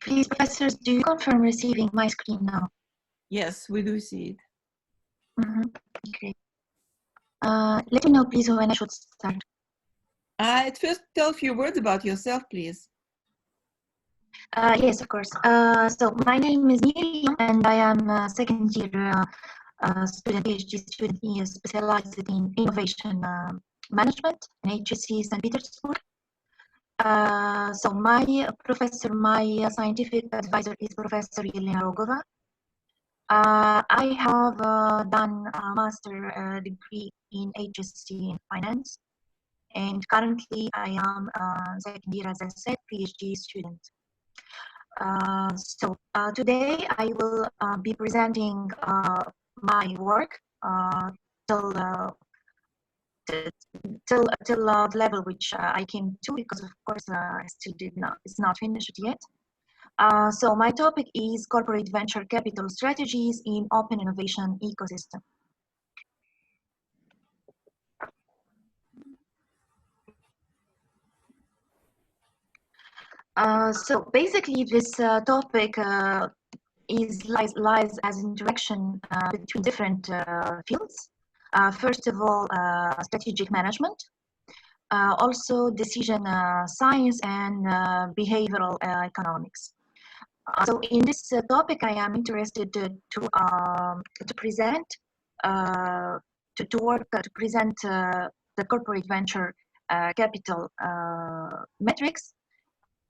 Please, professors, do you confirm receiving my screen now? Yes, we do see it. Great. Let me know, please, when I should start. At first, tell a few words about yourself, please. Yes, of course. So my name is Miriam, and I am a second-year student, PhD student, specialized in innovation management in HSC St. Petersburg. So my professor, my scientific advisor is Professor Yelena Rogova. I have done a master degree in HSC in finance, and currently I am second year, as I said, PhD student. So today I will be presenting my work till the level which I came to, because of course I still it's not finished yet. So my topic is corporate venture capital strategies in open innovation ecosystem. So basically this topic lies as interaction between different fields. First of all, strategic management, also decision science, and behavioral economics. So in this topic, I am interested to present to present the corporate venture capital metrics.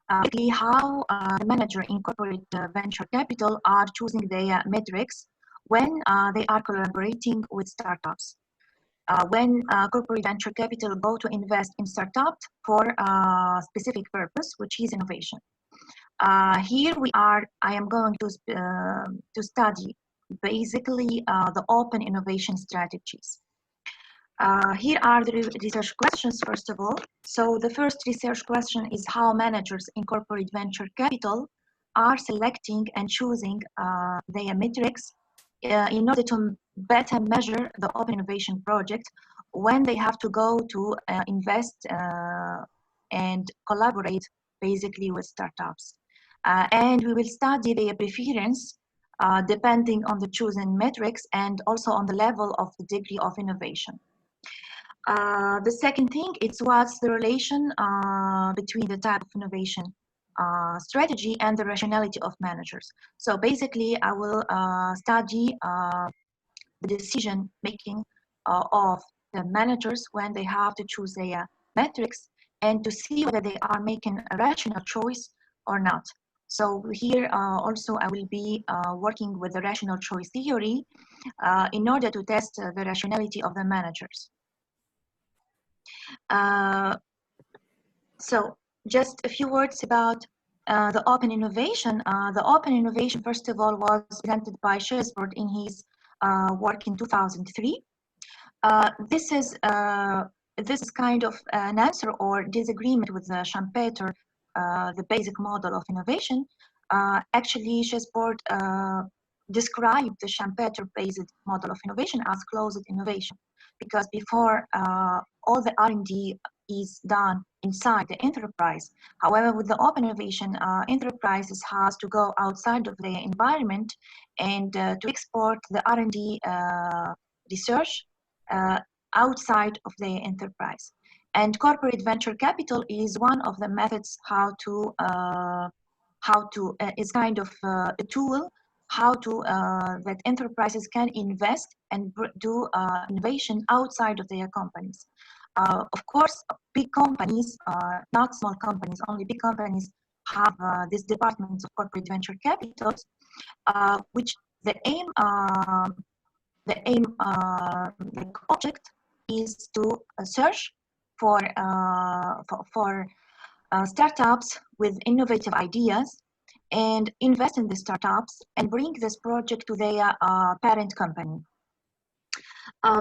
How the manager in corporate venture capital are choosing their metrics when they are collaborating with startups. When corporate venture capital go to invest in startups for a specific purpose, which is innovation. Here I am going to study basically the open innovation strategies. Here are the research questions, first of all. So the first research question is how managers in corporate venture capital are selecting and choosing their metrics in order to better measure the open innovation project when they have to go to invest and collaborate basically with startups. And we will study their preference depending on the chosen metrics and also on the level of the degree of innovation. The second thing is what's the relation between the type of innovation strategy and the rationality of managers. So basically, I will study the decision making of the managers when they have to choose their metrics and to see whether they are making a rational choice or not. So here also I will be working with the rational choice theory in order to test the rationality of the managers. So just a few words about the open innovation. The open innovation, first of all, was presented by Schesbord in his work in 2003. This is kind of an answer or disagreement with Schumpeter, the basic model of innovation. Actually, Schesbord described the Schumpeter-based model of innovation as closed innovation, because before all the R&D is done inside the enterprise. However, with the open innovation, enterprises has to go outside of their environment and to export the R&D research outside of their enterprise. And corporate venture capital is one of the methods is kind of a tool that enterprises can invest and do innovation outside of their companies. Of course, big companies, not small companies, only big companies have these departments of corporate venture capitals, which the aim object is to search for startups with innovative ideas and invest in the startups and bring this project to their parent company.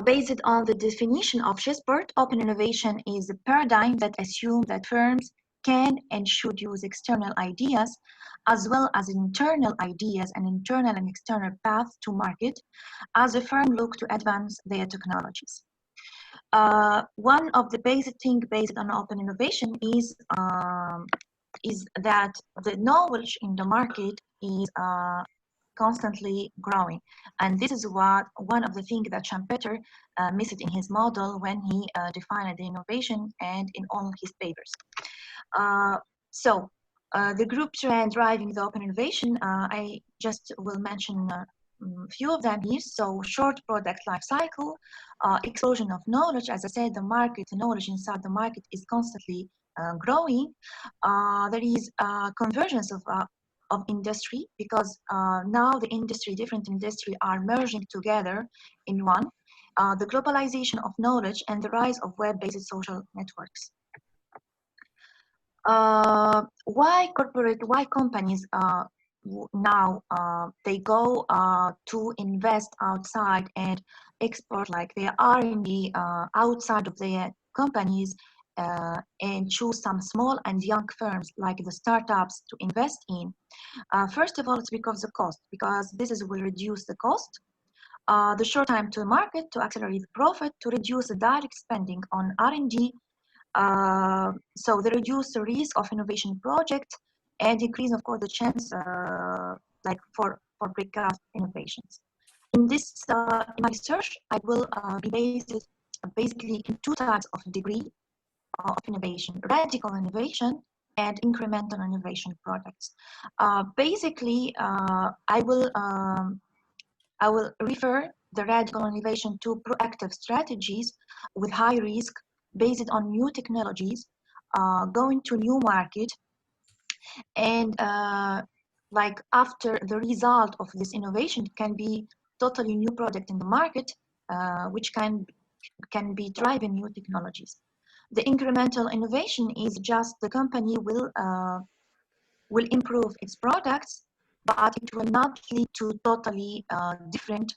Based on the definition of Schesbord, open innovation is a paradigm that assumes that firms can and should use external ideas as well as internal ideas and internal and external paths to market as a firm look to advance their technologies. One of the basic things based on open innovation is is that the knowledge in the market is constantly growing, and this is what one of the things that Schumpeter missed in his model when he defined the innovation and in all his papers. So the group trend driving the open innovation, I just will mention a few of them here. So short product life cycle, explosion of knowledge. As I said, the market, the knowledge inside the market is constantly growing. There is convergence of industry, because now the industry, different industry are merging together in one. The globalization of knowledge and the rise of web-based social networks. Why companies now they go to invest outside and export like their R&D outside of their companies and choose some small and young firms like the startups to invest in? First of all, it's because of the cost, because this will reduce the cost, the short time to market, to accelerate profit, to reduce the direct spending on R&D. So they reduce the risk of innovation projects and increase, of course, the chance like for breakthrough innovations. In this, in my research, I will be based basically in two types of degree of innovation: radical innovation and incremental innovation products. Basically, I will refer the radical innovation to proactive strategies with high risk based on new technologies, going to new market, and like after the result of this innovation can be totally new product in the market, which can be driving new technologies. The incremental innovation is just the company will improve its products, but it will not lead to totally different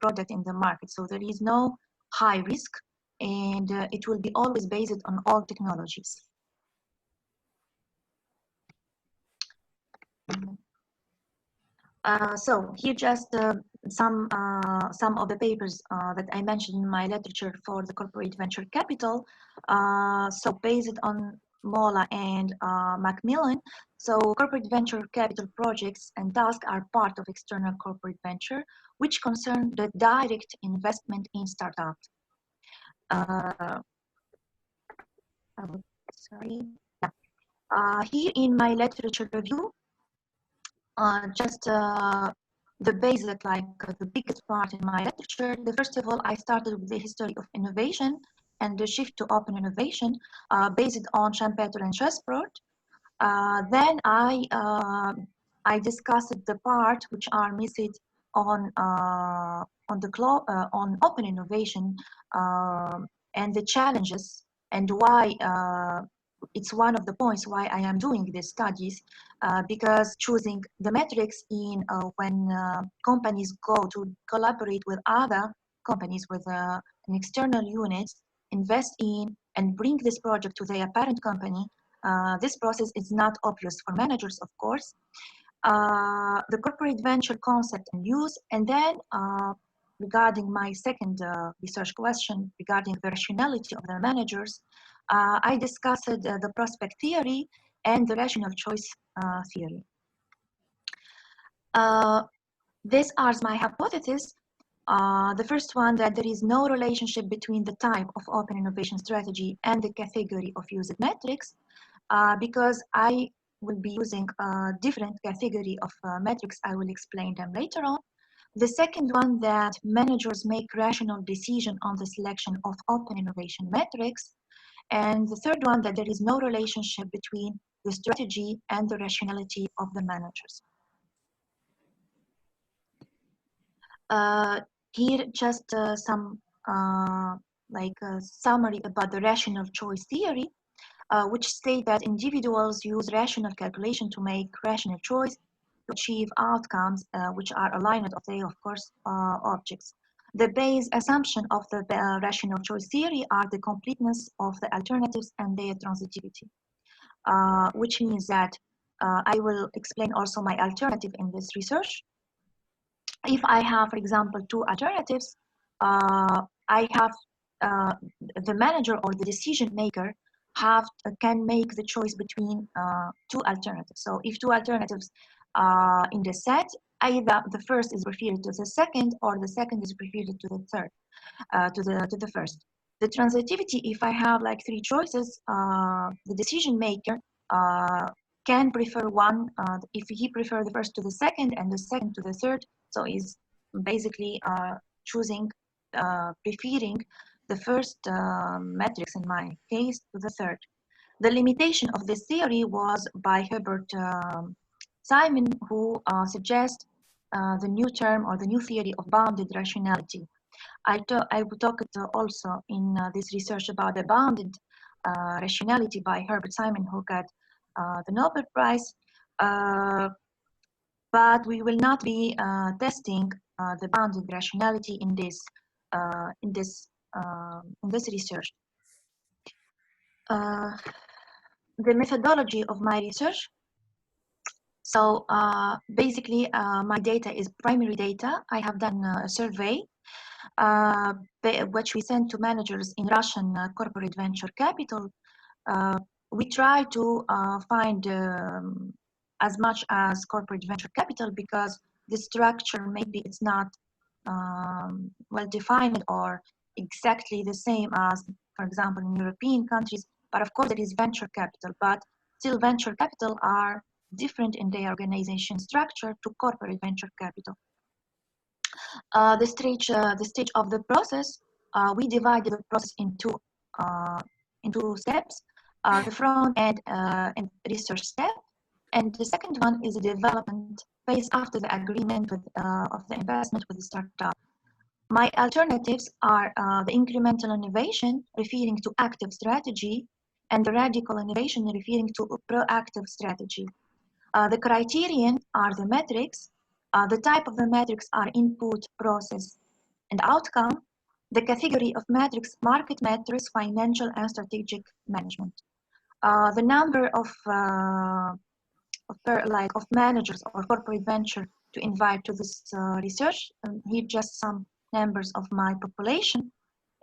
product in the market. So there is no high risk, and it will be always based on all technologies. So here just some of the papers that I mentioned in my literature for the corporate venture capital. So based on Mola and Macmillan, so corporate venture capital projects and tasks are part of external corporate venture, which concern the direct investment in startups. Sorry. Yeah. Here in my literature review, just the basic, like the biggest part in my literature. First of all, I started with the history of innovation and the shift to open innovation based on Schumpeter and Chessboard. Then I discussed the part which are missing on open innovation and the challenges, and why it's one of the points why I am doing these studies, because choosing the metrics in when companies go to collaborate with other companies with an external unit, invest in and bring this project to their parent company. This process is not obvious for managers, of course. The corporate venture concept and use, and then regarding my second research question regarding the rationality of the managers, I discussed the prospect theory and the rational choice theory. These are my hypotheses. The first one, that there is no relationship between the type of open innovation strategy and the category of used metrics, because I will be using a different category of metrics. I will explain them later on. The second one, that managers make rational decision on the selection of open innovation metrics. And the third one, that there is no relationship between the strategy and the rationality of the managers. Here, just some summary about the rational choice theory, which state that individuals use rational calculation to make rational choice to achieve outcomes which are aligned with their, of course, objects. The base assumption of the rational choice theory are the completeness of the alternatives and their transitivity, which means that I will explain also my alternative in this research. If I have, for example, two alternatives, I have the manager or the decision maker can make the choice between two alternatives. So if two alternatives in the set, either the first is referred to the second, or the second is referred to the third, to the first. The transitivity, if I have like three choices, the decision maker can prefer one, if he prefer the first to the second and the second to the third, so is basically choosing, preferring the first matrix in my case to the third. The limitation of this theory was by Herbert Simon, who suggests the new term or the new theory of bounded rationality. I talked also in this research about the bounded rationality by Herbert Simon, who got the Nobel Prize. But we will not be testing the bounded rationality in this research. The methodology of my research. So basically, my data is primary data. I have done a survey, which we sent to managers in Russian corporate venture capital. We try to find as much as corporate venture capital, because the structure maybe it's not well defined or exactly the same as, for example, in European countries. But of course, there is venture capital, but still venture capital are different in their organization structure to corporate venture capital. The stage of the process, we divided the process into steps: the front end and research step, and the second one is the development phase after the agreement with, of the investment with the startup. My alternatives are the incremental innovation, referring to active strategy, and the radical innovation, referring to proactive strategy. The criterion are the metrics. The type of the metrics are input, process, and outcome. The category of metrics: market metrics, financial and strategic management. The number of managers or corporate venture to invite to this research. Here just some numbers of my population.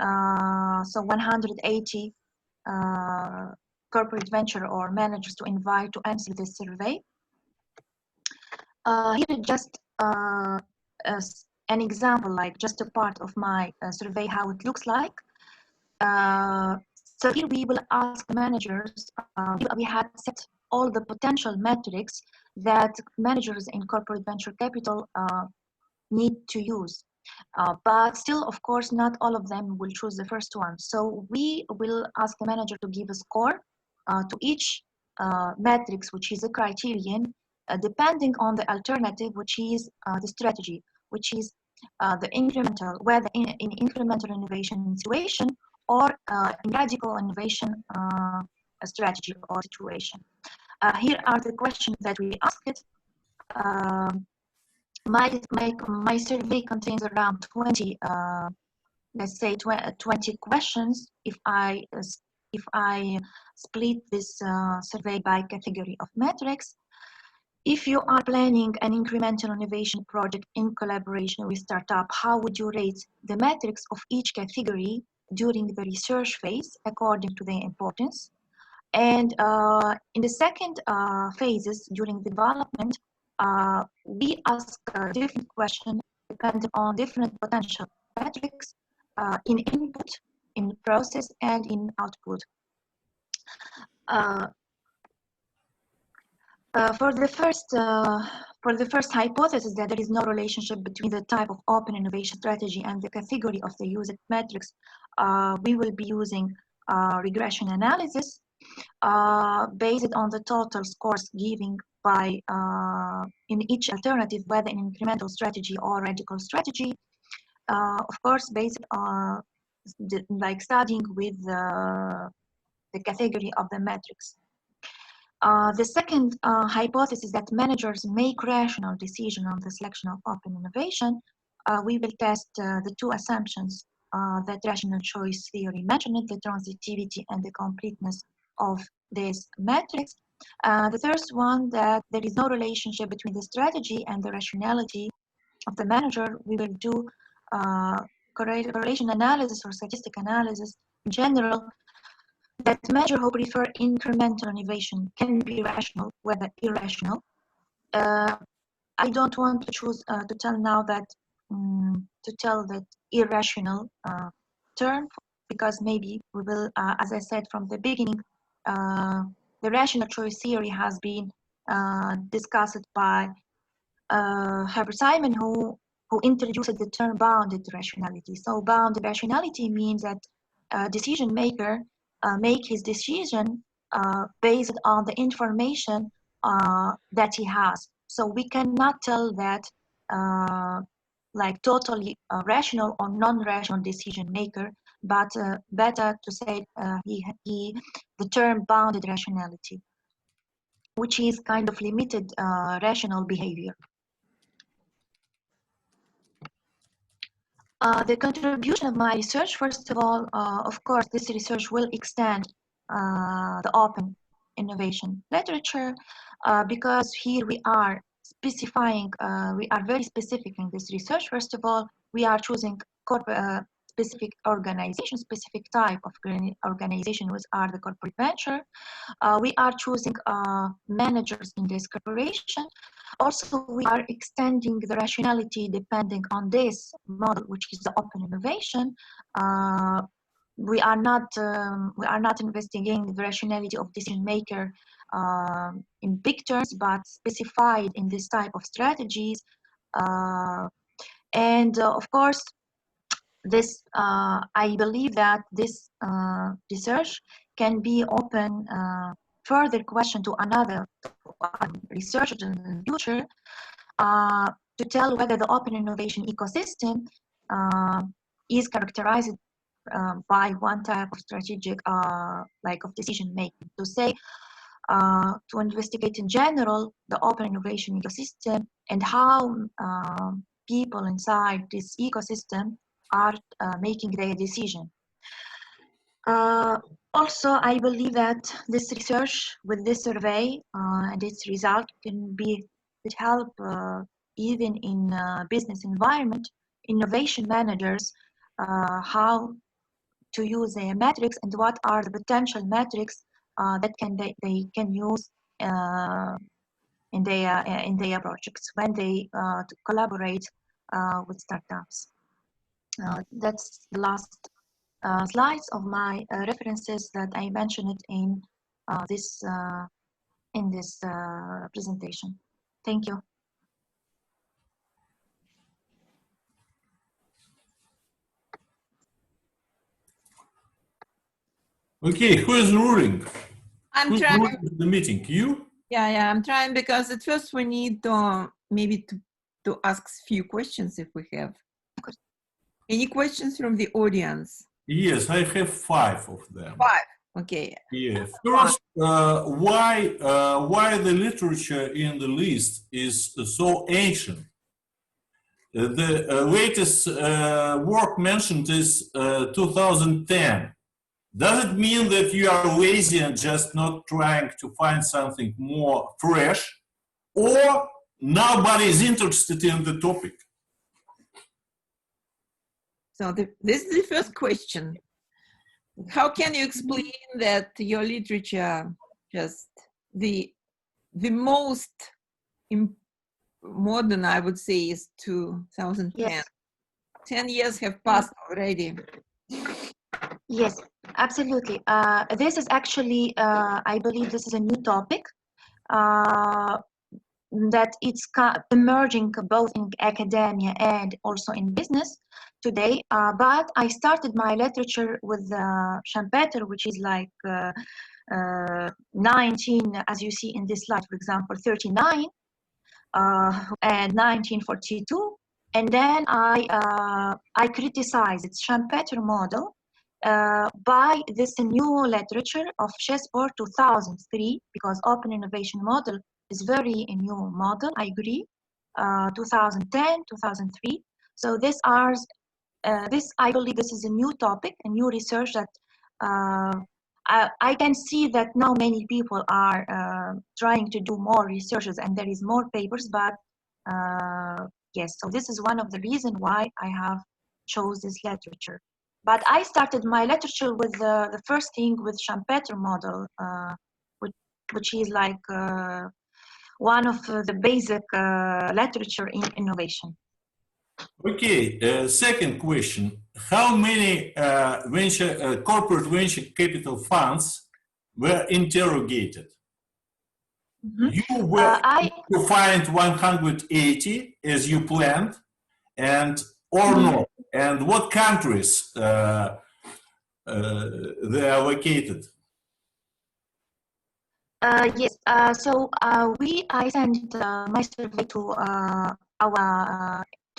So 180 corporate venture or managers to invite to answer this survey. Here just as an example, like just a part of my survey, how it looks like. So here we will ask managers, we had set all the potential metrics that managers in corporate venture capital need to use. But still, of course, not all of them will choose the first one. So we will ask the manager to give a score to each matrix, which is a criterion, depending on the alternative, which is the strategy, which is the incremental, whether in incremental innovation situation or in radical innovation strategy or situation. Here are the questions that we asked. My survey contains around 20, let's say 20 questions. If I split this survey by category of metrics. If you are planning an incremental innovation project in collaboration with startup, how would you rate the metrics of each category during the research phase according to their importance? And in the second phases during development, we ask different questions depending on different potential metrics in input, in process, and in output. For the first hypothesis that there is no relationship between the type of open innovation strategy and the category of the used metrics, we will be using regression analysis based on the total scores given by in each alternative, whether in incremental strategy or radical strategy. Of course, based on like studying with the category of the metrics. The second hypothesis that managers make rational decision on the selection of open innovation, we will test the two assumptions that rational choice theory mentioned, the transitivity and the completeness of these metrics. The first one, that there is no relationship between the strategy and the rationality of the manager. We will do correlation analysis or statistic analysis in general that measure who prefer incremental innovation can be rational, whether irrational. I don't want to choose to tell now that irrational term, because maybe we will, as I said from the beginning, the rational choice theory has been discussed by Herbert Simon, who introduced the term bounded rationality. So bounded rationality means that a decision maker make his decision based on the information that he has. So we cannot tell that like totally rational or non-rational decision maker, but better to say the term bounded rationality, which is kind of limited rational behavior. The contribution of my research, first of all, of course, this research will extend the open innovation literature because here we are specifying, we are very specific in this research. First of all, we are choosing specific organization, specific type of organization, which are the corporate venture. We are choosing managers in this corporation. Also, we are extending the rationality depending on this model, which is the open innovation. We are not investigating the rationality of decision maker in big terms, but specified in this type of strategies. Of course, this I believe that this research can be open further question to another researchers in the future to tell whether the open innovation ecosystem is characterized by one type of strategic like of decision making. To say to investigate in general the open innovation ecosystem and how people inside this ecosystem are making their decision. Also, I believe that this research with this survey and its result could help even in business environment, innovation managers, how to use their metrics and what are the potential metrics that they can use in their projects when they collaborate with startups. That's the last slides of my references that I mentioned in this presentation. Thank you. Okay, who is ruling? Who's trying. Ruling the meeting? You? Yeah, I'm trying, because at first we need to maybe to ask a few questions if we have. Any questions from the audience? Yes, I have 5 of them. 5, okay. Yeah. First, why the literature in the list is so ancient? The latest work mentioned is 2010. Does it mean that you are lazy and just not trying to find something more fresh, or nobody is interested in the topic? So this is the first question. How can you explain that your literature just the most modern, I would say, is 2010. Yes. 10 years have passed already. Yes, absolutely. This is actually, I believe this is a new topic that it's emerging both in academia and also in business today. But I started my literature with Schumpeter, which is like 19, as you see in this slide, for example, 39 and 1942. And then I criticized its Schumpeter model by this new literature of Chessboard 2003, because open innovation model is very a new model, I agree, 2010, 2003. So I believe this is a new topic, a new research that I can see that now many people are trying to do more researches and there is more papers, but yes, so this is one of the reasons why I have chose this literature. But I started my literature with the first thing with Schumpeter model, which is like one of the basic literature in innovation. Okay, second question. How many corporate venture capital funds were interrogated? You were to find 180 as you planned, and or no? And what countries they are located? Yes. So I sent my survey to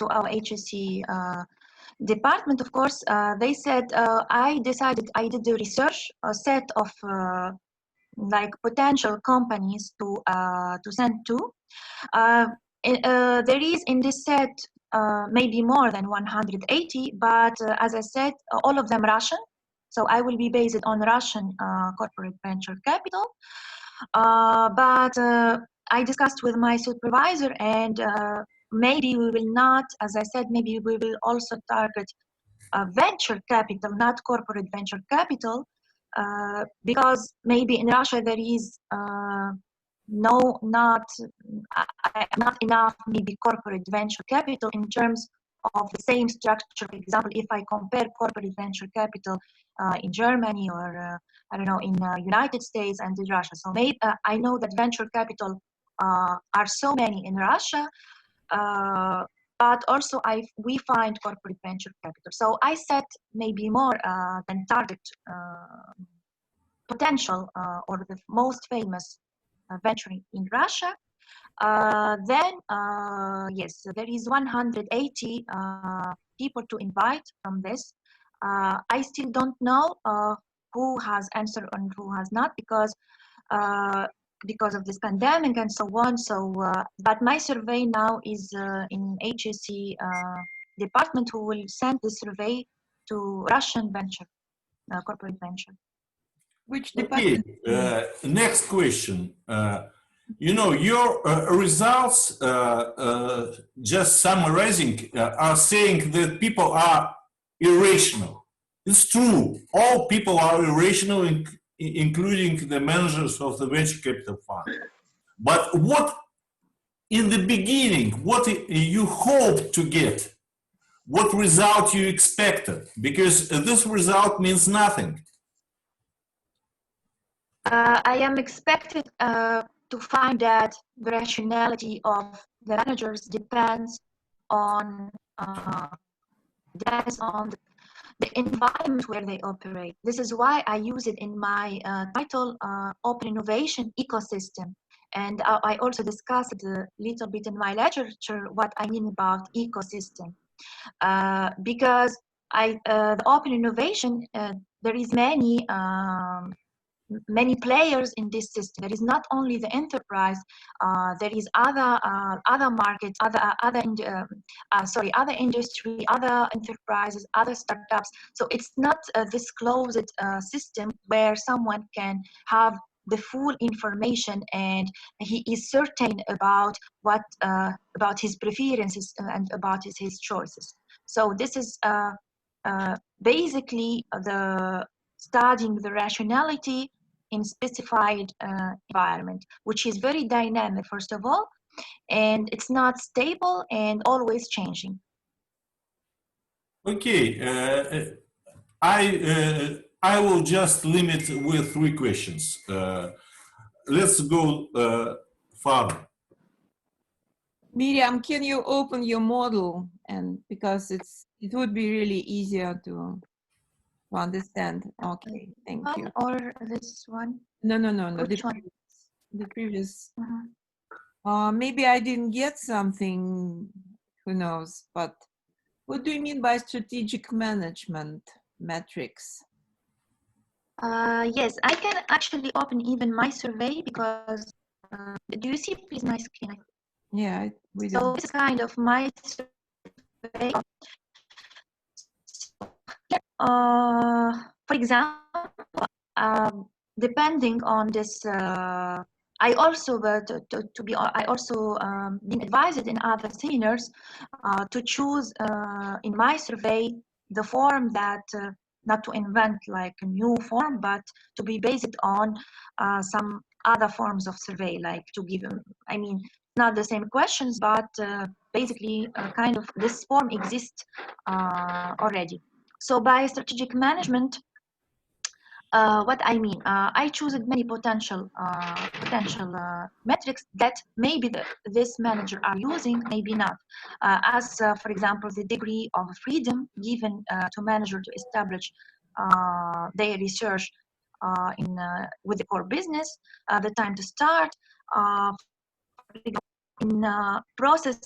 our HSC department. Of course, they said I did the research, a set of like potential companies to send to. There is in this set maybe more than 180, but as I said, all of them Russian. So I will be based on Russian corporate venture capital. But I discussed with my supervisor, and maybe we will not, as I said, maybe we will also target venture capital, not corporate venture capital, because maybe in Russia there is not enough maybe corporate venture capital in terms of the same structure. For example, if I compare corporate venture capital in Germany or I don't know, in United States and in Russia. So maybe I know that venture capital are so many in Russia, but also we find corporate venture capital. So I set maybe more than target potential or the most famous venture in Russia. Then, yes, there is 180 people to invite from this. I still don't know who has answered and who has not, because of this pandemic and so on. So, but my survey now is in HSC department, who will send the survey to Russian venture, corporate venture. Which department? Okay, next question. You know, your results, just summarizing, are saying that people are irrational. It's true. All people are irrational, including the managers of the venture capital fund. But what, in the beginning, what you hoped to get? What result you expected? Because this result means nothing. I am expected to find that the rationality of the managers depends on the environment where they operate. This is why I use it in my title, Open Innovation Ecosystem. And I also discussed a little bit in my literature what I mean about ecosystem. Because the open innovation, there is many players in this system. There is not only the enterprise. There is other markets, other industry, other enterprises, other startups. So it's not this closed system where someone can have the full information and he is certain about what about his preferences and about his choices. So this is basically the studying the rationality in specified environment, which is very dynamic, first of all, and it's not stable and always changing. Okay, I will just limit with 3 questions. Let's go further. Miriam, can you open your model, and because it would be really easier to understand. Okay, thank you. Or this one? No. Which one? The previous. Maybe I didn't get something, who knows, but what do you mean by strategic management metrics? Yes, I can actually open even my survey, because do you see please my screen? Yeah, we do. So this is kind of my survey. For example, depending on this, I also been advised in other seminars to choose in my survey the form that, not to invent like a new form, but to be based on some other forms of survey, like to give them, I mean, not the same questions, but basically kind of this form exists already. So by strategic management, what I mean, I choose many potential metrics that maybe this manager are using, maybe not. As for example, the degree of freedom given to manager to establish their research with the core business, the time to start. In process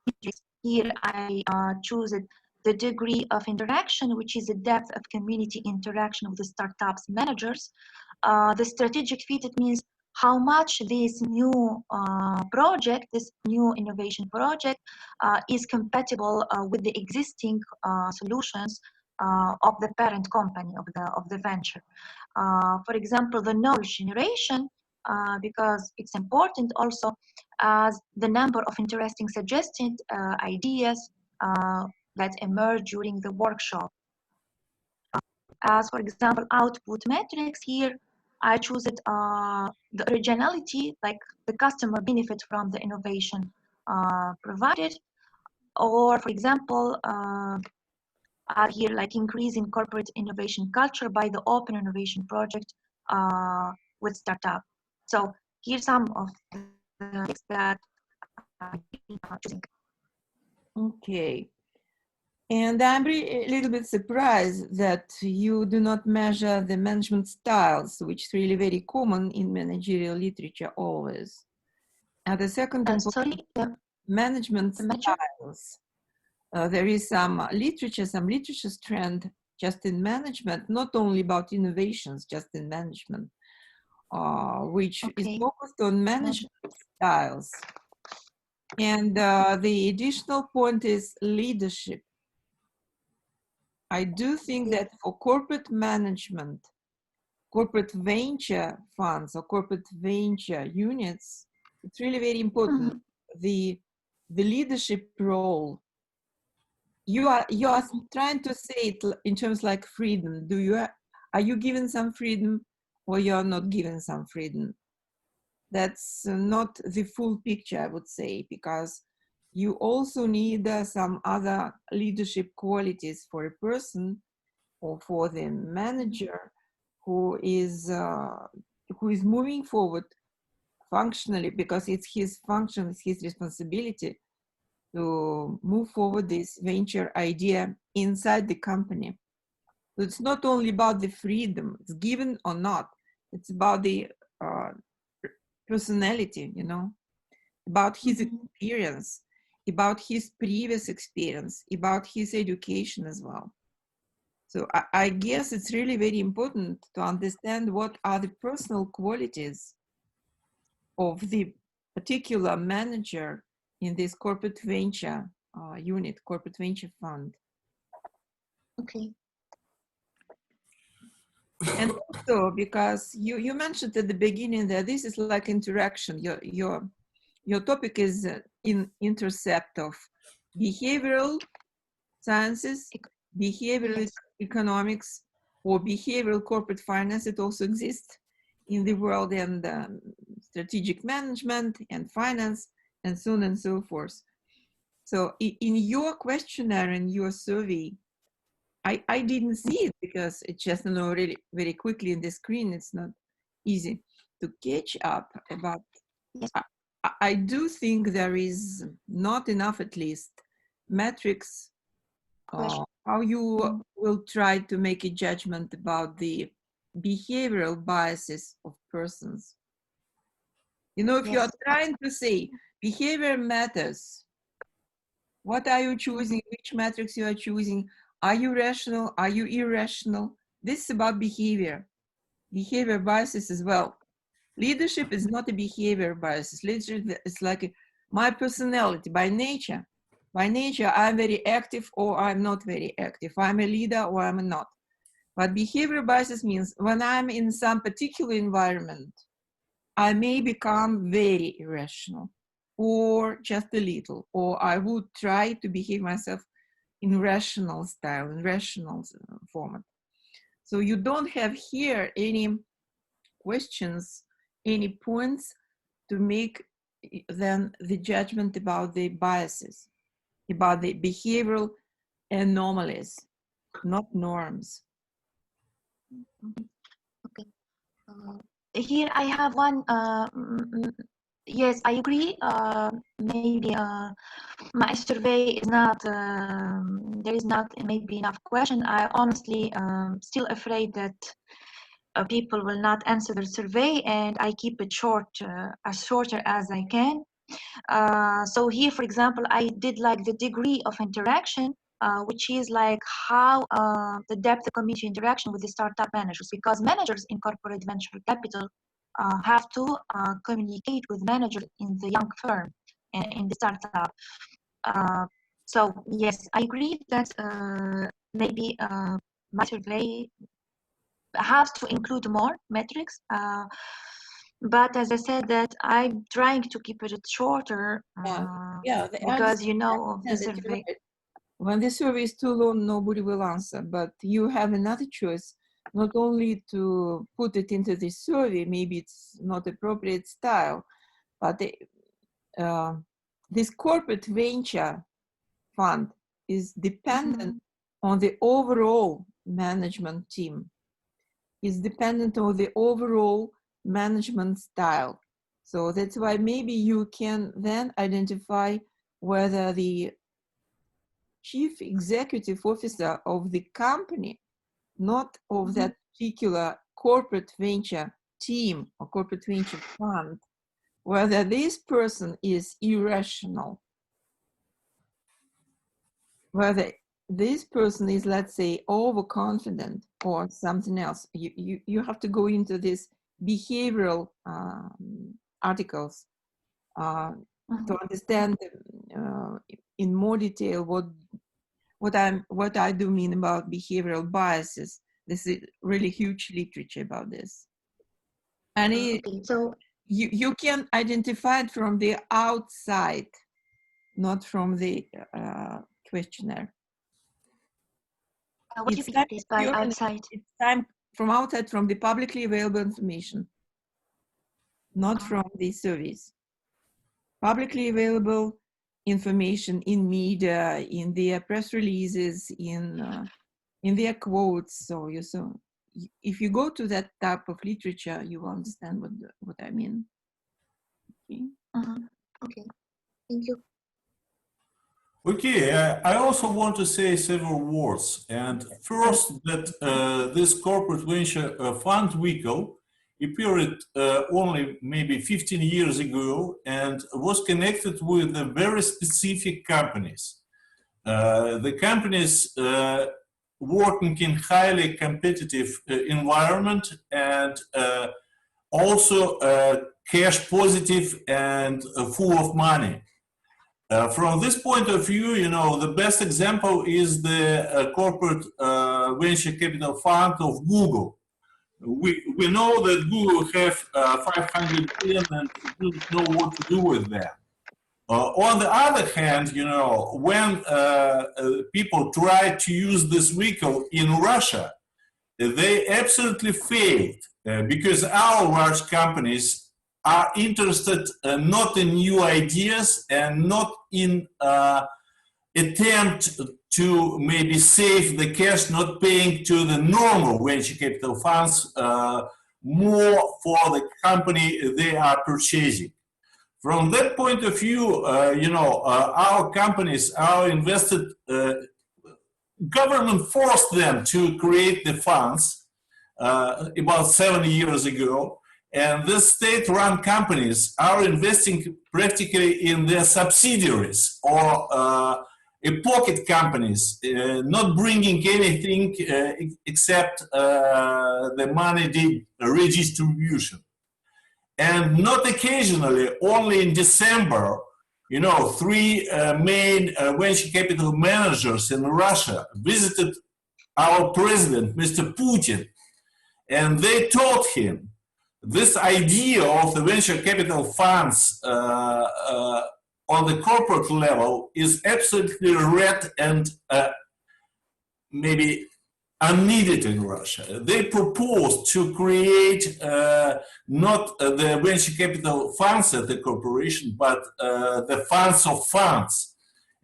metrics, here I choose it the degree of interaction, which is the depth of community interaction with the startups managers. The strategic fit, it means how much this new project, this new innovation project is compatible with the existing solutions of the parent company of the venture. For example, the knowledge generation, because it's important also as the number of interesting suggested ideas that emerge during the workshop. As for example, output metrics here, I choose it the originality, like the customer benefit from the innovation provided, or for example, here like increase in corporate innovation culture by the open innovation project with startup. So here's some of the things that I'm choosing. Okay. And I'm a little bit surprised that you do not measure the management styles, which is really very common in managerial literature always. And the second Sorry, management styles. There is some literature strand just in management, not only about innovations, just in management, which is focused on management styles. And the additional point is leadership. I do think that for corporate management, corporate venture funds or corporate venture units, it's really very important. The leadership role. You are trying to say it in terms like freedom. Are you given some freedom, or you are not given some freedom? That's not the full picture, I would say, because you also need some other leadership qualities for a person or for the manager who is moving forward functionally, because it's his function, it's his responsibility to move forward this venture idea inside the company. So it's not only about the freedom, it's given or not, it's about the personality, you know, about his experience, about his previous experience, about his education as well. So I guess it's really very important to understand what are the personal qualities of the particular manager in this corporate venture unit, corporate venture fund. Okay. And also because you mentioned at the beginning that this is like interaction. Your topic is in intercept of behavioral sciences, behavioral economics, or behavioral corporate finance. It also exists in the world, and strategic management and finance, and so on and so forth. So in your questionnaire and your survey, I didn't see it because it's just, you know, really very quickly in the screen. It's not easy to catch up about. I do think there is not enough, at least, metrics how you will try to make a judgment about the behavioral biases of persons. You know, if you are trying to say behavior matters, what are you choosing? Which metrics you are choosing? Are you rational? Are you irrational? This is about behavior. Behavior biases as well. Leadership is not a behavior bias. Leadership is like my personality by nature. By nature, I'm very active or I'm not very active. I'm a leader or I'm not. But behavior biases means when I'm in some particular environment, I may become very irrational or just a little, or I would try to behave myself in rational style, in rational format. So you don't have here any questions, any points to make then the judgment about the biases, about the behavioral anomalies, not norms. Okay. Here I have one. Yes, I agree. Maybe my survey is not. There is not maybe enough question. I honestly still afraid that people will not answer the survey, and I keep it short, as shorter as I can. So here, for example, I did like the degree of interaction, which is like how the depth of community interaction with the startup managers, because managers in corporate venture capital have to communicate with managers in the young firm, in the startup. So yes, I agree that maybe my survey has to include more metrics. But as I said, that I'm trying to keep it shorter because you know the survey. Right. When the survey is too long, nobody will answer. But you have another choice, not only to put it into the survey, maybe it's not appropriate style, but this corporate venture fund is dependent on the overall management team. Is dependent on the overall management style. So that's why maybe you can then identify whether the chief executive officer of the company, not of that particular corporate venture team or corporate venture fund, whether this person is irrational, whether this person is, let's say, overconfident or something else. You have to go into this behavioral articles to understand in more detail what I do mean about behavioral biases. This is really huge literature about this, and So you can identify it from the outside, not from the questionnaire. what do you mean this by outside? It's time from outside, from the publicly available information, not from the surveys. Publicly available information in media, in their press releases, in their quotes. So if you go to that type of literature, you will understand what I mean. Okay. Okay, thank you. Okay, I also want to say several words. And first, that this corporate venture fund vehicle appeared only maybe 15 years ago and was connected with the very specific companies. The companies working in highly competitive environment and also cash positive and full of money. From this point of view, you know, the best example is the corporate venture capital fund of Google. We know that Google have 500 billion and doesn't know what to do with that. On the other hand, you know, when people try to use this vehicle in Russia, they absolutely failed because our large companies are interested not in new ideas and not in attempt to maybe save the cash, not paying to the normal venture capital funds, more for the company they are purchasing. From that point of view, you know, our companies, our invested, government forced them to create the funds about 7 years ago. And these state-run companies are investing practically in their subsidiaries or pocket companies, not bringing anything except the money redistribution. And not occasionally, only in December, you know, 3 main venture capital managers in Russia visited our president, Mr. Putin, and they told him this idea of the venture capital funds on the corporate level is absolutely red and maybe unneeded in Russia. They propose to create not the venture capital funds at the corporation, but the funds of funds.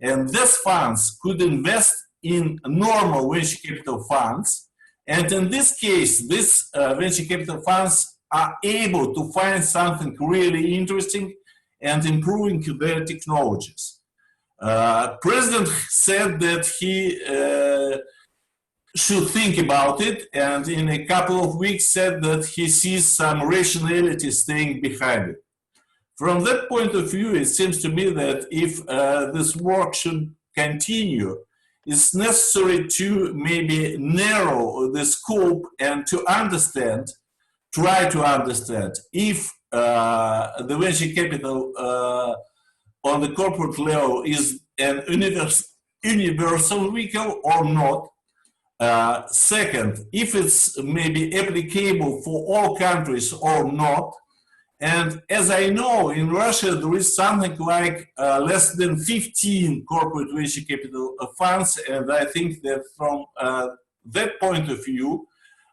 And these funds could invest in normal venture capital funds. And in this case, these venture capital funds are able to find something really interesting and improving their technologies. President said that he should think about it, and in a couple of weeks said that he sees some rationality staying behind it. From that point of view, it seems to me that if this work should continue, it's necessary to maybe narrow the scope and to understand, try to understand if the venture capital on the corporate level is an universal vehicle or not. Second, if it's maybe applicable for all countries or not. And as I know, in Russia, there is something like less than 15 corporate venture capital funds. And I think that from that point of view,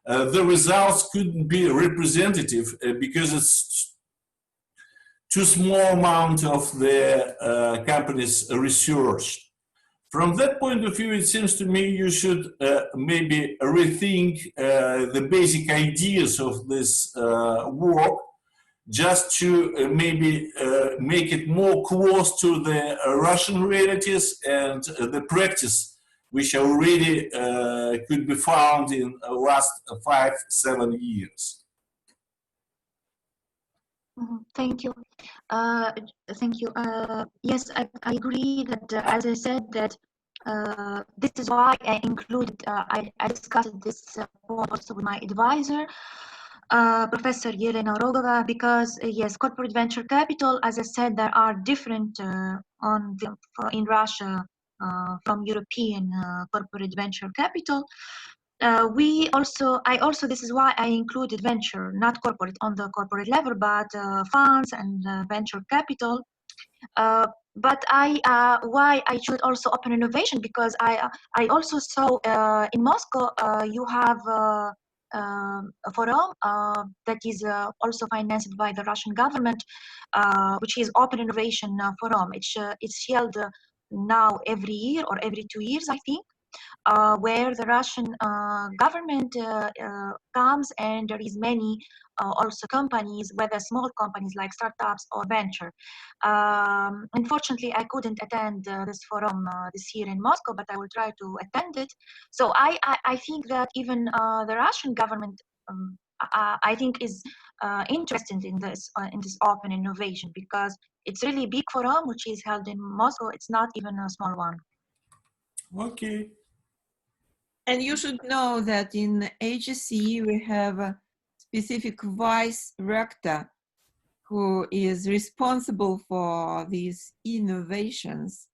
the results couldn't be representative because it's too small amount of the companies researched. From that point of view, it seems to me you should maybe rethink the basic ideas of this work, just to maybe make it more close to the Russian realities and the practice which already could be found in the last 5-7 years. Thank you. Thank you. Yes, I agree that, as I said, that this is why I included, I discussed this point also with my advisor, Professor Yelena Rogova, because yes, corporate venture capital, as I said, there are different in Russia from European corporate venture capital. I also, this is why I included venture, not corporate on the corporate level, but funds and venture capital. But why I should also open innovation, because I also saw in Moscow you have a forum that is also financed by the Russian government, which is Open Innovation Forum. It's held now every year or every 2 years, I think. Where the Russian government comes, and there is many also companies, whether small companies like startups or venture. Unfortunately, I couldn't attend this forum this year in Moscow, but I will try to attend it. So I think that even the Russian government, I think, is interested in this open innovation, because it's really big forum which is held in Moscow. It's not even a small one. Okay. And you should know that in HSE we have a specific vice rector who is responsible for these innovations,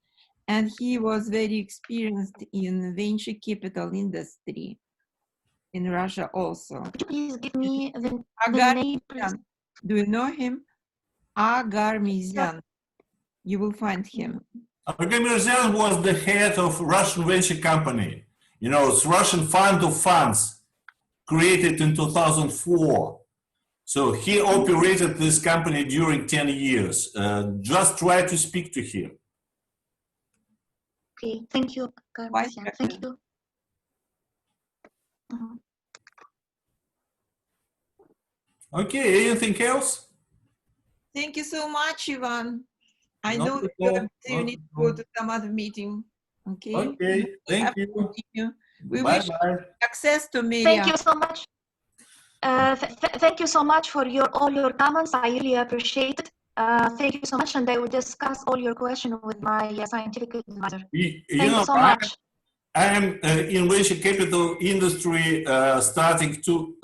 and he was very experienced in venture capital industry in Russia also. Could you please give me the name, please? Do you know him? Agarmizyan. You will find him. Agarmizyan was the head of Russian venture company. You know, it's Russian fund of funds, created in 2004. So he operated this company during 10 years. Just try to speak to him. Okay, thank you. Thank you. Okay, anything else? Thank you so much, Ivan. I know you need to go to some other meeting. Okay. Okay, thank you. We wish success to Miriam. Thank you so much. Thank you so much for all your comments. I really appreciate it. Thank you so much, and I will discuss all your questions with my scientific advisor. Thank you so much. I am in venture capital industry starting to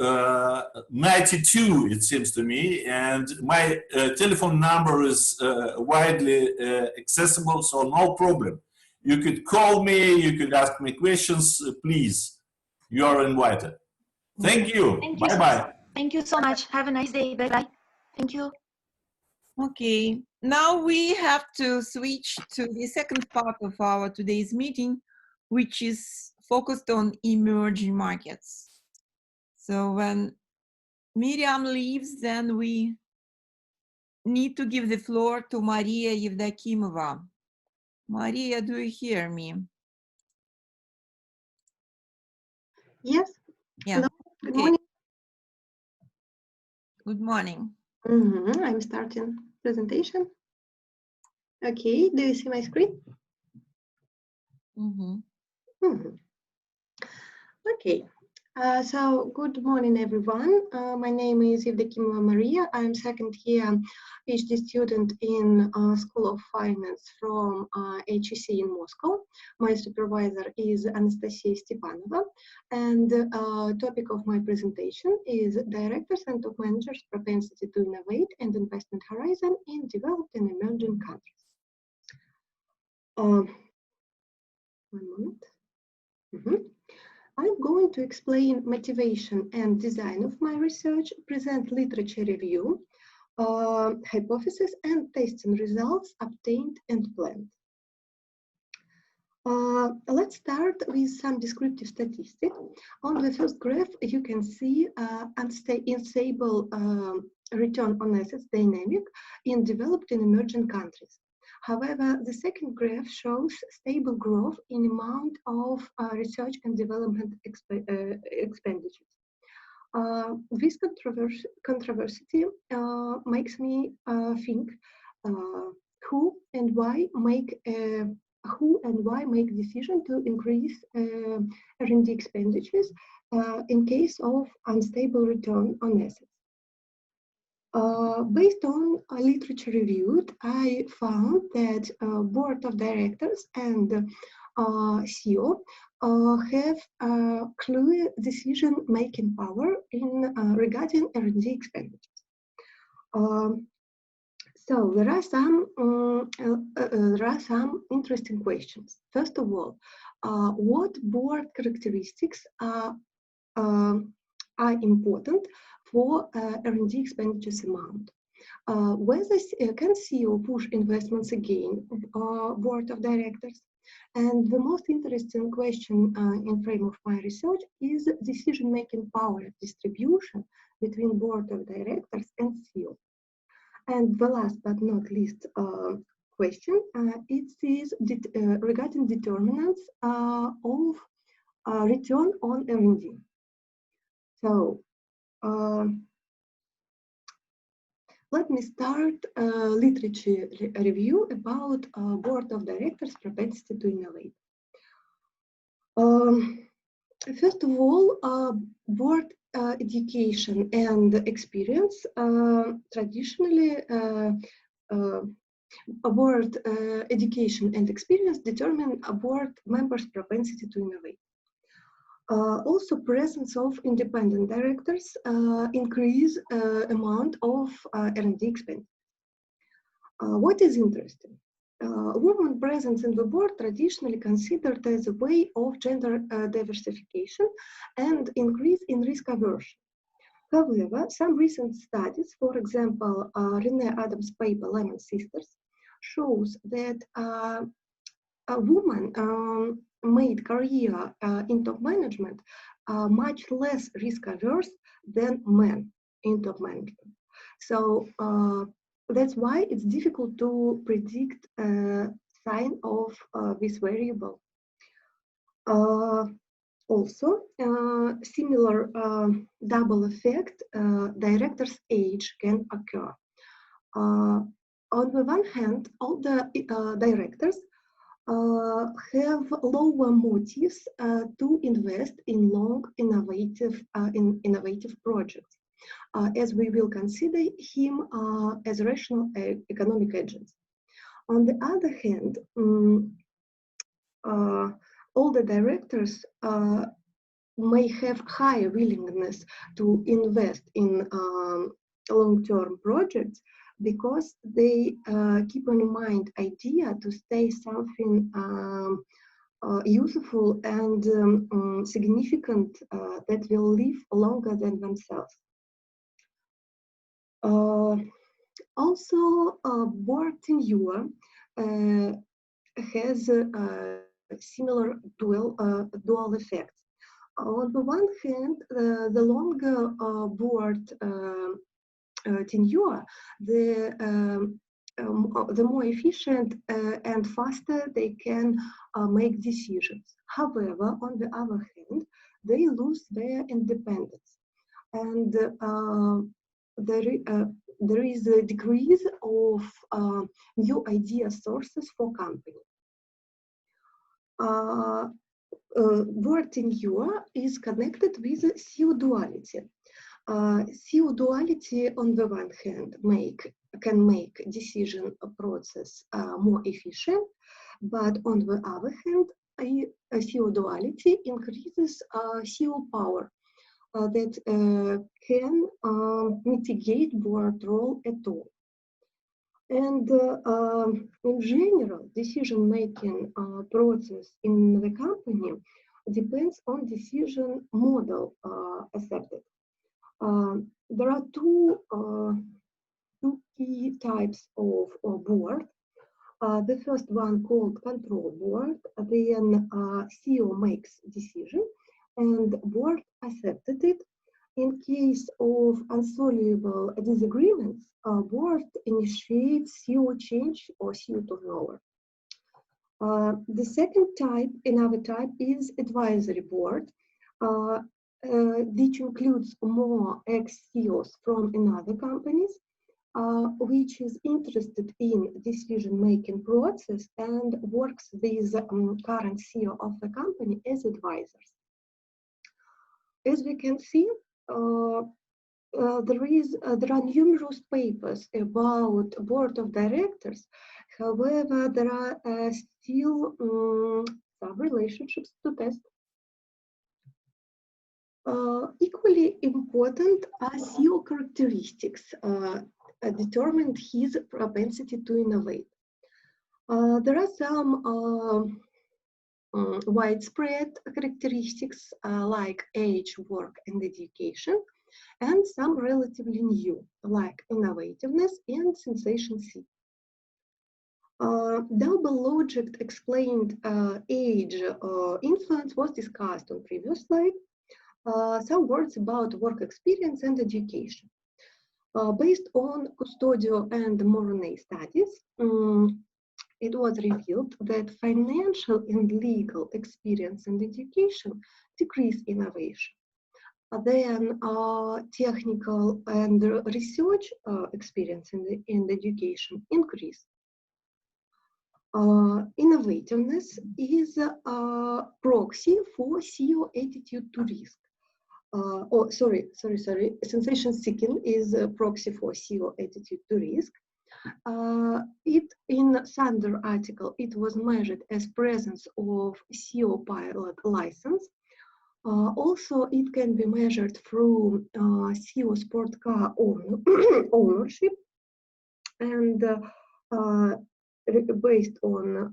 92, it seems to me, and my telephone number is widely accessible, so no problem. You could call me, you could ask me questions, please. You are invited. Thank you. Bye-bye. Thank you so much. Have a nice day. Bye-bye. Thank you. Okay. now we have to switch to the second part of our today's meeting, which is focused on emerging markets. So when Miriam leaves, then we need to give the floor to Maria Yevdokimova. Maria, do you hear me? Yes. Yeah. Hello. Good Okay. morning. Good morning. I'm starting presentation. Okay. Do you see my screen? Okay. So good morning, everyone. My name is Yevdokimova Maria. I'm second year PhD student in School of Finance from HEC in Moscow. My supervisor is Anastasia Stepanova, and topic of my presentation is Directors and Top Managers' Propensity to Innovate and Investment Horizon in Developed and Emerging Countries. One moment. I'm going to explain motivation and design of my research, present literature review, hypothesis and testing results obtained and planned. Let's start with some descriptive statistics. On the first graph, you can see unstable return on assets dynamic in developed and emerging countries. However, the second graph shows stable growth in amount of research and development expenditures. This controversy makes me think who and why make decision to increase R&D expenditures in case of unstable return on assets. Based on literature reviewed, I found that board of directors and CEO have clear decision-making power in regarding R&D expenditures. So there are some interesting questions. First of all, what board characteristics are important for R&D expenditures amount? Whether can CEO push investments again, board of directors? And the most interesting question in frame of my research is decision-making power distribution between board of directors and CEO. And the last but not least question, it is regarding determinants of return on R&D. So let me start literature review about board of directors' propensity to innovate. First of all, board education and experience traditionally board education and experience determine a board members' propensity to innovate. Also, presence of independent directors increase amount of R&D expense. What is interesting? Women presence in the board traditionally considered as a way of gender diversification and increase in risk aversion. However, some recent studies, for example, Renee Adams' paper Lemon Sisters, shows that a woman made career in top management much less risk averse than men in top management. So that's why it's difficult to predict sign of this variable. Also, similar double effect, director's age can occur. On the one hand, all the directors have lower motives to invest in long innovative projects, as we will consider him as rational economic agents. On the other hand, all the directors may have higher willingness to invest in long-term projects because they keep in mind idea to stay something useful and significant that will live longer than themselves. Also, board tenure has similar dual effects. On the one hand, the longer board tenure, the more efficient and faster they can make decisions. However, on the other hand, they lose their independence, and there is a decrease of new idea sources for company. Board tenure is connected with CO duality. CO duality, on the one hand, can make decision process more efficient, but on the other hand, CO duality increases CO power that can mitigate board role at all. And in general, decision-making process in the company depends on decision model accepted. There are two key types of board. The first one called control board, then CEO makes decision and board accepted it. In case of insoluble disagreements, board initiates CEO change or CEO turnover. The second type, another type, is advisory board, which includes more ex-CEOs from another companies, which is interested in decision-making process and works with current CEO of the company as advisors. As we can see, there are numerous papers about board of directors. However, there are still some relationships to test. Equally important are CEO characteristics determined his propensity to innovate. There are some widespread characteristics like age, work, and education, and some relatively new, like innovativeness and sensation seeking. Double logic explained age influence was discussed on previous slide. Some words about work experience and education. Based on custodial and Mornay studies, it was revealed that financial and legal experience and education decrease innovation. Then technical and research experience in education increase. Innovativeness is a proxy for CEO attitude to risk. Sensation seeking is a proxy for CEO attitude to risk. In Sander article, it was measured as presence of CEO pilot license. Also, it can be measured through CEO sport car ownership, and based on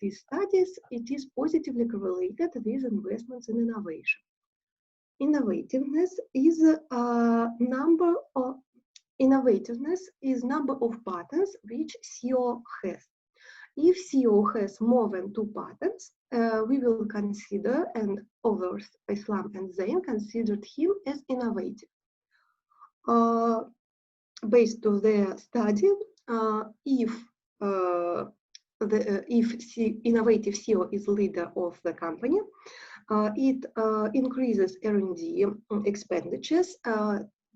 these studies, it is positively correlated with investments in innovation. Innovativeness is number of patents which CEO has. If CEO has more than 2 patents, we will consider, and others, Islam and Zain, considered him as innovative. Based on their study, if innovative CEO is leader of the company, it increases R&D expenditures,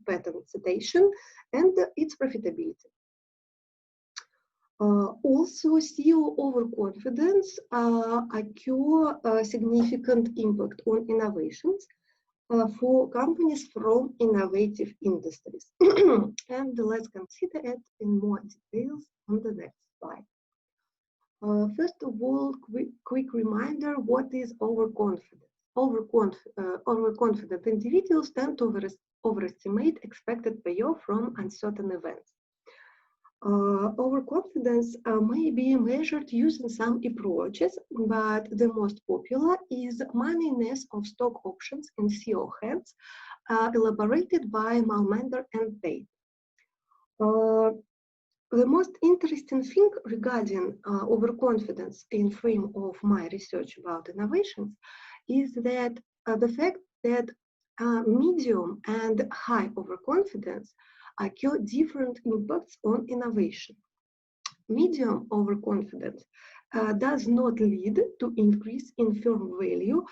patent citation, and its profitability. Also, CEO overconfidence occur a significant impact on innovations for companies from innovative industries. And let's consider it in more details on the next slide. First of all, quick reminder, what is overconfidence? Overconfident individuals tend to overestimate expected payoff from uncertain events. Overconfidence may be measured using some approaches, but the most popular is moneyness of stock options in CEO hands, elaborated by Malmander and Tate. The most interesting thing regarding overconfidence in frame of my research about innovations is that the fact that medium and high overconfidence occur different impacts on innovation. Medium overconfidence does not lead to increase in firm value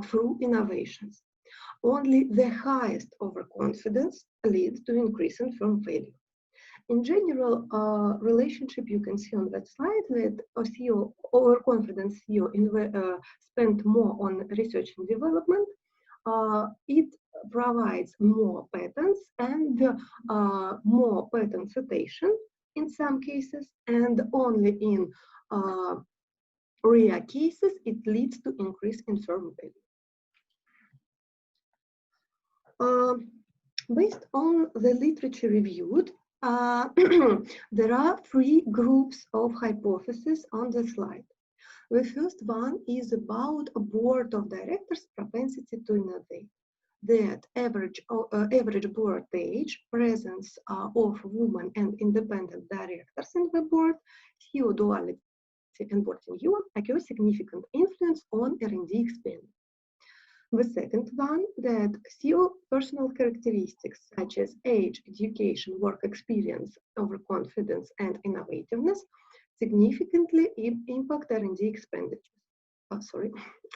through innovations. Only the highest overconfidence leads to increase in firm value. In general relationship, you can see on that slide that CEO, overconfident CEO spent more on research and development. It provides more patents and more patent citation in some cases, and only in rare cases it leads to increase in firm value. Based on the literature reviewed, there are three groups of hypotheses on the slide. The first one is about a board of directors' propensity to innovate. That average board age, presence of women and independent directors in the board, CEO duality and board tenure occur significant influence on R&D expenditure. The second one, that CEO personal characteristics such as age, education, work experience, overconfidence, and innovativeness significantly impact R&D expenditures.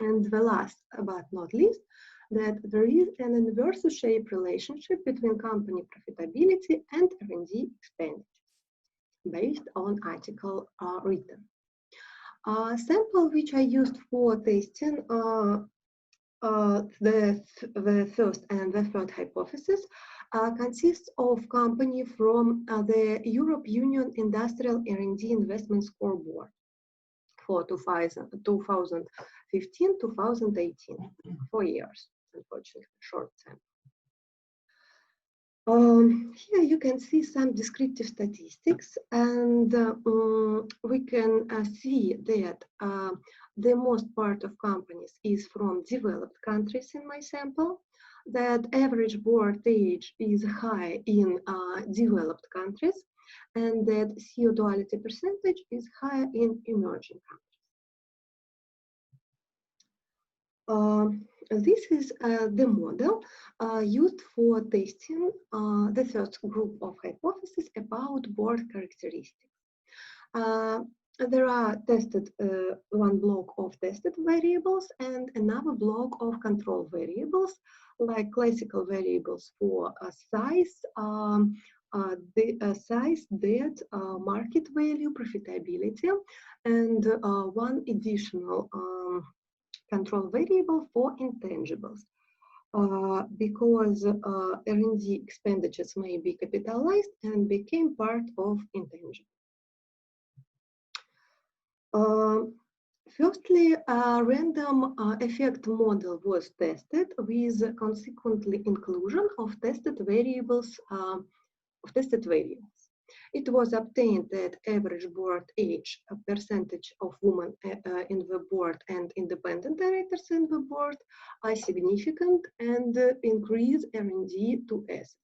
And the last but not least, that there is an inverse shape relationship between company profitability and R&D expenditures based on article written. Sample which I used for testing the first and the third hypothesis consists of company from the Europe Union Industrial R&D Investment Scoreboard for 2015-2018, 4 years, unfortunately, short time. Here you can see some descriptive statistics, and we can see that the most part of companies is from developed countries in my sample, that average board age is high in developed countries, and that CEO duality percentage is higher in emerging countries. This is the model used for testing the first group of hypotheses about board characteristics. There are tested one block of tested variables and another block of control variables, like classical variables for size, size, debt, market value, profitability, and one additional control variable for intangibles, because R&D expenditures may be capitalized and became part of intangibles. Firstly, a random effect model was tested with consequently inclusion of tested variables. It was obtained that average board age, a percentage of women in the board and independent directors in the board are significant and increase R&D to assets.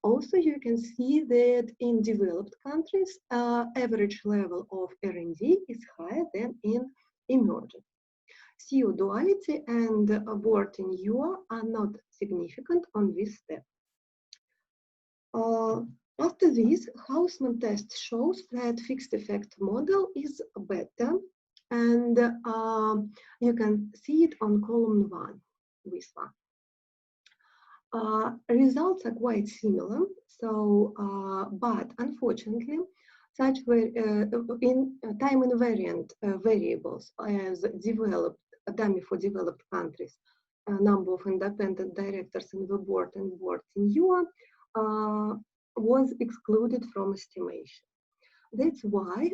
Also, you can see that in developed countries, average level of R&D is higher than in emerging. CEO duality and board tenure are not significant on this step. After this, Hausman test shows that fixed effect model is better, and you can see it on column 1, this one. Results are quite similar, so but unfortunately, such in time invariant variables as developed dummy for developed countries, number of independent directors in the board and board tenure was excluded from estimation. That's why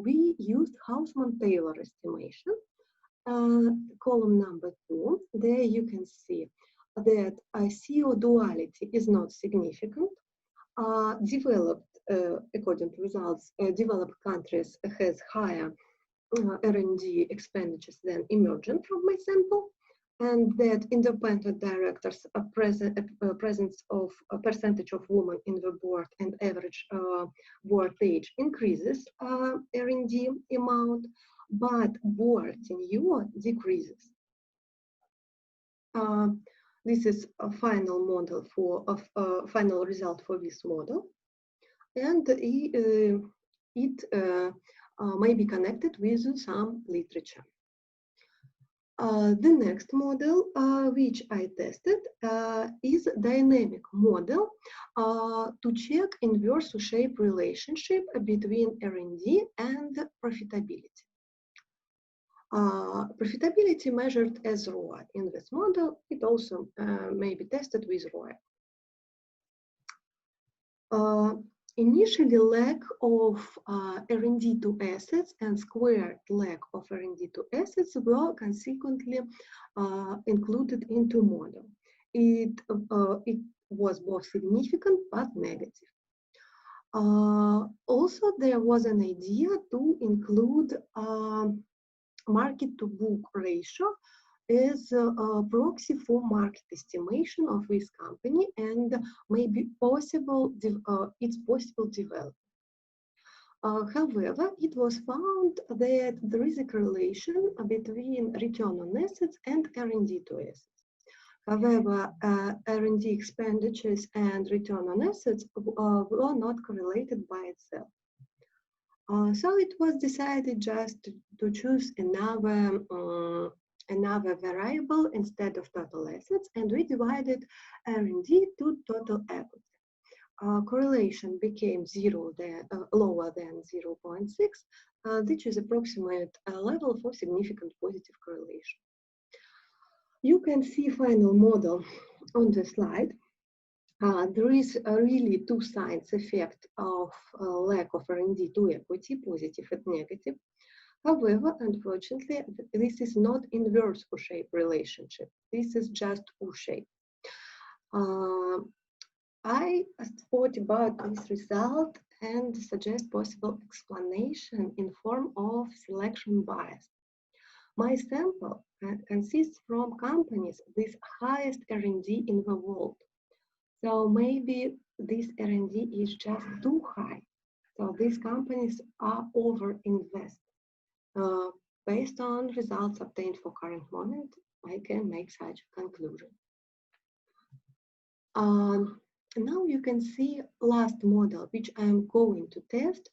we used Hausman-Taylor estimation. Column number 2, there you can see that CEO duality is not significant. Developed, according to results, developed countries has higher R&D expenditures than emerging from my sample, and that independent directors presence of a percentage of women in the board and average board age increases R&D amount, but board tenure decreases. This is a final model for a final result for this model, and it may be connected with some literature. The next model which I tested is dynamic model to check inverse shape relationship between R&D and profitability. Profitability measured as ROI in this model. It also may be tested with ROI. Initially, lack of R&D to assets and squared lack of R&D to assets were consequently included into model. It was both significant but negative. Also, there was an idea to include market to book ratio as a proxy for market estimation of this company and maybe possible its possible development. However, it was found that there is a correlation between return on assets and R&D to assets. However, R&D expenditures and return on assets were not correlated by itself. So it was decided just to choose another variable instead of total assets, and we divided R&D to total equity. Correlation became lower than 0.6, which is approximate level for significant positive correlation. You can see final model on the slide. There is a really two sides effect of lack of R&D to equity, positive and negative. However, unfortunately, this is not inverse U-shape relationship. This is just U-shape. I thought about this result and suggest possible explanation in form of selection bias. My sample consists from companies with highest R&D in the world. So maybe this R&D is just too high. So these companies are over-invest. Based on results obtained for current moment, I can make such a conclusion. Now you can see last model, which I am going to test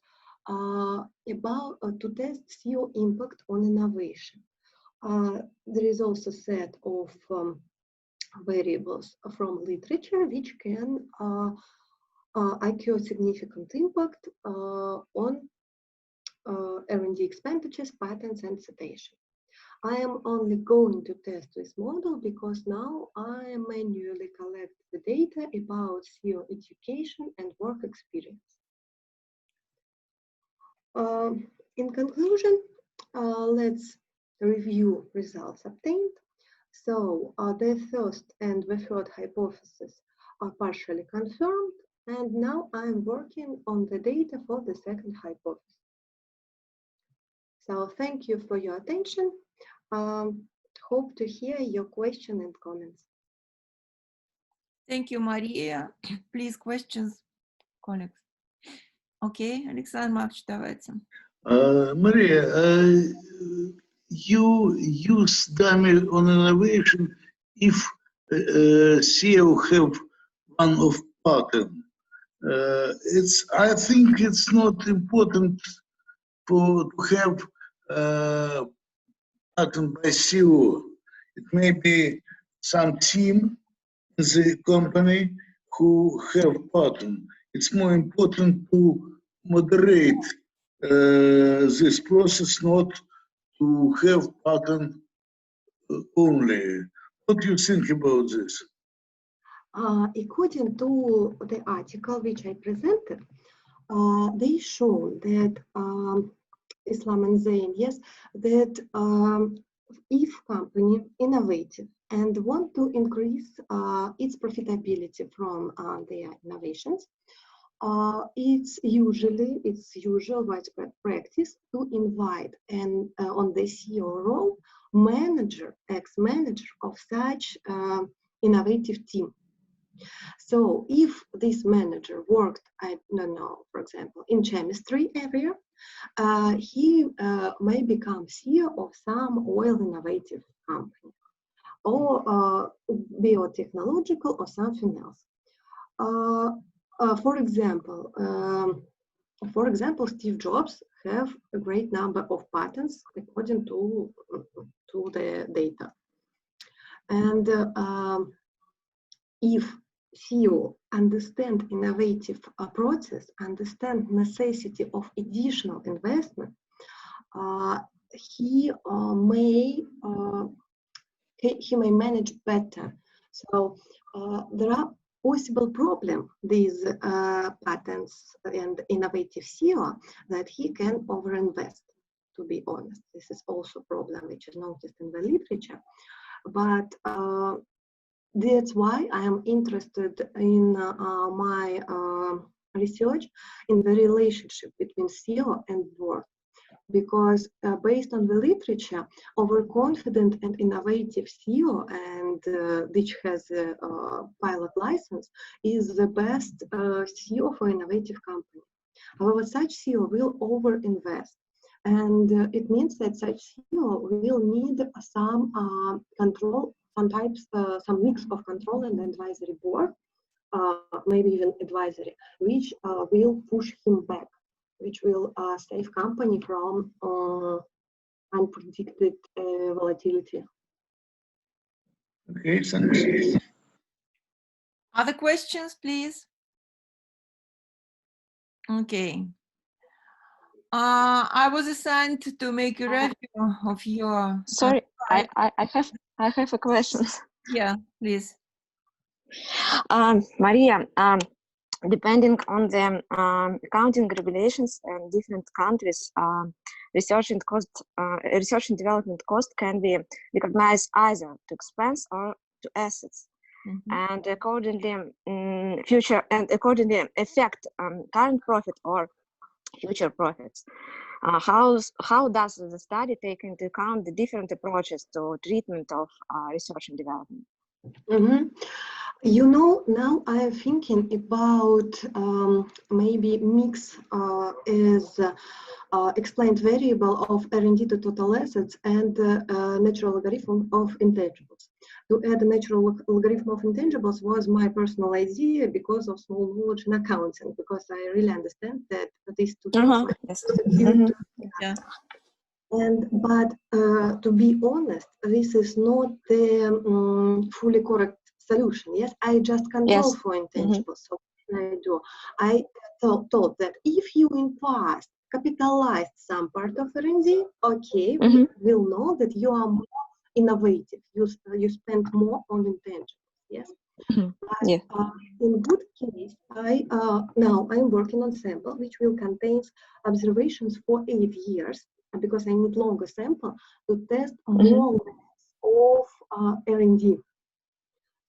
to test CEO impact on innovation. There is also a set of variables from literature which can occur significant impact on R&D expenditures, patents, and citation. I am only going to test this model because now I manually collect the data about CEO education and work experience. In conclusion, let's review results obtained. So the first and the third hypothesis are partially confirmed, and now I'm working on the data for the second hypothesis. So thank you for your attention. Hope to hear your questions and comments. Thank you, Maria. Please, questions, colleagues. Okay, Alexander Markovich, давайте. Maria, you use dummy on innovation if CEO have one of pattern. I think it's not important to have pattern by CEO. It may be some team in the company who have pattern. It's more important to moderate this process, not to have pattern only. What do you think about this? According to the article which I presented, they show that Islam and Zain, yes, that if company innovative and want to increase its profitability from their innovations, it's usual widespread practice to invite on the CEO role manager, ex-manager of such innovative team. So if this manager worked, I don't know, for example, in chemistry area, he may become CEO of some oil innovative company, or biotechnological or something else. For example, Steve Jobs have a great number of patents according to the data. And if CEO understand innovative process, understand necessity of additional investment, he may manage better. So there are possible problem with patents and innovative CEO that he can overinvest, to be honest. This is also a problem which is noticed in the literature. But that's why I am interested in my research in the relationship between CEO and board. Because based on the literature, overconfident and innovative CEO, and which has a pilot license, is the best CEO for innovative company. However, such CEO will overinvest, and it means that such CEO will need some control, sometimes some mix of control and advisory board, maybe even advisory, which will push him back, which will save company from unpredicted volatility. Okay, thanks. Other questions, please? Okay. I was assigned to make a review of your. Sorry, I have a question. Yeah, please. Maria, depending on the accounting regulations in different countries, research and development cost can be recognized either to expense or to assets, and accordingly affect current profit or future profits. How does the study take into account the different approaches to treatment of research and development? You know, now I am thinking about maybe mix as explained variable of R&D to total assets and natural logarithm of intangibles. To add a natural logarithm of intangibles was my personal idea because of small knowledge in accounting, because I really understand that these two things but to be honest, this is not the fully correct solution. Yes, I just control for intangibles. So what I do, I thought that if you in past capitalized some part of R&D, okay, we will know that you are more innovative. You spend more on intangibles. Yes. But, in good case, now I'm working on sample which will contain observations for 8 years, because I need longer sample to test more of R&D.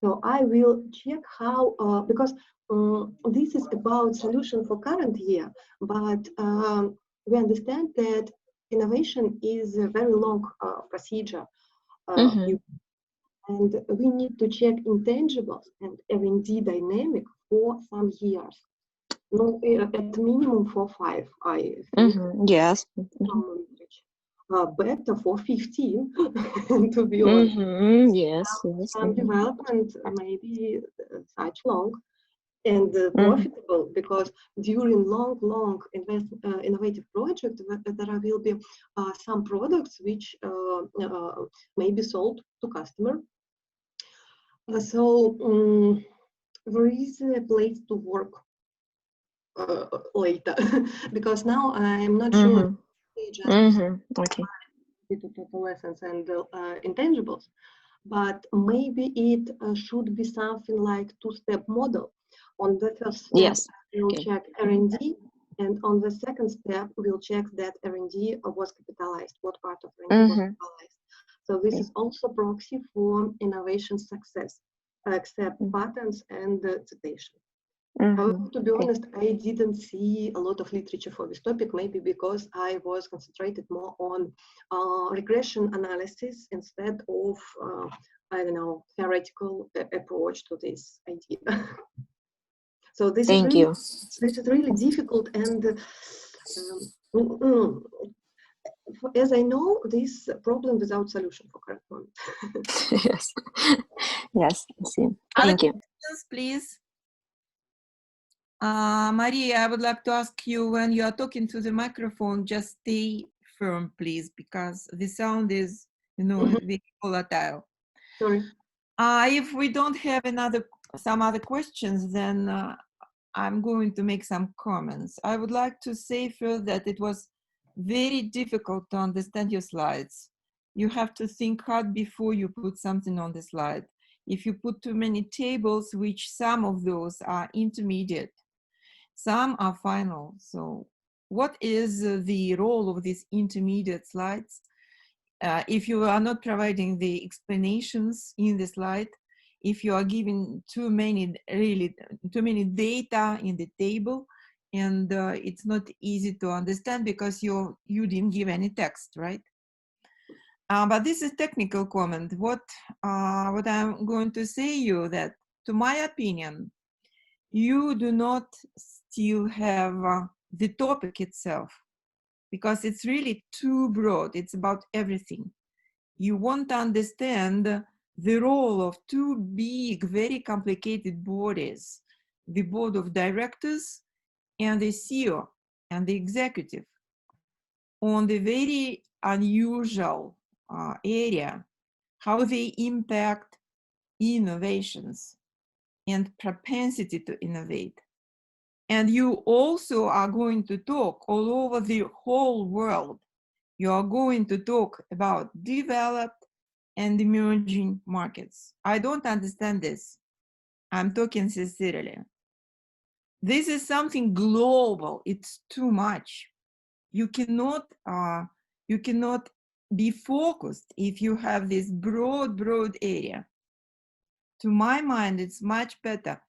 So I will check how, because this is about solution for current year, but we understand that innovation is a very long procedure. And we need to check intangibles and R&D dynamic for some years. No, at minimum for 5, I think. Yes. Better for 15, to be honest. Yes. Some development maybe such long and profitable, because during long innovative project there will be some products which may be sold to customer. So there is a place to work later, because now I'm not sure Okay. to total assets and intangibles, but maybe it should be something like 2-step model. On the first step, we'll check R&D, and on the second step, we'll check that R&D was capitalized, what part of R&D was capitalized. So this is also proxy for innovation success, except patents and citation. However, to be Okay. honest, I didn't see a lot of literature for this topic, maybe because I was concentrated more on regression analysis instead of, I don't know, theoretical approach to this idea. So this is Thank really, you. this is really difficult, and as I know, this problem without solution for current moment. Yes. Yes, I see. Other Thank you. questions, please? Maria, I would like to ask you, when you are talking to the microphone, just stay firm, please, because the sound is, you know, very volatile. Sorry. If we don't have some other questions, then I'm going to make some comments. I would like to say first that it was very difficult to understand your slides. You have to think hard before you put something on the slide. If you put too many tables, which some of those are intermediate, some are final. So what is the role of these intermediate slides? If you are not providing the explanations in the slide, if you are giving too many data in the table, and it's not easy to understand because you didn't give any text, right? But this is technical comment. What I'm going to say you that, to my opinion, you do not still have the topic itself, because it's really too broad. It's about everything. You want to understand the role of two big, very complicated bodies, the board of directors and the CEO and the executive, on the very unusual area, how they impact innovations and propensity to innovate. And you also are going to talk all over the whole world. You are going to talk about developed and emerging markets. I don't understand this. I'm talking sincerely. This is something global. It's too much. You cannot be focused if you have this broad area. To my mind, it's much better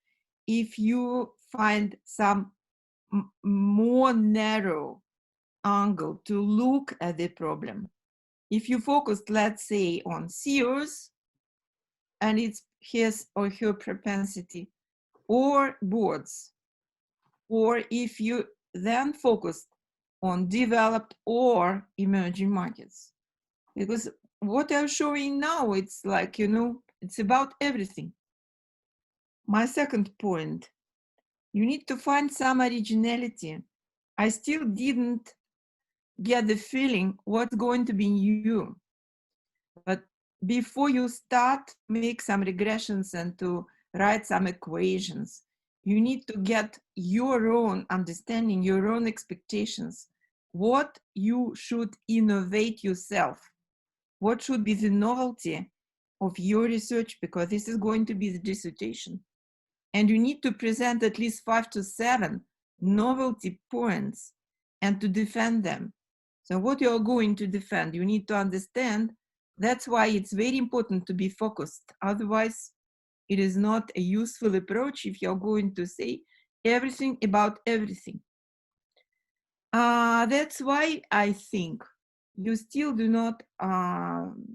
if you find some more narrow angle to look at the problem. If you focus, let's say, on CEOs and it's his or her propensity, or boards, or if you then focus on developed or emerging markets, because what I'm showing now, it's like, you know, it's about everything. My second point, you need to find some originality. I still didn't get the feeling what's going to be new. But before you start, make some regressions and to write some equations, you need to get your own understanding, your own expectations, what you should innovate yourself, what should be the novelty of your research, because this is going to be the dissertation. And you need to present at least 5 to 7 novelty points and to defend them. So what you're going to defend, you need to understand. That's why it's very important to be focused. Otherwise, it is not a useful approach if you're going to say everything about everything. That's why I think you still do not,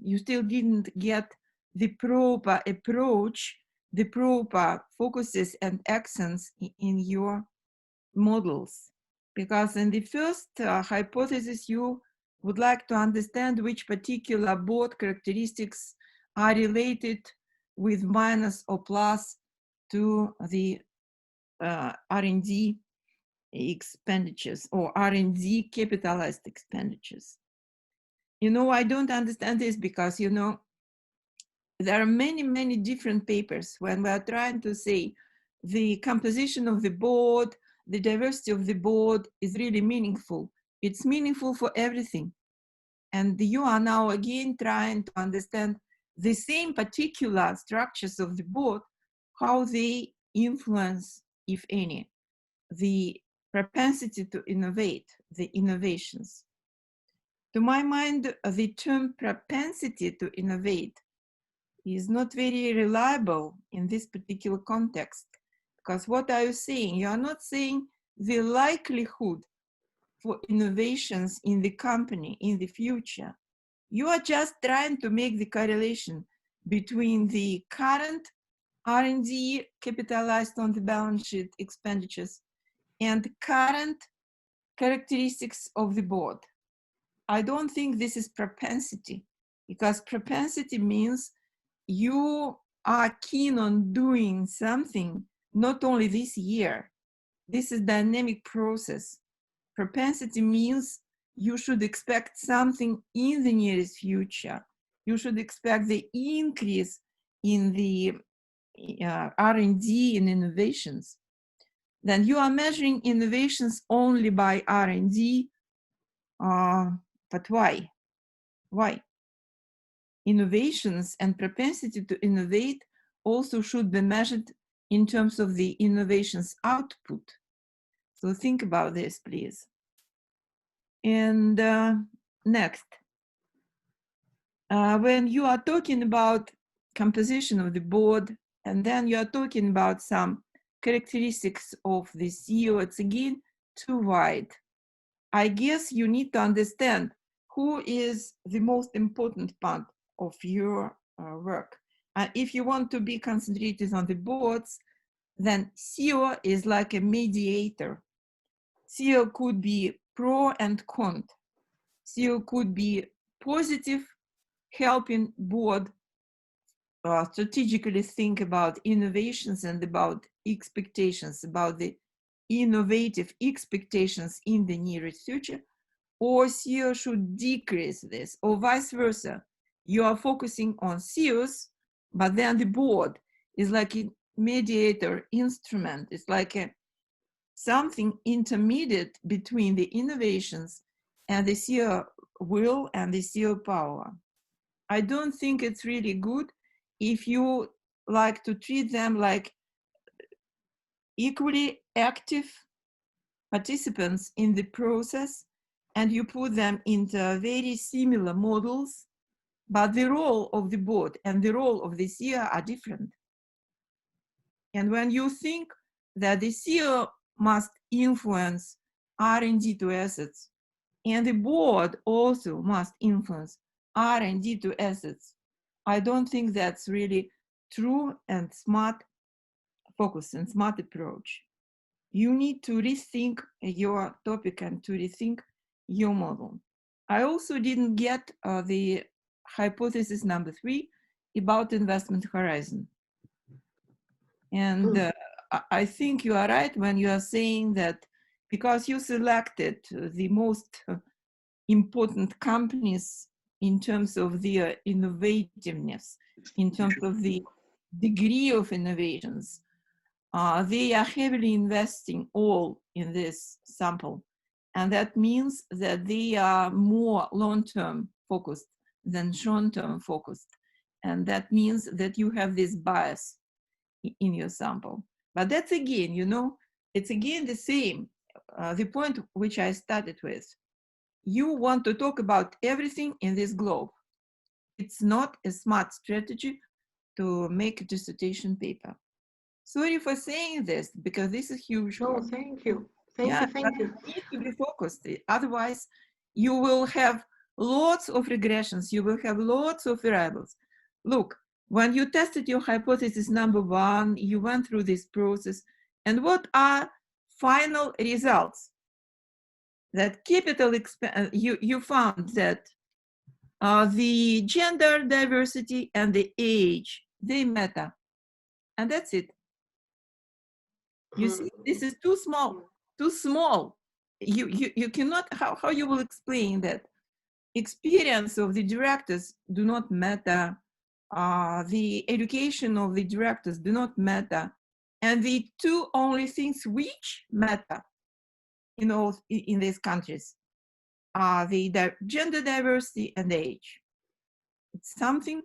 you still didn't get the proper approach, the proper focuses and accents in your models. Because in the first hypothesis, you would like to understand which particular board characteristics are related with minus or plus to the R&D expenditures or R&D capitalized expenditures. You know, I don't understand this because, you know, there are many different papers when we are trying to say the composition of the board, the diversity of the board is really meaningful. It's meaningful for everything. And you are now again trying to understand the same particular structures of the board, how they influence, if any, the propensity to innovate, the innovations. To my mind, the term propensity to innovate is not very reliable in this particular context, Because what are you saying? You are not saying the likelihood for innovations in the company in the future. You are just trying to make the correlation between the current R&D capitalized on the balance sheet expenditures and current characteristics of the board. I don't think this is propensity, because propensity means you are keen on doing something not only this year. This is dynamic process. Propensity means you should expect something in the nearest future. You should expect the increase in the R&D and innovations. Then you are measuring innovations only by R&D, but why? Why? Innovations and propensity to innovate also should be measured in terms of the innovations output. So think about this, please. And next, when you are talking about composition of the board, and then you are talking about some characteristics of the CEO, it's again too wide. I guess you need to understand who is the most important part of your work. If you want to be concentrated on the boards, then CEO is like a mediator. CEO could be pro and con. CEO could be positive, helping board strategically think about innovations and about expectations, about the innovative expectations in the nearest future, or CEO should decrease this, or vice versa. You are focusing on CEOs, but then the board is like a mediator instrument. It's like something intermediate between the innovations and the CEO will and the CEO power. I don't think it's really good if you like to treat them like equally active participants in the process, and you put them into very similar models, but the role of the board and the role of the CEO are different. And when you think that the CEO must influence R&D to assets, and the board also must influence R&D to assets, I don't think that's really true and smart focus and smart approach. You need to rethink your topic and to rethink your model. I also didn't get the hypothesis number 3 about investment horizon. And I think you are right when you are saying that because you selected the most important companies in terms of their innovativeness, in terms of the degree of innovations, they are heavily investing all in this sample. And that means that they are more long-term focused than short-term focused. And that means that you have this bias in your sample. But that's again, you know, it's again the same, the point which I started with. You want to talk about everything in this globe. It's not a smart strategy to make a dissertation paper. Sorry for saying this, because this is huge. No, thank you. Thank you. You need to be focused. Otherwise, you will have lots of regressions. You will have lots of variables. Look, when you tested your hypothesis number 1, you went through this process. And what are final results? That capital you found that the gender diversity and the age, they matter. And that's it. You see, this is too small, too small. You cannot, how you will explain that? Experience of the directors do not matter. The education of the directors do not matter. And the two only things which matter in these countries are the gender diversity and age. It's something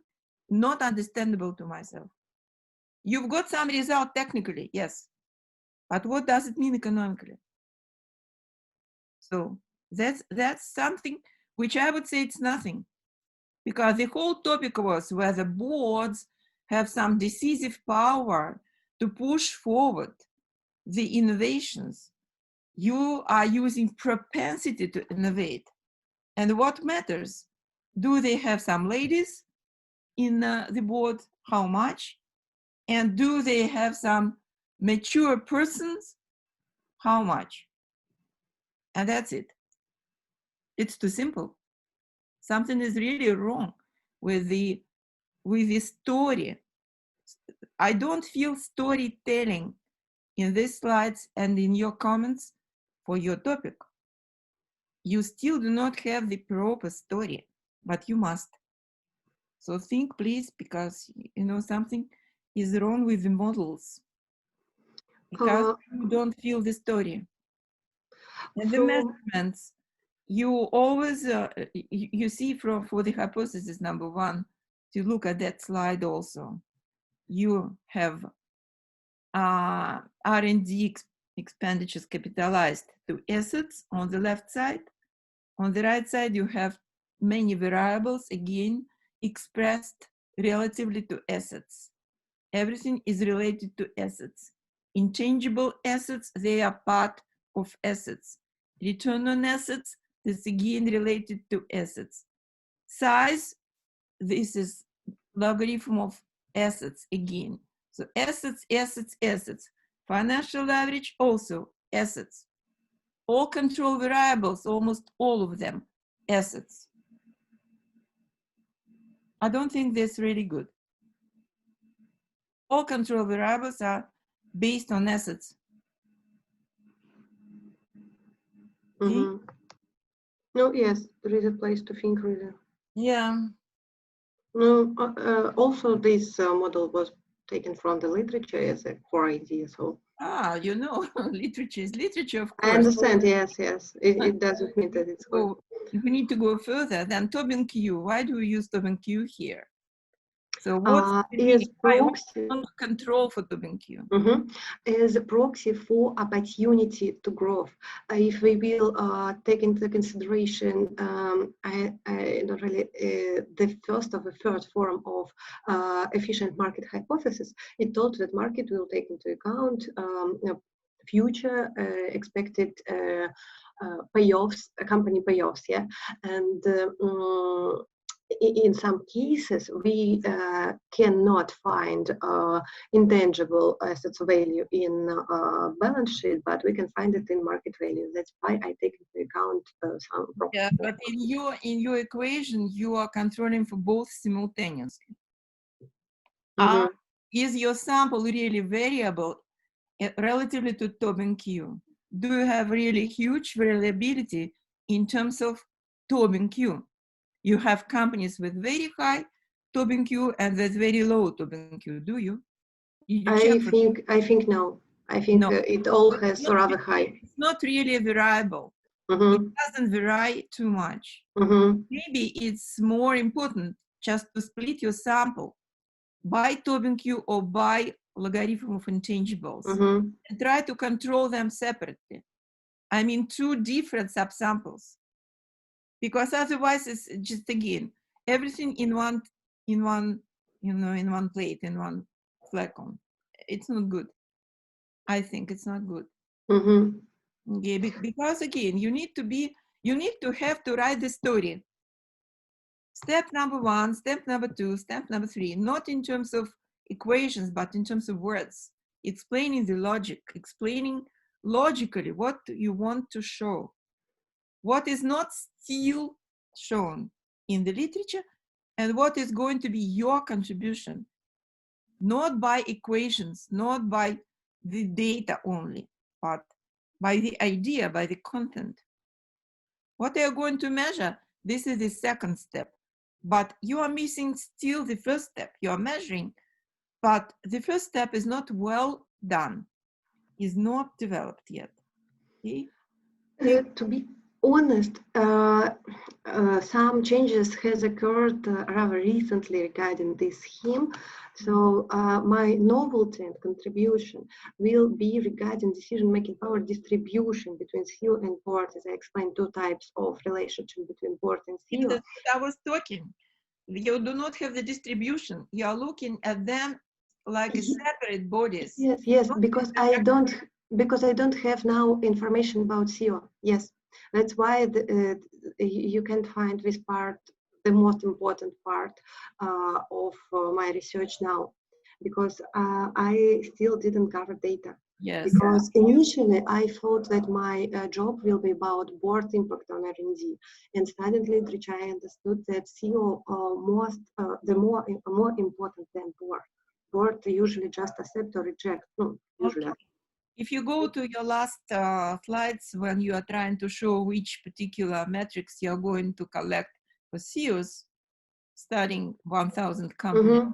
not understandable to myself. You've got some result technically, yes. But what does it mean economically? So that's something which I would say it's nothing. Because the whole topic was whether boards have some decisive power to push forward the innovations, you are using propensity to innovate. And what matters? Do they have some ladies in the board? How much? And do they have some mature persons? How much? And that's it. It's too simple. Something is really wrong with the story. I don't feel storytelling in these slides and in your comments for your topic. You still do not have the proper story, but you must. So think, please, because you know something is wrong with the models. Because you don't feel the story. And the measurements, you always, you see for the hypothesis number one, to look at that slide also, you have R&D expenditures capitalized to assets on the left side. On the right side, you have many variables, again, expressed relatively to assets. Everything is related to assets. Intangible assets, they are part of assets. Return on assets, this again related to assets. Size, this is logarithm of assets again. So assets, assets, assets. Financial leverage, also assets. All control variables, almost all of them, assets. I don't think that's really good. All control variables are based on assets. Mm-hmm. No, yes, there is a place to think really. Yeah. No, also this model was taken from the literature as a core idea, so. You know, literature is literature, of course. I understand, yes, yes. It doesn't mean that it's good. We need to go further than Tobin Q. Why do we use Tobin Q here? So what's is proxy control for Tobin Q? Is a proxy for opportunity to grow. If we will take into consideration not really the first of the third form of efficient market hypothesis, it told that market will take into account future expected payoffs, company payoffs, yeah, and in some cases, we cannot find intangible assets value in balance sheet, but we can find it in market value. That's why I take into account some. Yeah, but in your equation, you are controlling for both simultaneously. Is your sample really variable relatively to Tobin Q? Do you have really huge variability in terms of Tobin Q? You have companies with very high Tobin Q and with very low Tobin Q, do you? I think no. I think no. It all has rather high. It's not really variable. It doesn't vary too much. Maybe it's more important just to split your sample by Tobin Q or by logarithm of intangibles and try to control them separately. I mean, two different subsamples. Because otherwise it's just, again, everything in one plate, in one flacon. It's not good. I think it's not good. Okay, because again, you need to have to write the story. Step number one, step number two, step number three, not in terms of equations, but in terms of words, explaining the logic, explaining logically what you want to show. What is not still shown in the literature and what is going to be your contribution, not by equations, not by the data only, but by the idea, by the content. What are you going to measure? This is the second step, but you are missing still the first step. You are measuring, but the first step is not well done, is not developed yet. Okay? To be honest, some changes has occurred rather recently regarding this scheme. So my novelty and contribution will be regarding decision-making power distribution between CEO and board. As I explained, two types of relationship between board and CEO. That's what I was talking. You do not have the distribution. You are looking at them like separate bodies. Yes, because I don't. Because I don't have now information about SEO. Yes, that's why you can find this part, the most important part of my research now, because I still didn't cover data. Yes. Because initially I thought that my job will be about board impact on R&D, and studying literature, I understood that SEO more important than board. Board usually just accept or reject. No, usually. Okay. If you go to your last slides when you are trying to show which particular metrics you are going to collect for SEOs, studying 1,000 companies,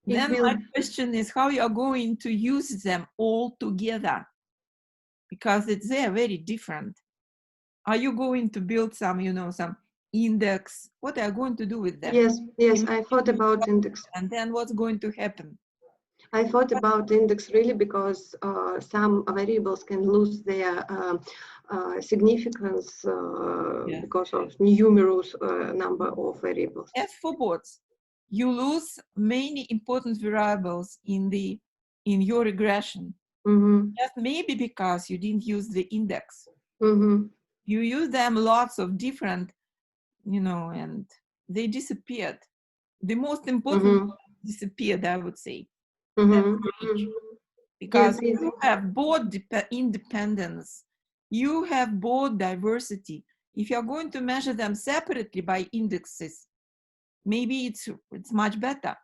then my question is how you are going to use them all together, because they are very different. Are you going to build some, some index? What are you going to do with them? Yes, I thought about index. And then what's going to happen? I thought about index really because some variables can lose their significance because of numerous number of variables. As for boards, you lose many important variables in your regression. Just maybe because you didn't use the index. You use them lots of different, and they disappeared. The most important disappeared, I would say. Because you have board independence, you have board diversity. If you're going to measure them separately by indexes, maybe it's much better.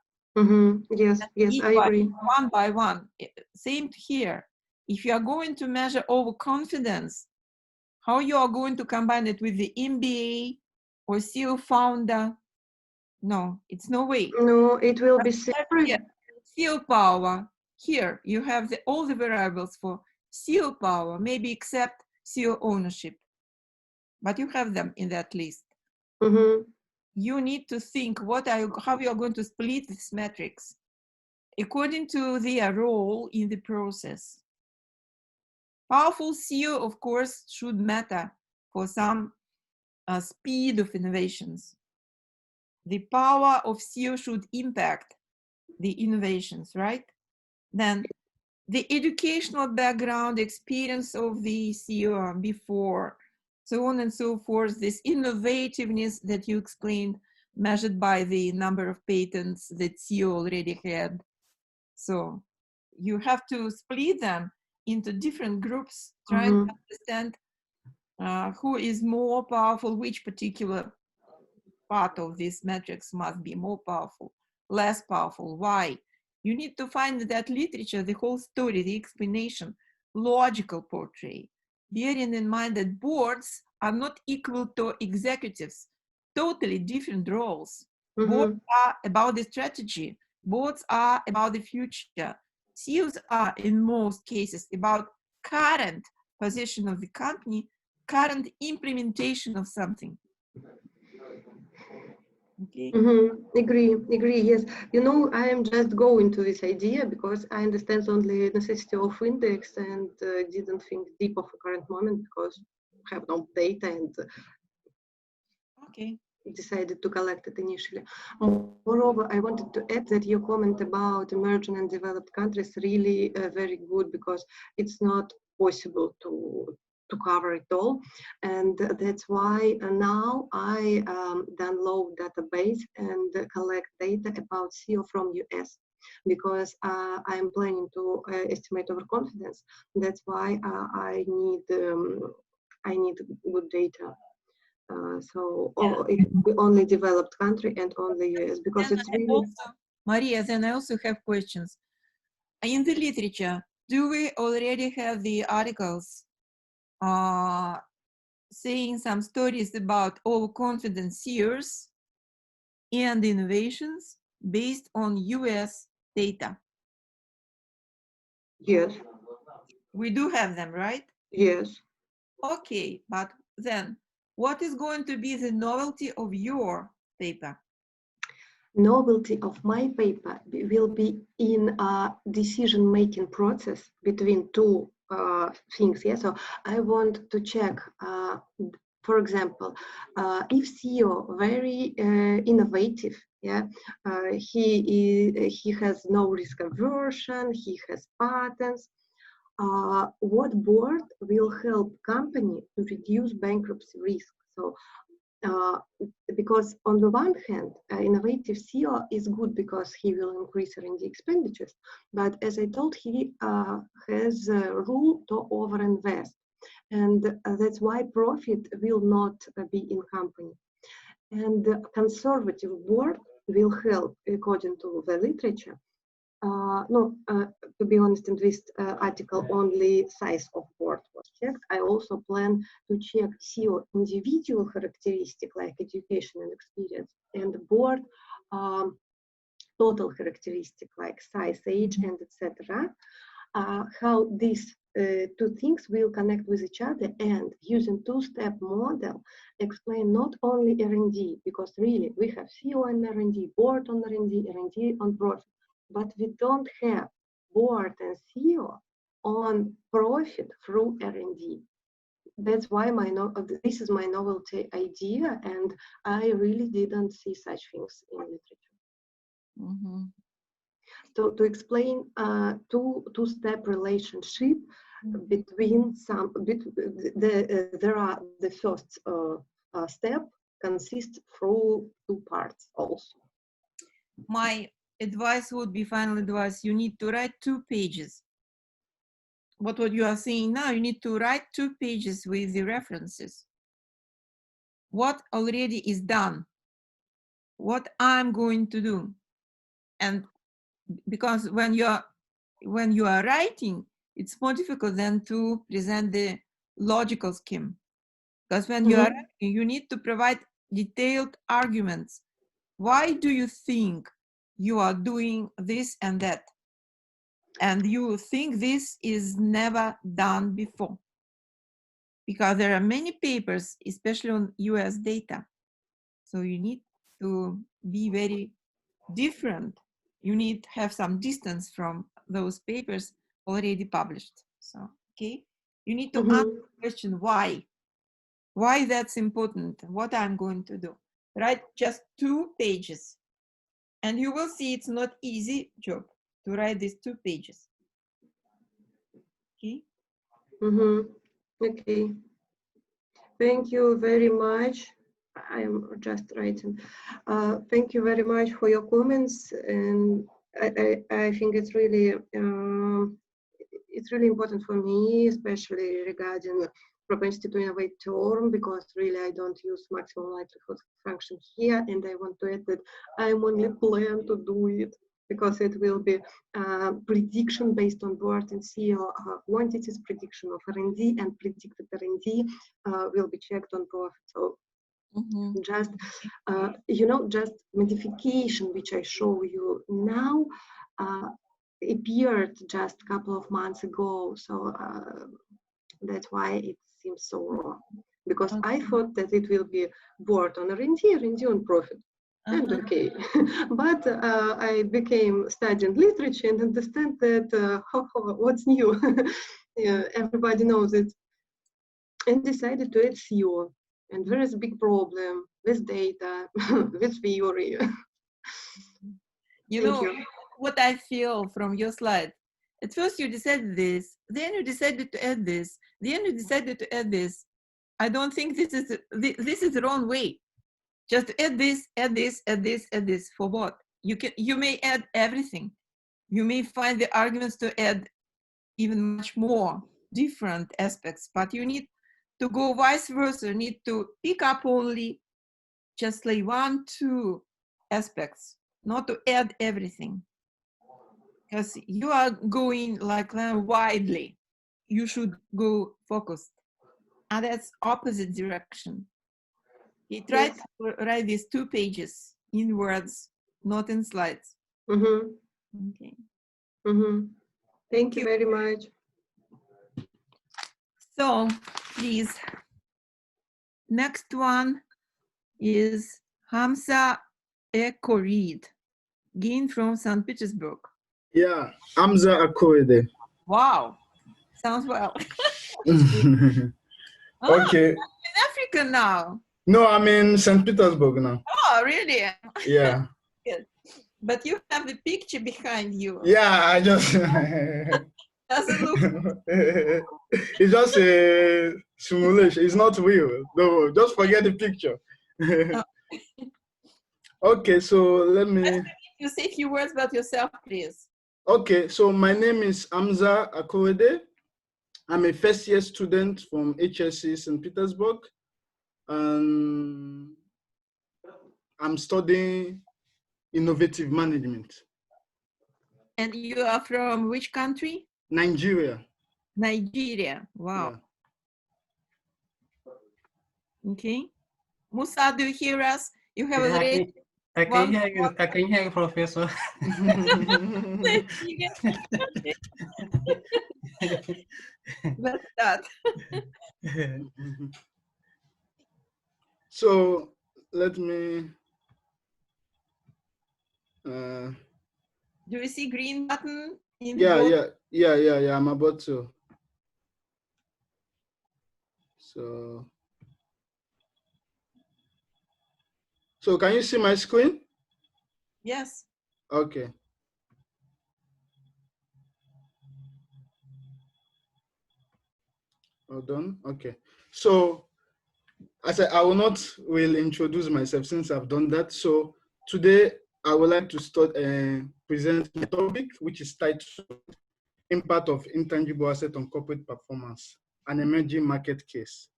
Yes, I agree. One by one. Same here. If you are going to measure overconfidence, how you are going to combine it with the MBA or CEO founder? No, it's no way. No, it will be separate. CEO power. Here you have all the variables for CEO power, maybe except CEO ownership, but you have them in that list. You need to think how you are going to split these metrics according to their role in the process. Powerful CEO, of course, should matter for some speed of innovations. The power of CEO should impact the innovations, right? Then the educational background, experience of the CEO before, so on and so forth, this innovativeness that you explained, measured by the number of patents that CEO already had. So you have to split them into different groups, trying to understand who is more powerful, which particular part of these metrics must be more powerful, less powerful, why. You need to find that literature, the whole story, the explanation, logical portrait, bearing in mind that boards are not equal to executives, totally different roles. Boards are about the strategy. Boards are about the future. CEOs are, in most cases, about current position of the company, current implementation of something. Okay. Agree, yes. I am just going to this idea because I understand only the necessity of index and didn't think deep of a current moment because I have no data and decided to collect it initially. Moreover, I wanted to add that your comment about emerging and developed countries really very good because it's not possible to cover it all, and that's why now I download database and collect data about SEO from US because I'm planning to estimate overconfidence. That's why I need good data. It will be only developed country and only US because it's really. Also, Maria, then I also have questions. In the literature, do we already have the articles saying some stories about overconfident CEOs and innovations based on US data? Yes. We do have them, right? Yes. Okay, but then what is going to be the novelty of your paper? Novelty of my paper will be in a decision-making process between two things. Yeah, so I want to check, for example, if CEO very innovative. Yeah, he has no risk aversion. He has patents. what board will help company to reduce bankruptcy risk. So because on the one hand, innovative CEO is good because he will increase R&D expenditures, but as I told, he has a rule to overinvest, and that's why profit will not be in company. And the conservative board will help, according to the literature. To be honest, in this article, only size of board was checked. I also plan to check CEO individual characteristic like education and experience, and board total characteristic like size, age, and etc. How these two things will connect with each other, and using two-step model explain not only R&D, because really we have CEO on R&D, board on R&D, R&D on profit, but we don't have board and CEO on profit through R&D. That's why this is my novelty idea, and I really didn't see such things in literature. Mm-hmm. So to explain two-step relationship between there are the first step consists through two parts also. My advice would be, final advice, you need to write 2 pages. What you are saying now, you need to write 2 pages with the references. What already is done, what I'm going to do. And because when you are writing, it's more difficult than to present the logical scheme. Because when you are writing, you need to provide detailed arguments. Why do you think you are doing this and that? And you think this is never done before. Because there are many papers, especially on US data. So you need to be very different. You need to have some distance from those papers already published. So, okay, you need to answer the question why. Why that's important, what I'm going to do. Write just 2 pages. And you will see it's not easy job to write these 2 pages. Okay? Okay. Thank you very much. I am just writing. Thank you very much for your comments, and I think it's really important for me, especially regarding propensity to innovate term, because really I don't use maximum likelihood function here, and I want to add that I'm only plan to do it because it will be prediction based on board and CEO quantities, prediction of R&D, and predicted R&D will be checked on profit. So just, just modification, which I show you now, appeared just a couple of months ago. So that's why it seems so wrong. Because I thought that it will be board on R&D, R&D on profit. And okay, but I became studying literature and understand that what's new. Yeah, everybody knows it, and decided to add CEO. And there is a big problem with data, with theory. You know what I feel from your slide. At first you decided this, then you decided to add this, then you decided to add this. I don't think this is the wrong way. Just add this, add this, add this, add this. For what? You may add everything. You may find the arguments to add even much more different aspects, but you need to go vice versa. You need to pick up only just like 1, 2 aspects, not to add everything. Because you are going like widely. You should go focused. And that's opposite direction. He tried to write these 2 pages in words, not in slides. Okay. Thank you very much. So, please, next one is Hamza Ekorid, again from St. Petersburg. Yeah, Hamza Akorede. Wow, sounds well. Okay. I'm in Africa now. No, I'm in St. Petersburg now. Oh, really? Yeah. Good. But you have the picture behind you. Yeah, I just Doesn't look. It's just a simulation. It's not real. No, just forget the picture. Okay, so let me. You say a few words about yourself, please. Okay, so my name is Hamza Akorede. I'm a first year student from HSC St. Petersburg. And I'm studying innovative management. And you are from which country? Nigeria. Nigeria. Wow. Yeah. Okay. Musa, do you hear us? You have already. I can hear you. I can hear you, Professor. That's that. So let me. Do you see green button in the Yeah, board? yeah. I'm about to. So can you see my screen? Yes. Okay. Hold on. Okay. So I said I will not introduce myself since I've done that. So today I would like to start present my topic, which is titled Impact of Intangible Asset on Corporate Performance, an Emerging Market Case.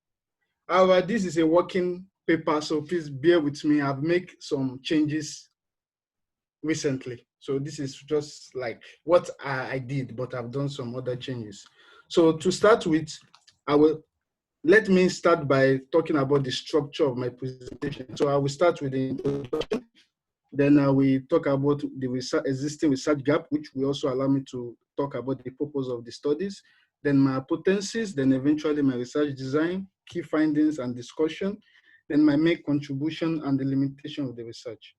However, this is a working paper, so please bear with me. I've made some changes recently. So this is just like what I did, but I've done some other changes. So to start with, let me start by talking about the structure of my presentation. So I will start with the introduction. Then I will talk about the existing research gap, which will also allow me to talk about the purpose of the studies. Then my hypotheses, then eventually my research design, key findings and discussion, then my main contribution and the limitation of the research.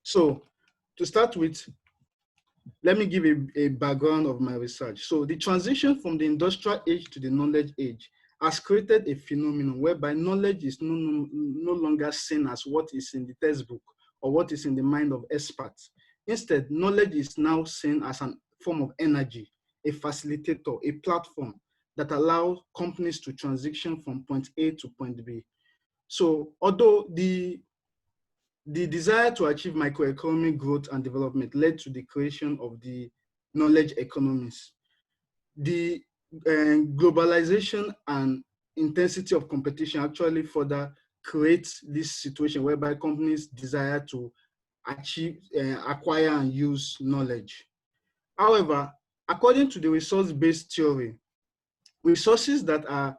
So to start with, let me give a background of my research. So the transition from the industrial age to the knowledge age has created a phenomenon whereby knowledge is no longer seen as what is in the textbook or what is in the mind of experts. Instead, knowledge is now seen as a form of energy, a facilitator, a platform that allows companies to transition from point A to point B. So although the desire to achieve microeconomic growth and development led to the creation of the knowledge economies. The globalization and intensity of competition actually further creates this situation whereby companies desire to achieve, acquire and use knowledge. However, according to the resource-based theory, resources that are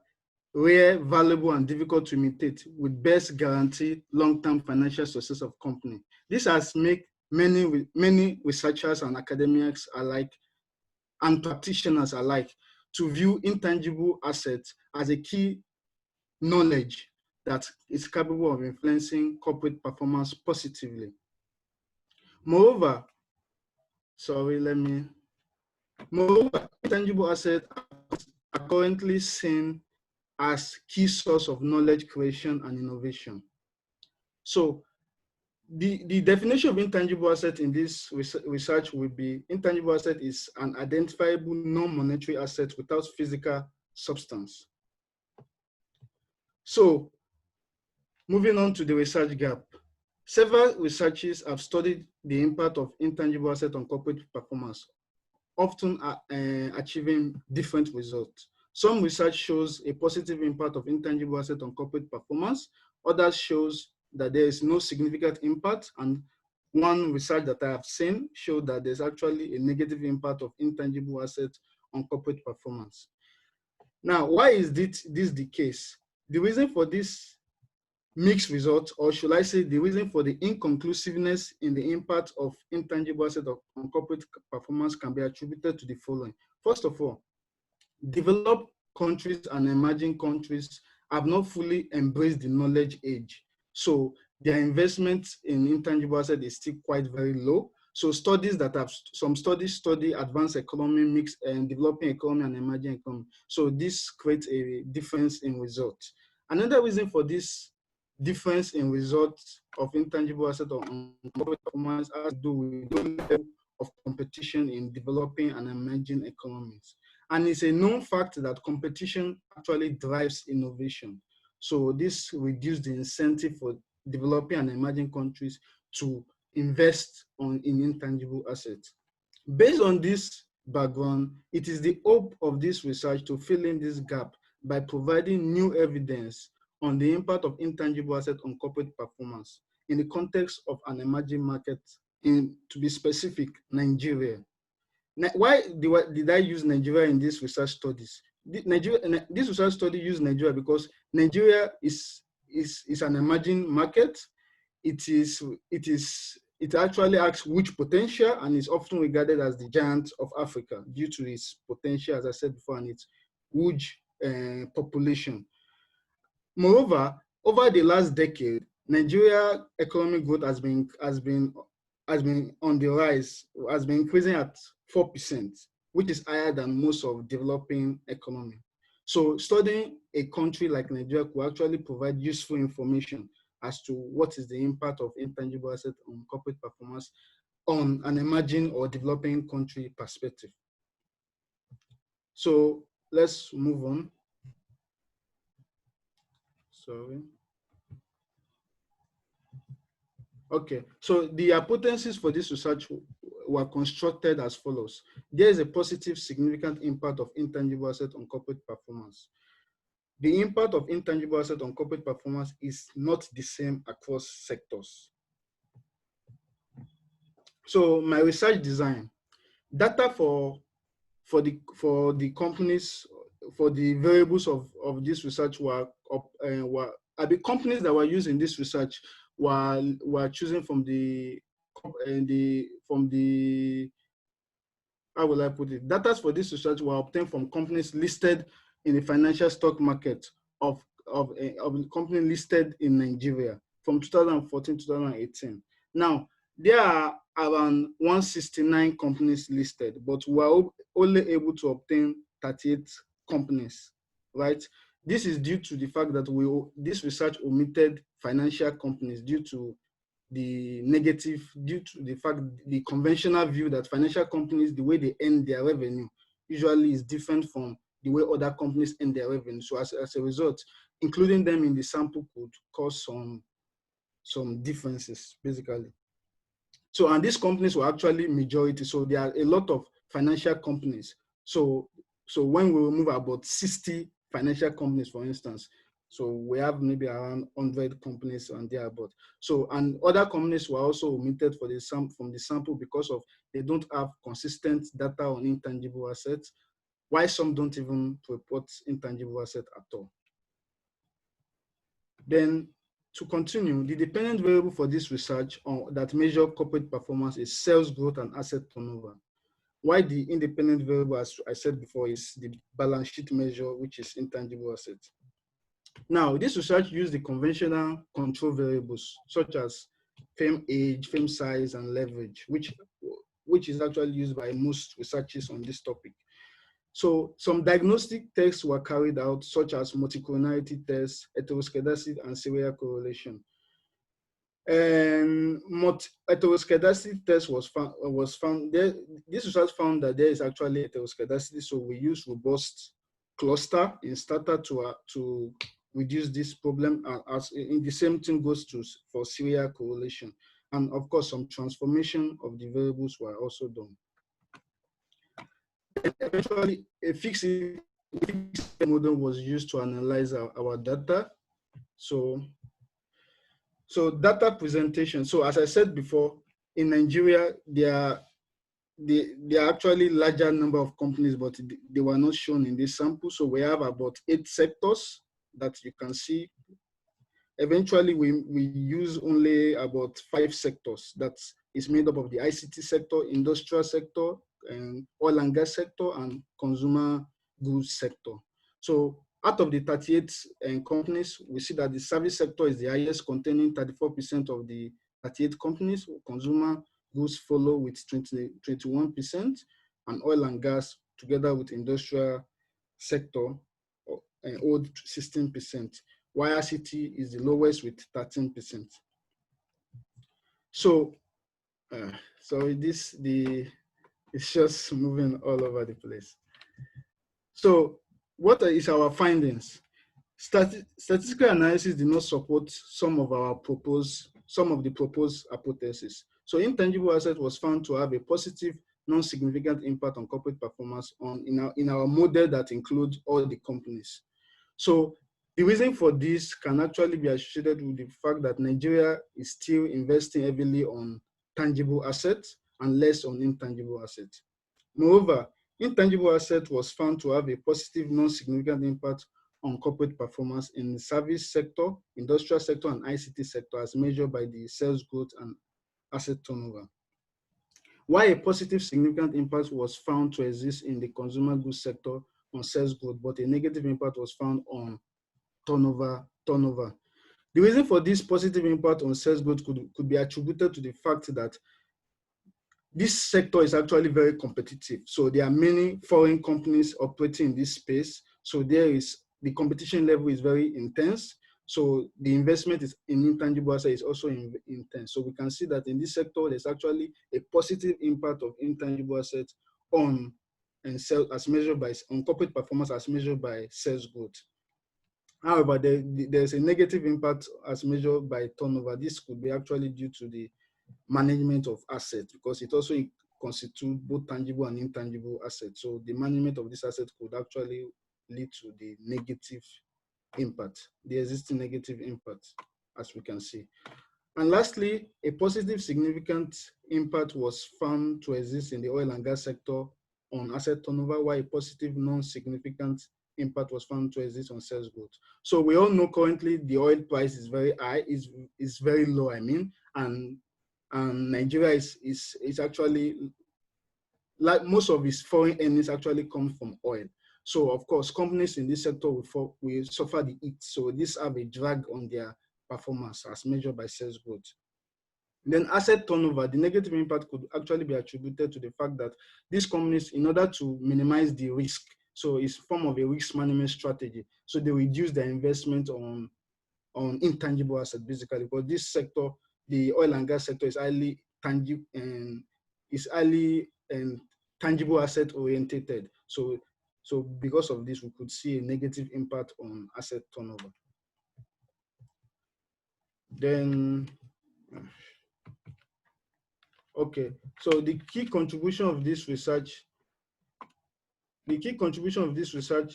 rare, valuable, and difficult to imitate would best guarantee long-term financial success of company. This has made many researchers and academics alike and practitioners alike to view intangible assets as a key knowledge that is capable of influencing corporate performance positively. Moreover, intangible assets are currently seen as key source of knowledge creation and innovation. So the definition of intangible asset in this research will be: intangible asset is an identifiable non-monetary asset without physical substance. So moving on to the research gap. Several researchers have studied the impact of intangible asset on corporate performance, often achieving different results. Some research shows a positive impact of intangible asset on corporate performance. Others shows that there is no significant impact. And one research that I have seen showed that there's actually a negative impact of intangible assets on corporate performance. Now, why is this the case? The reason for this mixed results, or should I say the reason for the inconclusiveness in the impact of intangible assets on corporate performance, can be attributed to the following. First of all, developed countries and emerging countries have not fully embraced the knowledge age. So their investment in intangible assets is still quite very low. So some studies study advanced economy, mixed and developing economy and emerging economy. So this creates a difference in results. Another reason for this difference in results of intangible asset on corporate performance has to do with the level of competition in developing and emerging economies. And it's a known fact that competition actually drives innovation. So this reduces the incentive for developing and emerging countries to invest in intangible assets. Based on this background, it is the hope of this research to fill in this gap by providing new evidence on the impact of intangible assets on corporate performance in the context of an emerging market, to be specific, Nigeria. Why did I use Nigeria in this research studies? This research study used Nigeria because Nigeria is an emerging market. It actually acts huge potential and is often regarded as the giant of Africa due to its potential, as I said before, and its huge population. Moreover, over the last decade, Nigeria economic growth has been on the rise, has been increasing at 4%, which is higher than most of developing economies. So studying a country like Nigeria could actually provide useful information as to what is the impact of intangible assets on corporate performance on an emerging or developing country perspective. So let's move on. Sorry. Okay, so the hypotheses for this research were constructed as follows. There is a positive significant impact of intangible assets on corporate performance. The impact of intangible assets on corporate performance is not the same across sectors. So my research design, data for the companies, for the variables of this research were the companies that were used in this research were chosen from the how will I put it? Data for this research were obtained from companies listed in the financial stock market of the company listed in Nigeria from 2014 to 2018. Now, there are around 169 companies listed, but we are only able to obtain 38 companies, right? This is due to the fact that this research omitted financial companies due to the conventional view that financial companies, the way they earn their revenue usually is different from the way other companies earn their revenue. So as a result, including them in the sample could cause some differences, basically. So, and these companies were actually majority. So there are a lot of financial companies. So when we remove about 60 financial companies, for instance, so we have maybe around 100 companies and thereabout. So, and other companies were also omitted from the sample because of they don't have consistent data on intangible assets, why some don't even report intangible assets at all. Then to continue, the dependent variable for this research that measure corporate performance is sales growth and asset turnover. Why the independent variable, as I said before, is the balance sheet measure, which is intangible assets. Now, this research used the conventional control variables, such as firm age, firm size, and leverage, which is actually used by most researchers on this topic. So some diagnostic tests were carried out, such as multicollinearity tests, heteroscedastic, and serial correlation. And heteroscedastic test was found there. This research found that there is actually heteroscedasticity, so we use robust cluster in starter to reduce this problem. As in the same thing goes for serial correlation, and of course some transformation of the variables were also done. Eventually, a fixed model was used to analyze our data. So data presentation. So as I said before, in Nigeria, there are actually larger number of companies, but they were not shown in this sample. So we have about 8 sectors that you can see. Eventually, we use only about 5 sectors. That is made up of the ICT sector, industrial sector, and oil and gas sector, and consumer goods sector. So out of the 38 companies, we see that the service sector is the highest, containing 34% of the 38 companies. Consumer goods follow with 21%, and oil and gas, together with industrial sector, hold 16%. While ICT is the lowest with 13%. So So it's just moving all over the place. So what is our findings? Statistical analysis did not support some of the proposed hypotheses. So intangible asset was found to have a positive, non-significant impact on corporate performance in our model that includes all the companies. So the reason for this can actually be associated with the fact that Nigeria is still investing heavily on tangible assets and less on intangible assets. Moreover, intangible asset was found to have a positive, non-significant impact on corporate performance in the service sector, industrial sector, and ICT sector as measured by the sales growth and asset turnover. While a positive, significant impact was found to exist in the consumer goods sector on sales growth, but a negative impact was found on turnover. The reason for this positive impact on sales growth could be attributed to the fact that this sector is actually very competitive. So there are many foreign companies operating in this space. So the competition level is very intense. So the investment in intangible assets is also intense. So we can see that in this sector, there's actually a positive impact of intangible assets on corporate performance as measured by sales growth. However, there's a negative impact as measured by turnover. This could be actually due to the management of assets, because it also constitutes both tangible and intangible assets. So the management of this asset could actually lead to the negative impact, the existing negative impact, as we can see. And lastly, a positive significant impact was found to exist in the oil and gas sector on asset turnover, while a positive non-significant impact was found to exist on sales growth. So we all know currently the oil price is very high, is very low, I mean, and Nigeria is actually, like most of its foreign earnings actually come from oil. So of course, companies in this sector will suffer the heat. So this have a drag on their performance as measured by sales growth. Then asset turnover, the negative impact could actually be attributed to the fact that these companies, in order to minimize the risk, so it's a form of a risk management strategy. So they reduce their investment on intangible assets, basically, because this sector, the oil and gas sector, is highly tangible and tangible asset orientated. So because of this, we could see a negative impact on asset turnover. Then, okay, so the key contribution of this research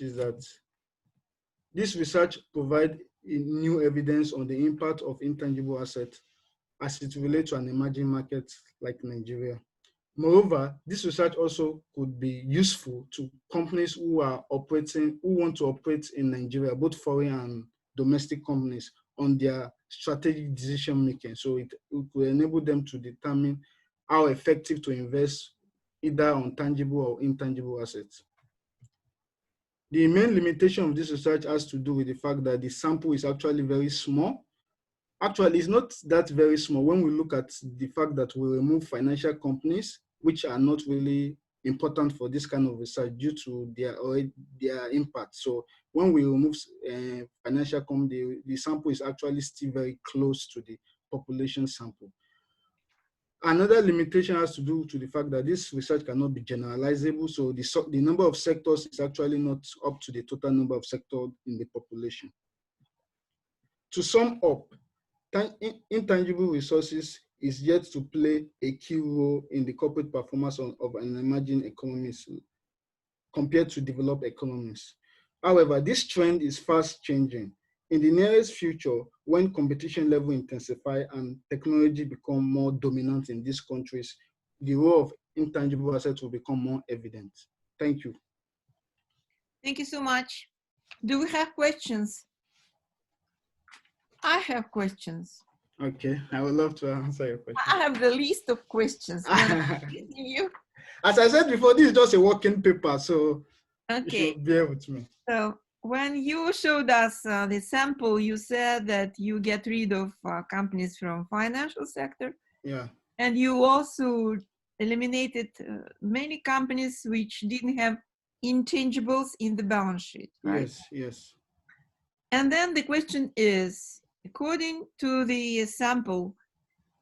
is that this research provides new evidence on the impact of intangible assets as it relates to an emerging market like Nigeria. Moreover, this research also could be useful to companies who want to operate in Nigeria, both foreign and domestic companies, on their strategic decision making. So it will enable them to determine how effective to invest either on tangible or intangible assets. The main limitation of this research has to do with the fact that the sample is actually very small. Actually, it's not that very small when we look at the fact that we remove financial companies, which are not really important for this kind of research due to their impact. So when we remove financial companies, the sample is actually still very close to the population sample. Another limitation has to do to the fact that this research cannot be generalizable. So the number of sectors is actually not up to the total number of sectors in the population. To sum up, intangible resources is yet to play a key role in the corporate performance of an emerging economies compared to developed economies. However, this trend is fast changing. In the nearest future, when competition level intensify and technology become more dominant in these countries, the role of intangible assets will become more evident. Thank you. Thank you so much. Do we have questions? I have questions. Okay, I would love to answer your question. I have the list of questions. You? As I said before, this is just a working paper, so okay. You should bear with me. So when you showed us the sample, you said that you get rid of companies from financial sector. Yeah. And you also eliminated many companies which didn't have intangibles in the balance sheet, right? Yes, yes. And then the question is, according to the sample,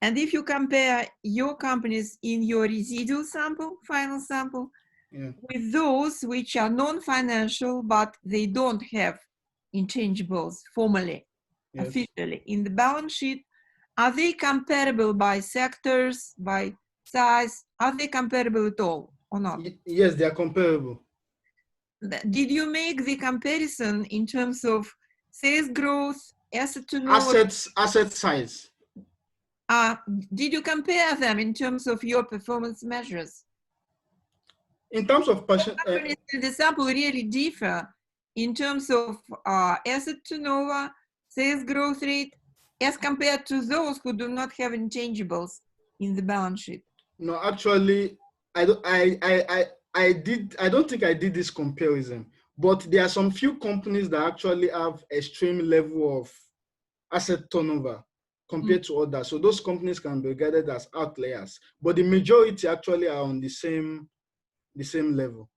And if you compare your companies in your residual sample, final sample, Yeah. with those which are non-financial, but they don't have intangibles formally, Yes. officially in the balance sheet, are they comparable by sectors, by size? Are they comparable at all or not? Yes, they are comparable. Did you make the comparison in terms of sales growth, asset turnover? Asset size. Did you compare them in terms of your performance measures? In terms of Companies in the sample really differ in terms of asset turnover, sales growth rate, as compared to those who do not have intangibles in the balance sheet. no, actually, I don't think I did this comparison, but there are some few companies that actually have extreme level of asset turnover compared to others. So those companies can be regarded as outliers, but the majority actually are on the same level.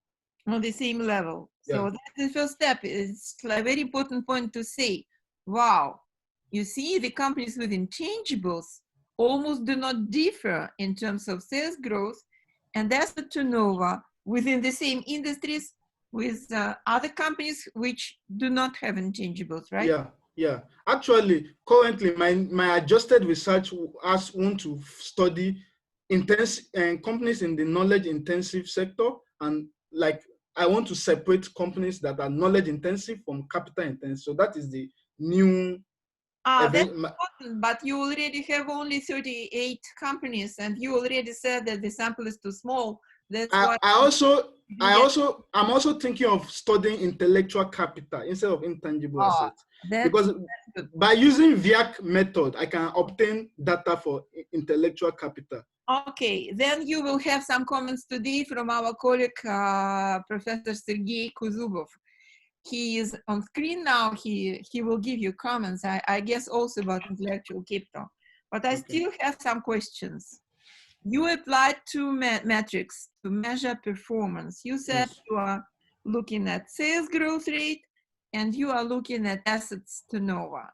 On the same level. So Yeah. that's the first step. It's a very important point to say, wow, you see the companies with intangibles almost do not differ in terms of sales growth and asset turnover within the same industries with other companies which do not have intangibles, right? Yeah, yeah. Actually, currently, my adjusted research want to study companies in the knowledge intensive sector, and like I want to separate companies that are knowledge intensive from capital intensive. So that is the new. That's important, but you already have only 38 companies, and you already said that the sample is too small. That's why I'm also thinking of studying intellectual capital instead of intangible assets, because by using VIAC method, I can obtain data for intellectual capital. Okay, then you will have some comments today from our colleague, Professor Sergei Kuzubov. He is on screen now. He will give you comments, I guess, also about intellectual capital. But I still have some questions. You applied two metrics to measure performance. You said you are looking at sales growth rate and you are looking at assets turnover.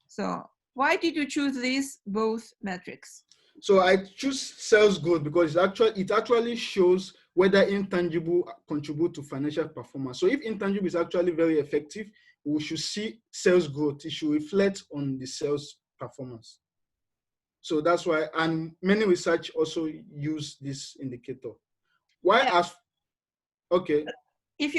So why did you choose these both metrics? So I choose sales growth because it actually shows whether intangible contribute to financial performance. So if intangible is actually very effective, we should see sales growth. It should reflect on the sales performance. So that's why, and many research also use this indicator. Why ask? Okay. If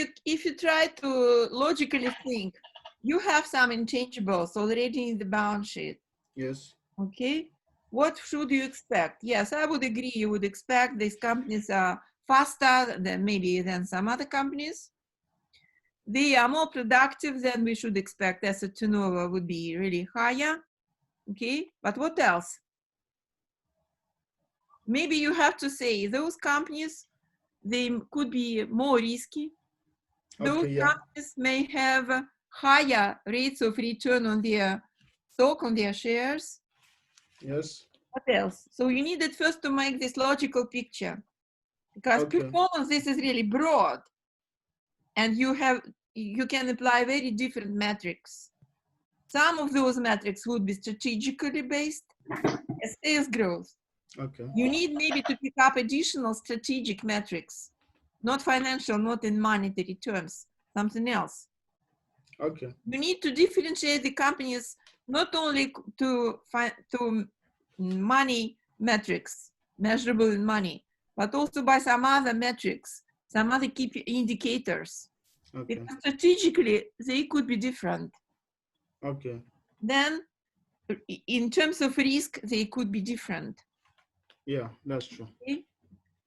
you try to logically think, you have some intangibles already in the balance sheet. Yes. Okay. What should you expect? Yes, I would agree. You would expect these companies are faster than some other companies. They are more productive than we should expect. Asset turnover would be really higher. Okay, but what else? Maybe you have to say those companies, they could be more risky. Those companies may have higher rates of return on their stock, on their shares. Yes. What else? So you needed first to make this logical picture, because performance, this is really broad, and you can apply very different metrics. Some of those metrics would be strategically based as sales growth. Okay. You need maybe to pick up additional strategic metrics, not financial, not in monetary terms, something else. Okay. You need to differentiate the companies not only to money metrics, measurable in money, but also by some other metrics, some other key indicators. Okay. Because strategically, they could be different. Okay. Then, in terms of risk, they could be different. Yeah, that's true. Okay?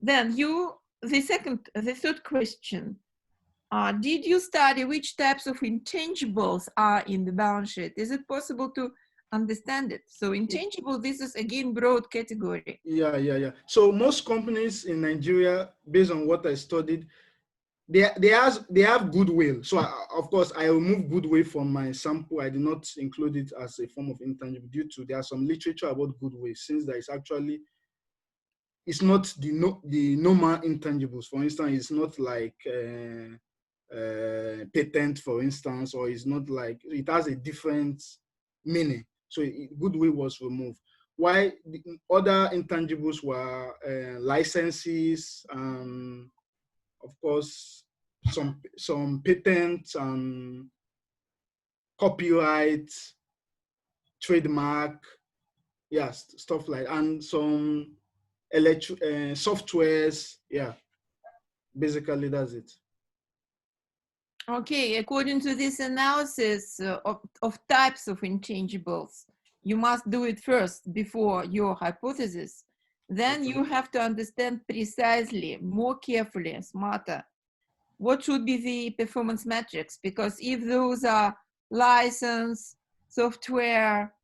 Then the third question, did you study which types of intangibles are in the balance sheet? Is it possible to understand it? So intangible, this is again broad category. Yeah. So most companies in Nigeria, based on what I studied, they have goodwill. So of course I remove goodwill from my sample. I did not include it as a form of intangible due to there are some literature about goodwill, since there is actually, it's not the normal intangibles. For instance, it's not like patent, for instance, or it's not like, it has a different meaning. So goodwill was removed. why the other intangibles were licenses, of course, some patents and copyright, trademark, yes, stuff like, and some softwares. Yeah, basically that's it. Okay, according to this analysis of types of intangibles, you must do it first before your hypothesis. Then you have to understand precisely, more carefully, smarter, what should be the performance metrics, because if those are license, software,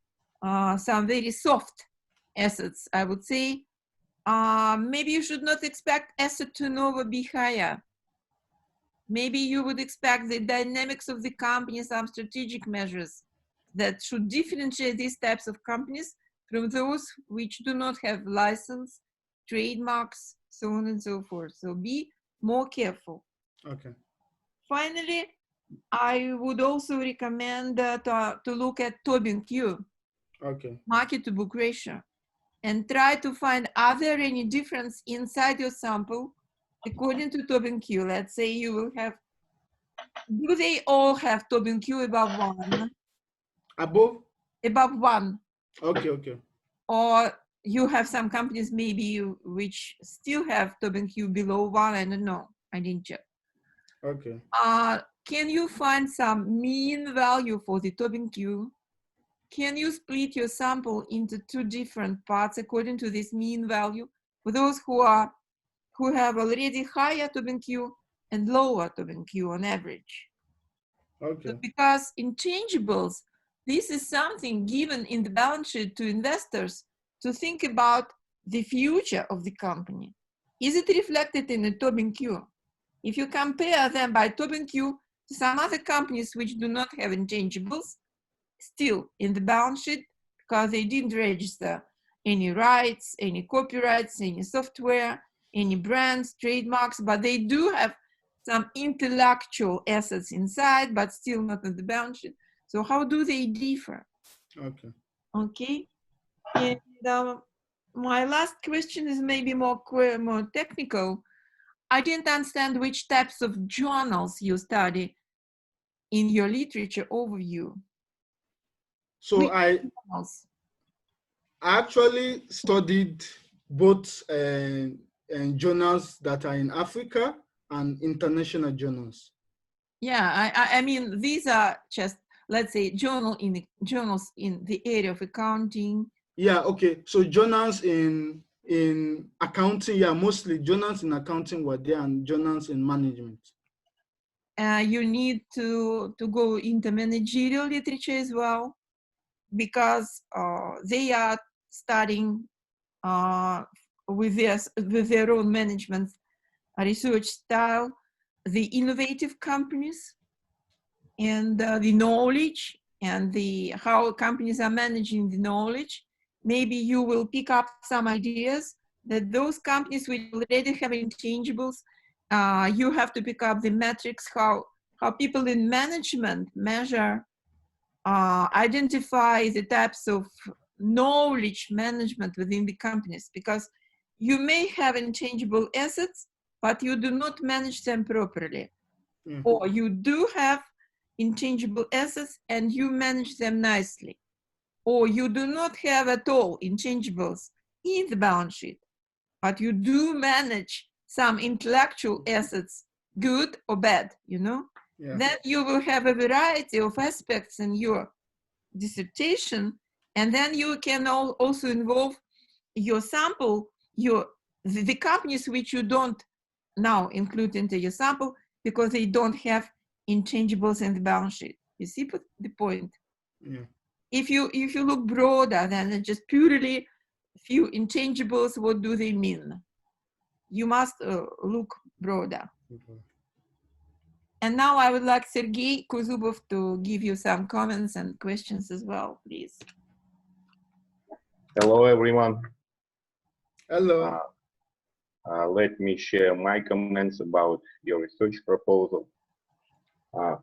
some very soft assets, I would say, maybe you should not expect asset turnover be higher. Maybe you would expect the dynamics of the company, some strategic measures that should differentiate these types of companies from those which do not have license, trademarks, so on and so forth. So be more careful. Okay. Finally, I would also recommend to look at Tobin-Q, Okay. market to book ratio, and try to find are there any difference inside your sample according to Tobin-Q. Let's say you will have, do they all have Tobin-Q above 1? Above? Above 1. Okay, okay. Or you have some companies maybe which still have Tobin-Q below 1, I don't know, I didn't check. Okay. Can you find some mean value for the Tobin-Q? Can you split your sample into 2 different parts according to this mean value for those who have already higher Tobin-Q and lower Tobin-Q on average? Okay. So because intangibles, this is something given in the balance sheet to investors to think about the future of the company. Is it reflected in the Tobin-Q? If you compare them by Tobin-Q to some other companies which do not have intangibles, still in the balance sheet, because they didn't register any rights, any copyrights, any software, any brands, trademarks, but they do have some intellectual assets inside, but still not in the balance sheet. So how do they differ? Okay. Okay. And my last question is maybe more technical. I didn't understand which types of journals you study in your literature overview. So Which I journals? actually studied both journals that are in Africa and international journals. Yeah, I mean, these are just, let's say, journals in the area of accounting. Yeah, okay. So journals in accounting, yeah, mostly journals in accounting were there and journals in management. You need to go into managerial literature as well, because they are studying with their own management research style, the innovative companies and the knowledge and how companies are managing the knowledge. Maybe you will pick up some ideas that those companies which already have intangibles, you have to pick up the metrics, how people in management measure, identify the types of knowledge management within the companies, because you may have intangible assets, but you do not manage them properly. Or you do have intangible assets and you manage them nicely. Or you do not have at all intangibles in the balance sheet, but you do manage some intellectual assets, good or bad, you know? Yeah. Then you will have a variety of aspects in your dissertation, and then you can also involve your sample, the companies which you don't now include into your sample because they don't have intangibles in the balance sheet. You see the point? Yeah. If you look broader than just purely few intangibles, what do they mean? You must look broader. And now I would like Sergey Kuzubov to give you some comments and questions as well, please. Hello, everyone. Hello. Let me share my comments about your research proposal.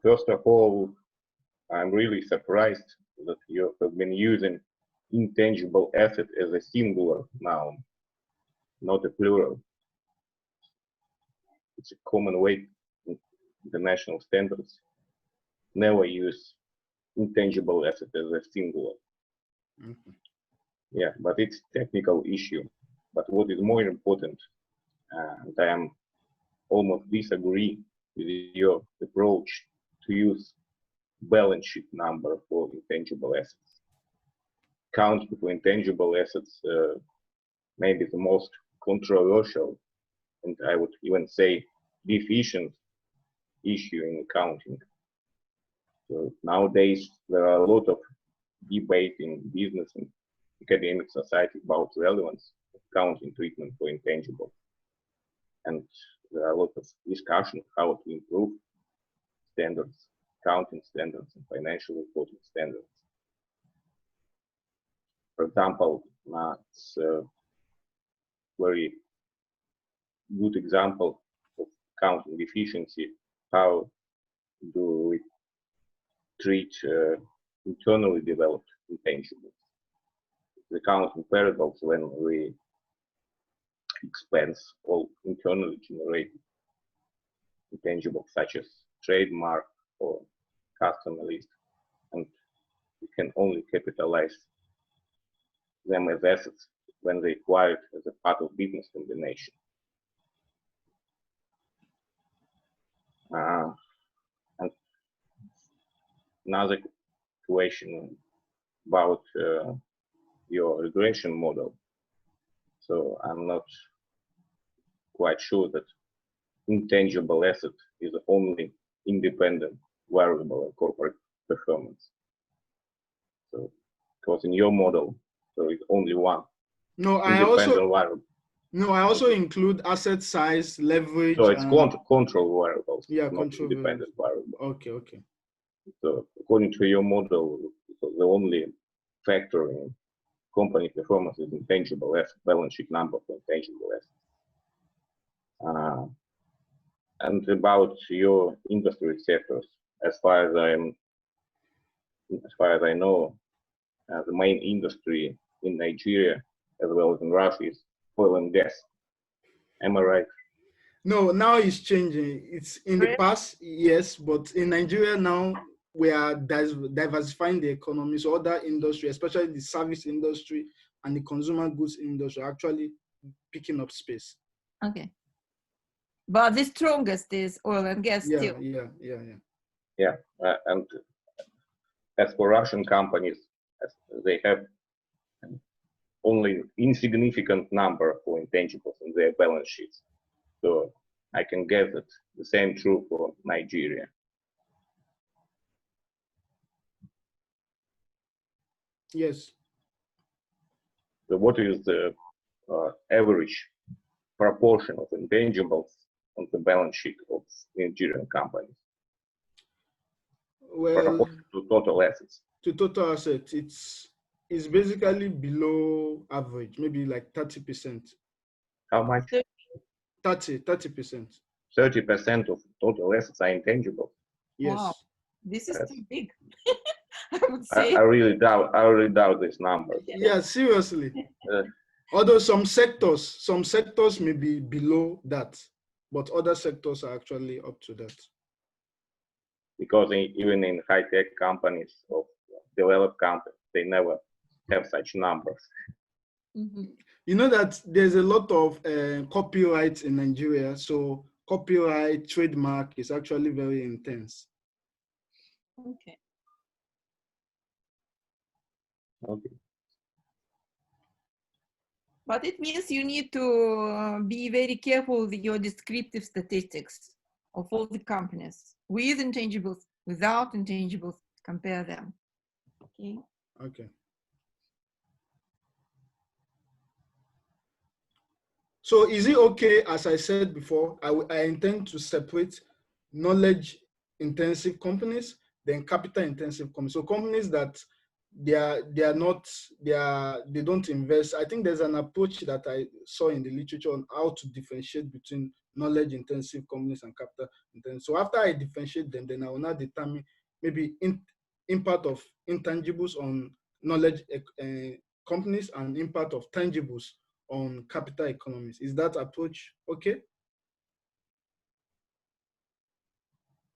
First of all, I'm really surprised that you have been using intangible asset as a singular noun, not a plural. It's a common way in international standards. Never use intangible asset as a singular. Okay. Yeah, but it's a technical issue. But what is more important, and I am almost disagree with your approach to use balance sheet number for intangible assets. Accounting for intangible assets may be the most controversial, and I would even say deficient issue in accounting. So nowadays there are a lot of debate in business and academic society about relevance of accounting treatment for intangibles. And there are a lot of discussion how to improve standards, accounting standards and financial reporting standards. For example, it's a very good example of accounting deficiency. How do we treat internally developed intangibles? The accounting paradox when we expense all internally generated intangibles such as trademark or customer list, and we can only capitalize them as assets when they acquired as a part of business combination. And another question about your regression model. So I'm not quite sure that intangible asset is the only independent variable in corporate performance. So, because in your model, there is only one independent variable. No, I also include asset size, leverage. So it's control variables. Yeah, not control independent variable. Okay, okay. So according to your model, the only factor in company performance is intangible asset, balance sheet number for intangible assets. And about your industry sectors, as far as I know, the main industry in Nigeria as well as in Russia is oil and gas. Am I right? No, now it's changing. It's in the past, yes, but in Nigeria now we are diversifying the economy. So other industry, especially the service industry and the consumer goods industry, are actually picking up space. Okay. But the strongest is oil and gas still. Yeah, and as for Russian companies, they have only insignificant number for intangibles in their balance sheets. So I can guess that the same true for Nigeria. Yes. So what is the average proportion of intangibles on the balance sheet of Nigerian companies? Well, to total assets. To total assets, it's basically below average, maybe like 30%. How much? 30%. 30% of total assets are intangible. Yes. Wow, this is too big. I would say. I really doubt this number. Yeah, seriously. Although some sectors may be below that, but other sectors are actually up to that. Because even in high-tech companies or developed companies, they never have such numbers. Mm-hmm. You know that there's a lot of copyright in Nigeria, so copyright, trademark is actually very intense. Okay. Okay. But it means you need to be very careful with your descriptive statistics of all the companies, with intangibles, without intangibles, compare them. Okay. Okay. So is it okay, as I said before, I intend to separate knowledge intensive companies, then capital intensive companies. So companies that they don't invest. I think there's an approach that I saw in the literature on how to differentiate between knowledge intensive companies and capital intensive. So after I differentiate them, then I will now determine maybe impact of intangibles on knowledge companies and impact of tangibles on capital economies. Is that approach okay?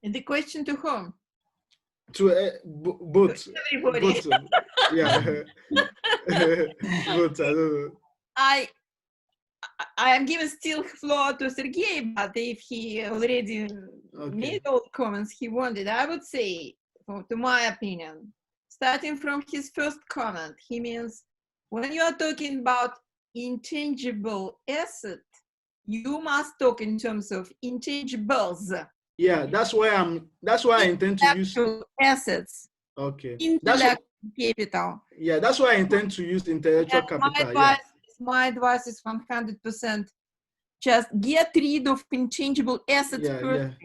And the question to whom? To both. Everybody. Both. Yeah. Both. I don't know. I am giving still floor to Sergey, but if he already made all the comments he wanted, I would say, to my opinion, starting from his first comment, he means when you are talking about intangible asset, you must talk in terms of intangibles. Yeah, that's why I intend to use assets. Okay. Intellectual capital. Yeah, that's why I intend to use intellectual capital. My advice is 100%. Just get rid of intangible assets first.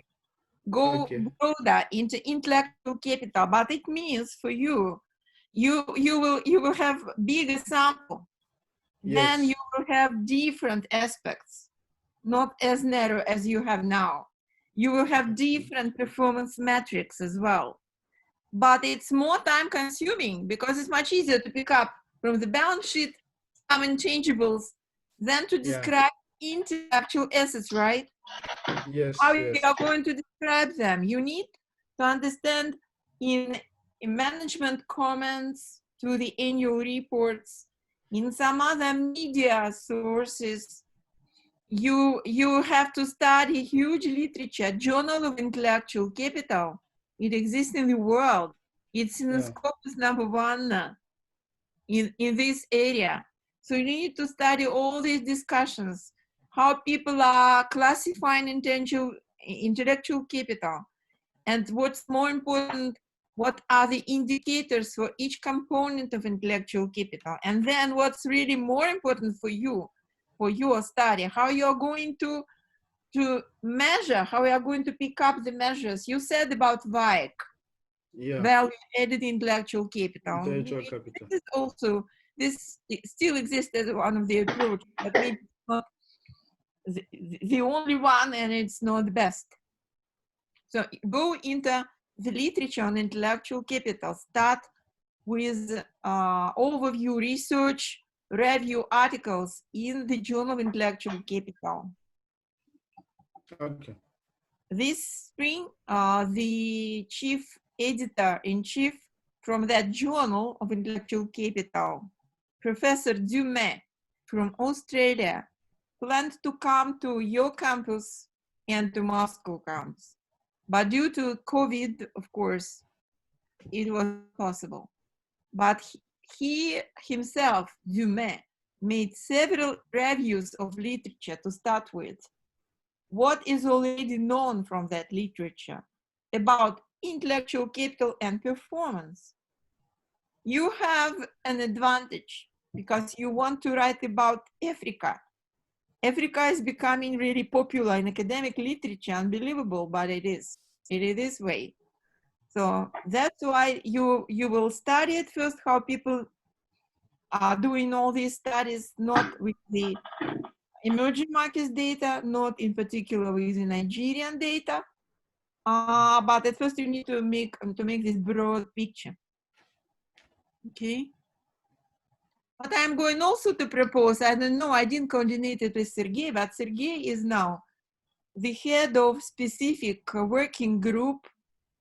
Go broader into intellectual capital, but it means for you will have bigger sample. Then you will have different aspects, not as narrow as you have now. You will have different performance metrics as well. But it's more time consuming because it's much easier to pick up from the balance sheet some intangibles than to describe intellectual assets, right? Yes. How you are going to describe them? You need to understand in management comments to the annual reports, in some other media sources, you have to study huge literature, Journal of Intellectual Capital. It exists in the world. It's in the Scopus #1 in this area. So you need to study all these discussions, how people are classifying intellectual capital, and what's more important, what are the indicators for each component of intellectual capital, and then what's really more important for you, for your study, how you're going to measure, how you are going to pick up the measures. You said about VAIC, value added intellectual capital. This is also, this still exists as one of the approaches, but maybe it's not the only one, and it's not the best. So go into the literature on intellectual capital. Start with overview research, review articles in the Journal of Intellectual Capital. Okay. This spring, the chief editor-in-chief from that Journal of Intellectual Capital, Professor Dumais from Australia, planned to come to your campus and to Moscow campus. But due to COVID, of course, it was possible. But he himself, Dumais, made several reviews of literature to start with. What is already known from that literature about intellectual capital and performance? You have an advantage because you want to write about Africa. Africa is becoming really popular in academic literature, unbelievable, but it is this way. So that's why you will study at first how people are doing all these studies, not with the emerging markets data, not in particular with the Nigerian data, but at first you need to make this broad picture. Okay. But I'm going also to propose, I don't know, I didn't coordinate it with Sergey, but Sergey is now the head of specific working group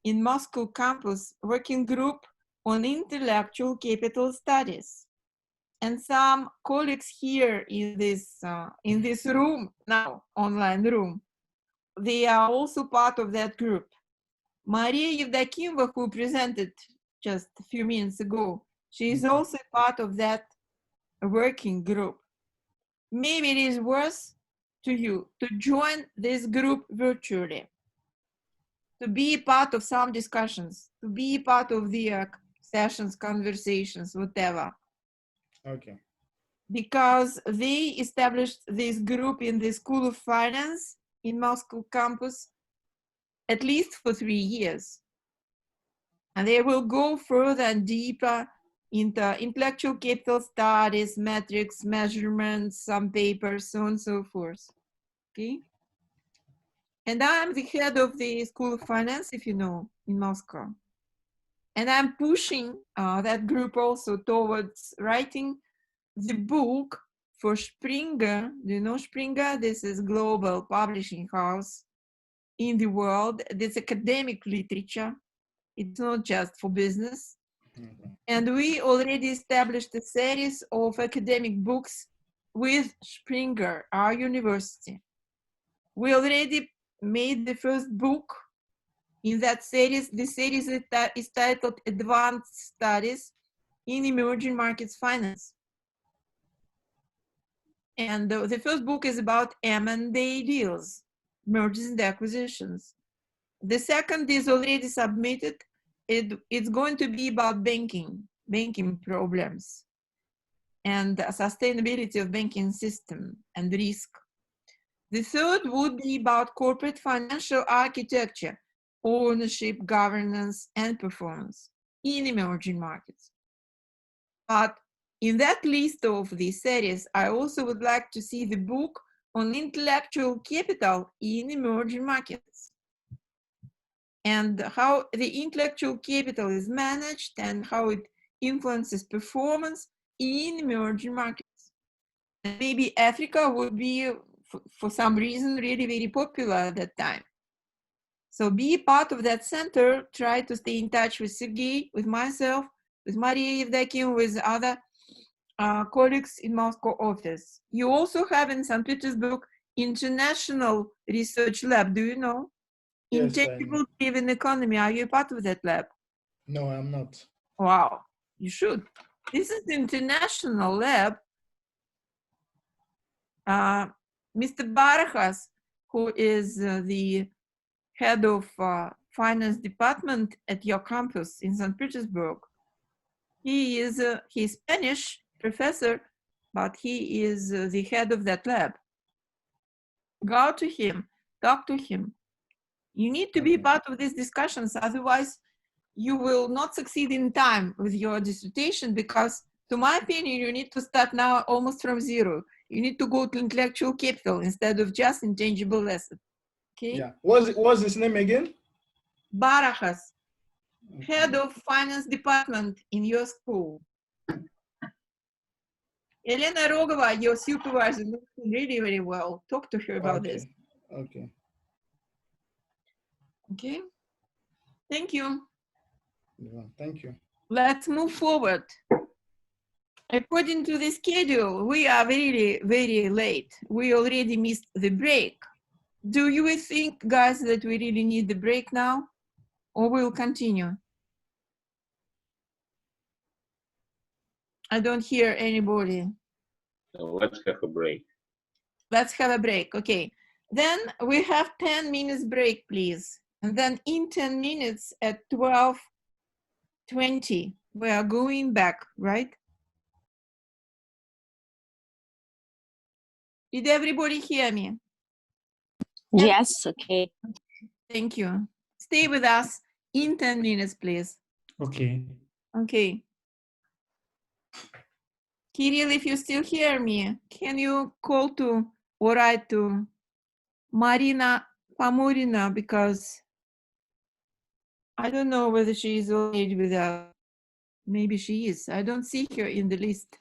in Moscow campus, working group on intellectual capital studies. And some colleagues here in this room now, online room, they are also part of that group. Maria Yevdokimova, who presented just a few minutes ago, she is also part of that working group. Maybe it is worth to you to join this group virtually, to be part of some discussions, to be part of the sessions, conversations, whatever. Okay. Because they established this group in the School of Finance in Moscow campus at least for 3 years. And they will go further and deeper into intellectual capital studies, metrics, measurements, some papers, so on and so forth. Okay. And I'm the head of the School of Finance, if you know, in Moscow. And I'm pushing that group also towards writing the book for Springer. Do you know Springer? This is global publishing house in the world. It's academic literature. It's not just for business. And we already established a series of academic books with Springer, our university. We already made the first book in that series. The series is titled Advanced Studies in Emerging Markets Finance. And the first book is about M&A deals, mergers and acquisitions. The second is already submitted. It's going to be about banking problems and the sustainability of banking system and risk. The third would be about corporate financial architecture, ownership, governance, and performance in emerging markets. But in that list of these series, I also would like to see the book on intellectual capital in emerging markets and how the intellectual capital is managed and how it influences performance in emerging markets. And maybe Africa would be, for some reason, really very popular at that time. So be part of that center, try to stay in touch with Sergey, with myself, with Maria Evdokim, with other colleagues in Moscow office. You also have in St. Petersburg International Research Lab, do you know? Yes, Intangible Driven Economy, are you part of that lab? No, I'm not. Wow, you should. This is the international lab. Mr. Barajas, who is the head of finance department at your campus in St. Petersburg, he is he's Spanish professor, but he is the head of that lab. Go to him, talk to him. You need to be part of these discussions, otherwise you will not succeed in time with your dissertation, because to my opinion, you need to start now almost from zero. You need to go to intellectual capital instead of just intangible assets. Okay? Yeah. What's his name again? Barajas, head of finance department in your school. Elena Rogova, your supervisor, knows him really very well. Talk to her about this. Okay. Okay. Thank you. Yeah, thank you. Let's move forward. According to the schedule, we are very, very late. We already missed the break. Do you think, guys, that we really need the break now, or we'll continue? I don't hear anybody. So let's have a break. Let's have a break, okay. Then we have 10 minutes break, please. And then in 10 minutes at 12:20, we are going back, right? Did everybody hear me? Yes, okay. Thank you. Stay with us in 10 minutes, please. Okay. Okay. Kirill, if you still hear me, can you call to or write to Marina Pamurina, because I don't know whether she is already with us. Maybe she is. I don't see her in the list.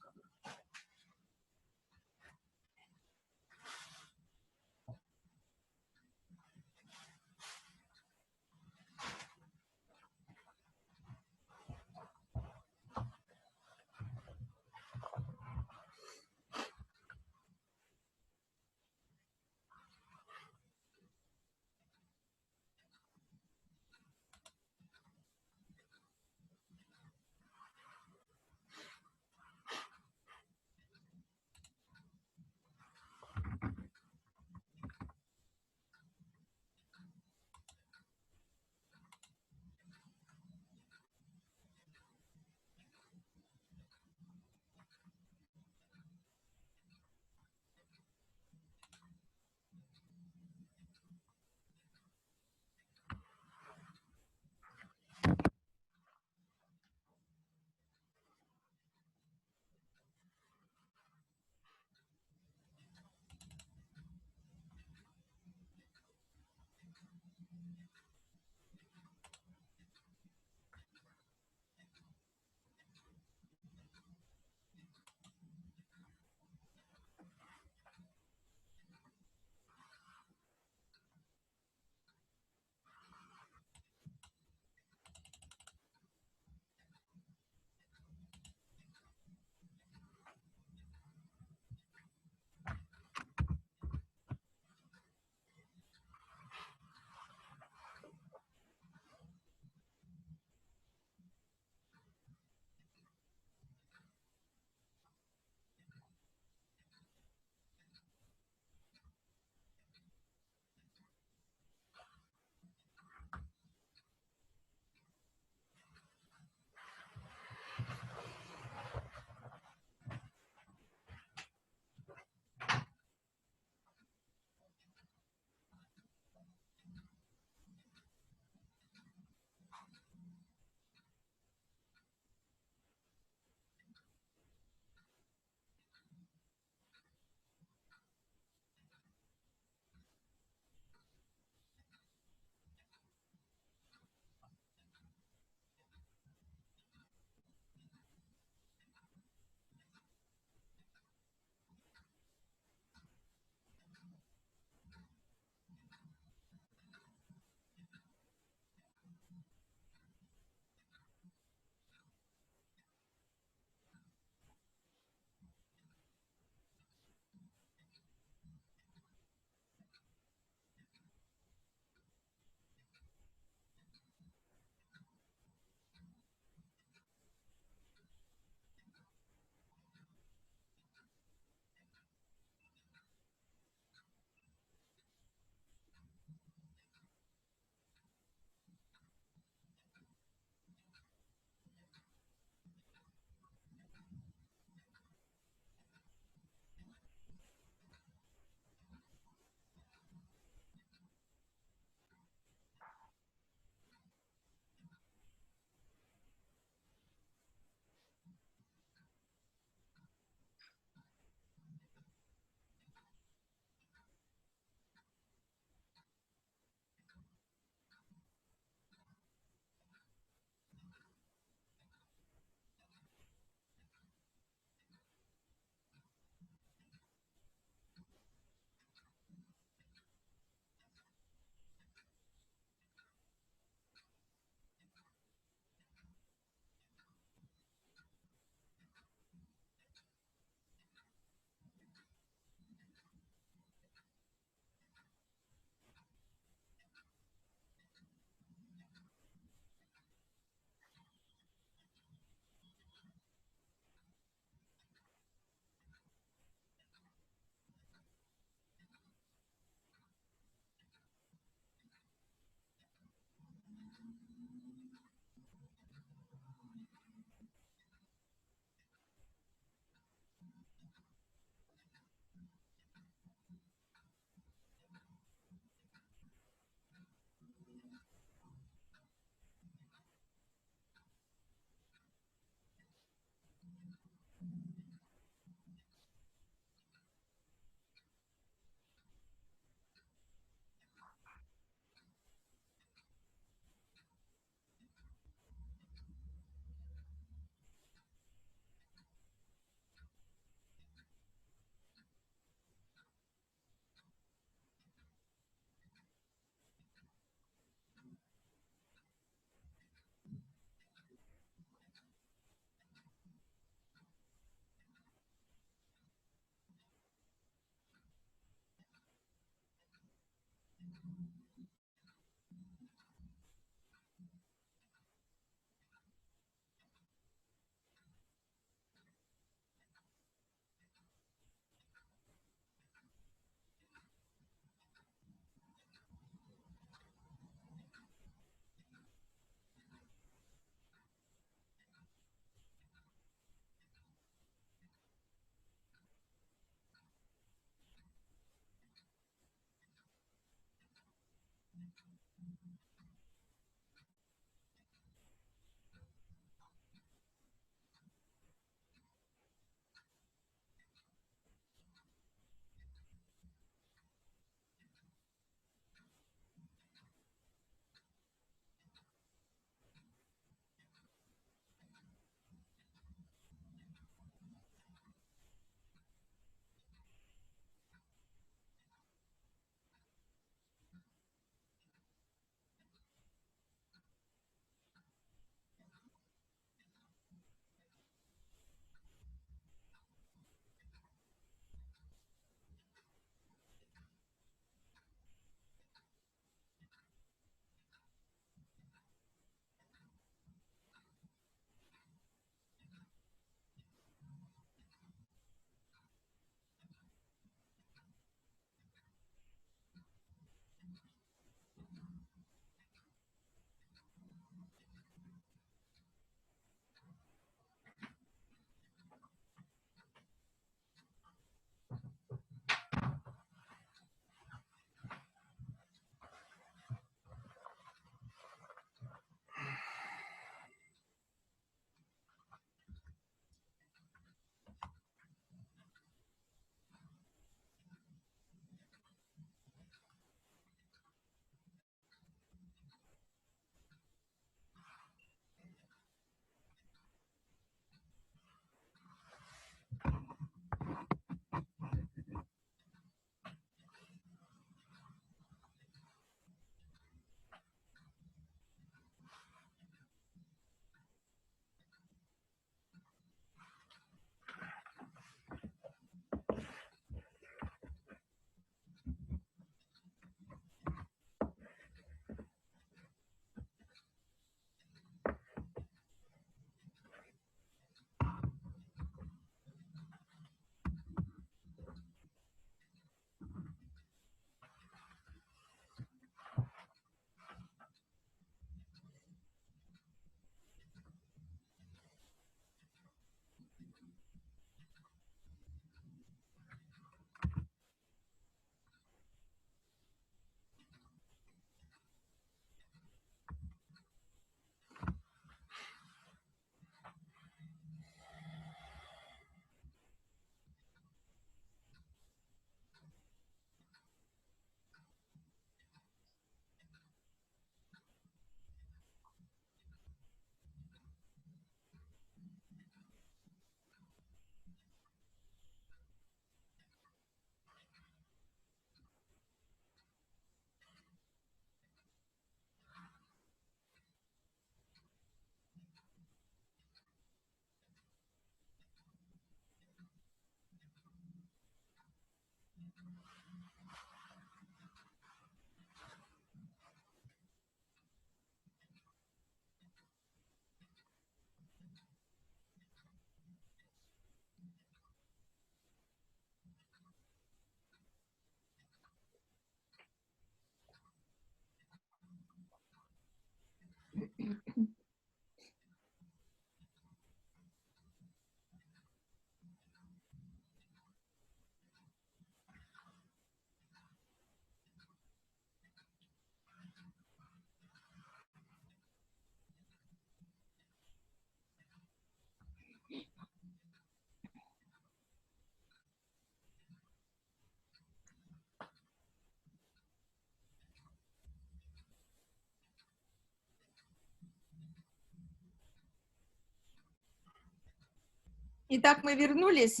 Итак, мы вернулись.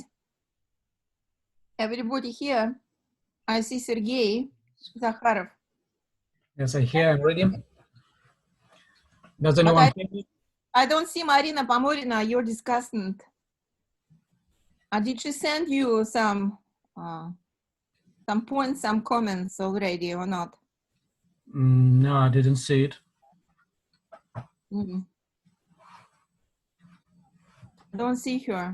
Everybody here. I see Sergey Zakharov. Yes, I hear. I'm ready. Does anyone hear me? I don't see Marina Pomorina, your discussant. Did she send you some points, some comments already or not? No, I didn't see it. Mm. Don't see her.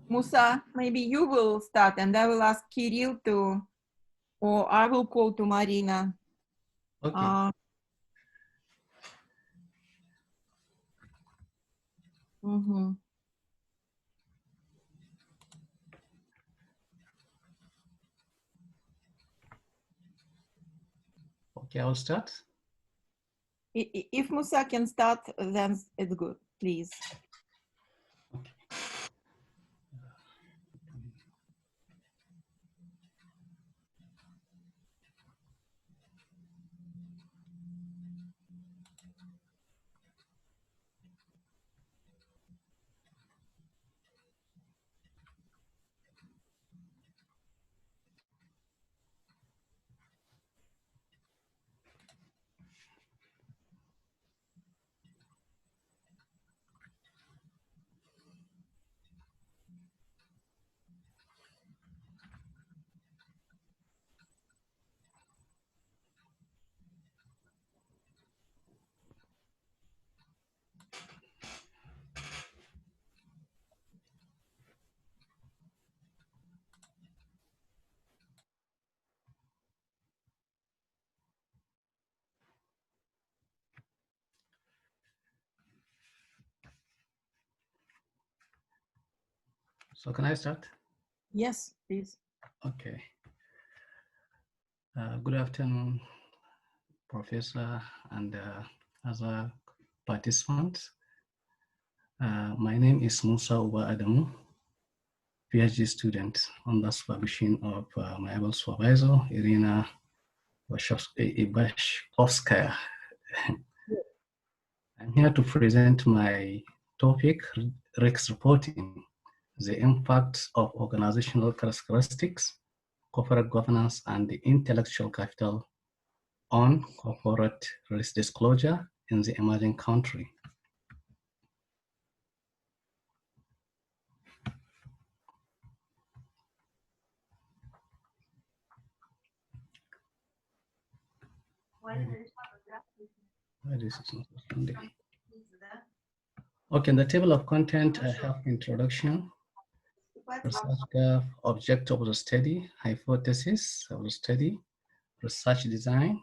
Musa, maybe you will start and I will ask Kirill to, or I will call to Marina. Okay. Mhm. Okay, I'll start. If Musa can start, then it's good, please. Okay. So can I start? Yes, please. Okay. Good afternoon, Professor and other participants. My name is Musa Uba Adamu, PhD student under supervision of my able supervisor, Irina Ibashkovskaya. I'm here to present my topic, risk reporting, the impact of organizational characteristics, corporate governance, and the intellectual capital on corporate risk disclosure in the emerging country. Why this is not responding? Okay, in the table of content, I have introduction, research graph, objective of the study, hypothesis of the study, research design,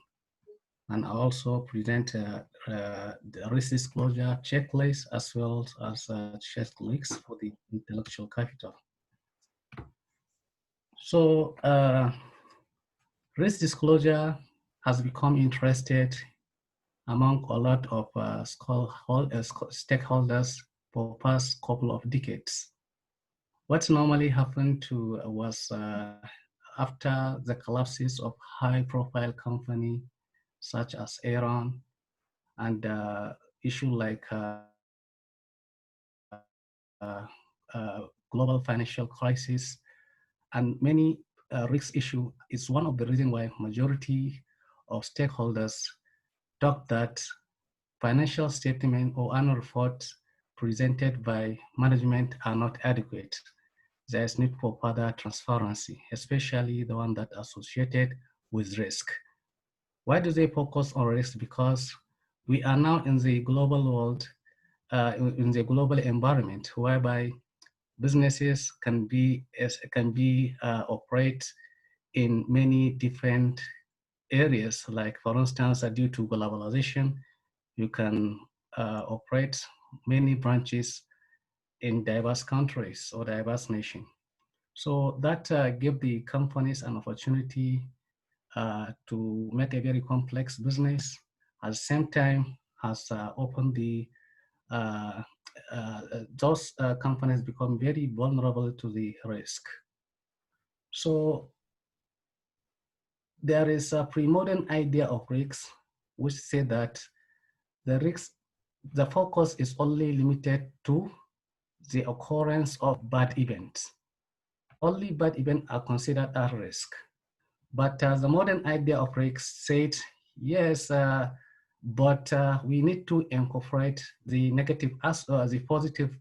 and I also present the risk disclosure checklist as well as checklists for the intellectual capital. So risk disclosure has become interested among a lot of stakeholders for past couple of decades. What normally happened was after the collapses of high-profile company such as Iran and issue like global financial crisis and many risk issue is one of the reasons why majority of stakeholders thought that financial statement or annual reports presented by management are not adequate. There is need for further transparency, especially the one that associated with risk. Why do they focus on risk? Because we are now in the global world, in the global environment, whereby businesses can operate in many different areas. Like for instance, due to globalization, you can operate many branches in diverse countries or diverse nations. So that give the companies an opportunity to make a very complex business. At the same time, has opened the those companies become very vulnerable to the risk. So there is a pre-modern idea of risks, which say that the focus is only limited to the occurrence of bad events. Only bad events are considered a risk. But the modern idea of risk said, yes, but we need to incorporate the negative as the positive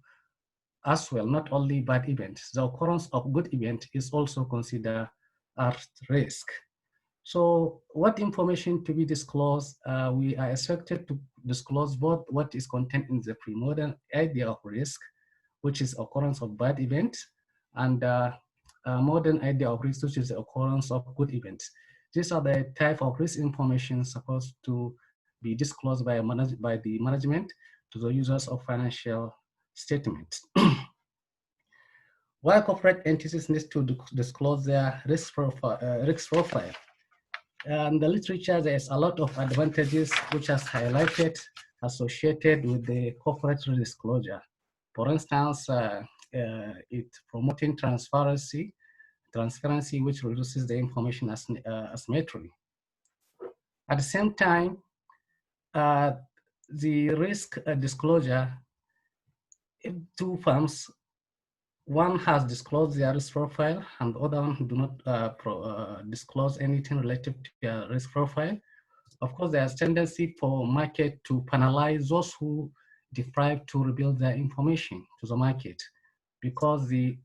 as well, not only bad events. The occurrence of good event is also considered at risk. So what information to be disclosed? We are expected to disclose both what is contained in the pre-modern idea of risk, which is occurrence of bad events, and modern idea of risk, which is the occurrence of good events. These are the type of risk information supposed to be disclosed by the management to the users of financial statements. Why corporate entities need to disclose their risk profile? In the literature, there's a lot of advantages which is highlighted associated with the corporate disclosure. For instance, it promoting transparency which reduces the information asymmetry. At the same time, the risk disclosure, if two firms, one has disclosed their risk profile and the other one do not disclose anything related to their risk profile, of course, there's tendency for market to penalize those who deprive to reveal their information to the market, because the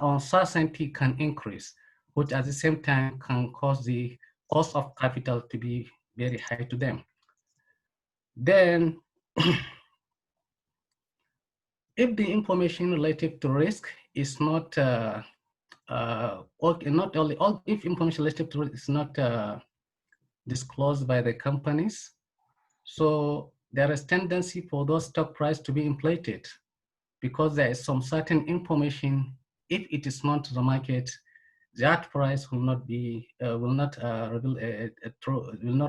uncertainty can increase, which at the same time can cause the cost of capital to be very high to them. Then, if the information related to risk is not, if information related to risk is not disclosed by the companies, so there is tendency for those stock price to be inflated, because there is some certain information, if it is known to the market, that price will not be, will not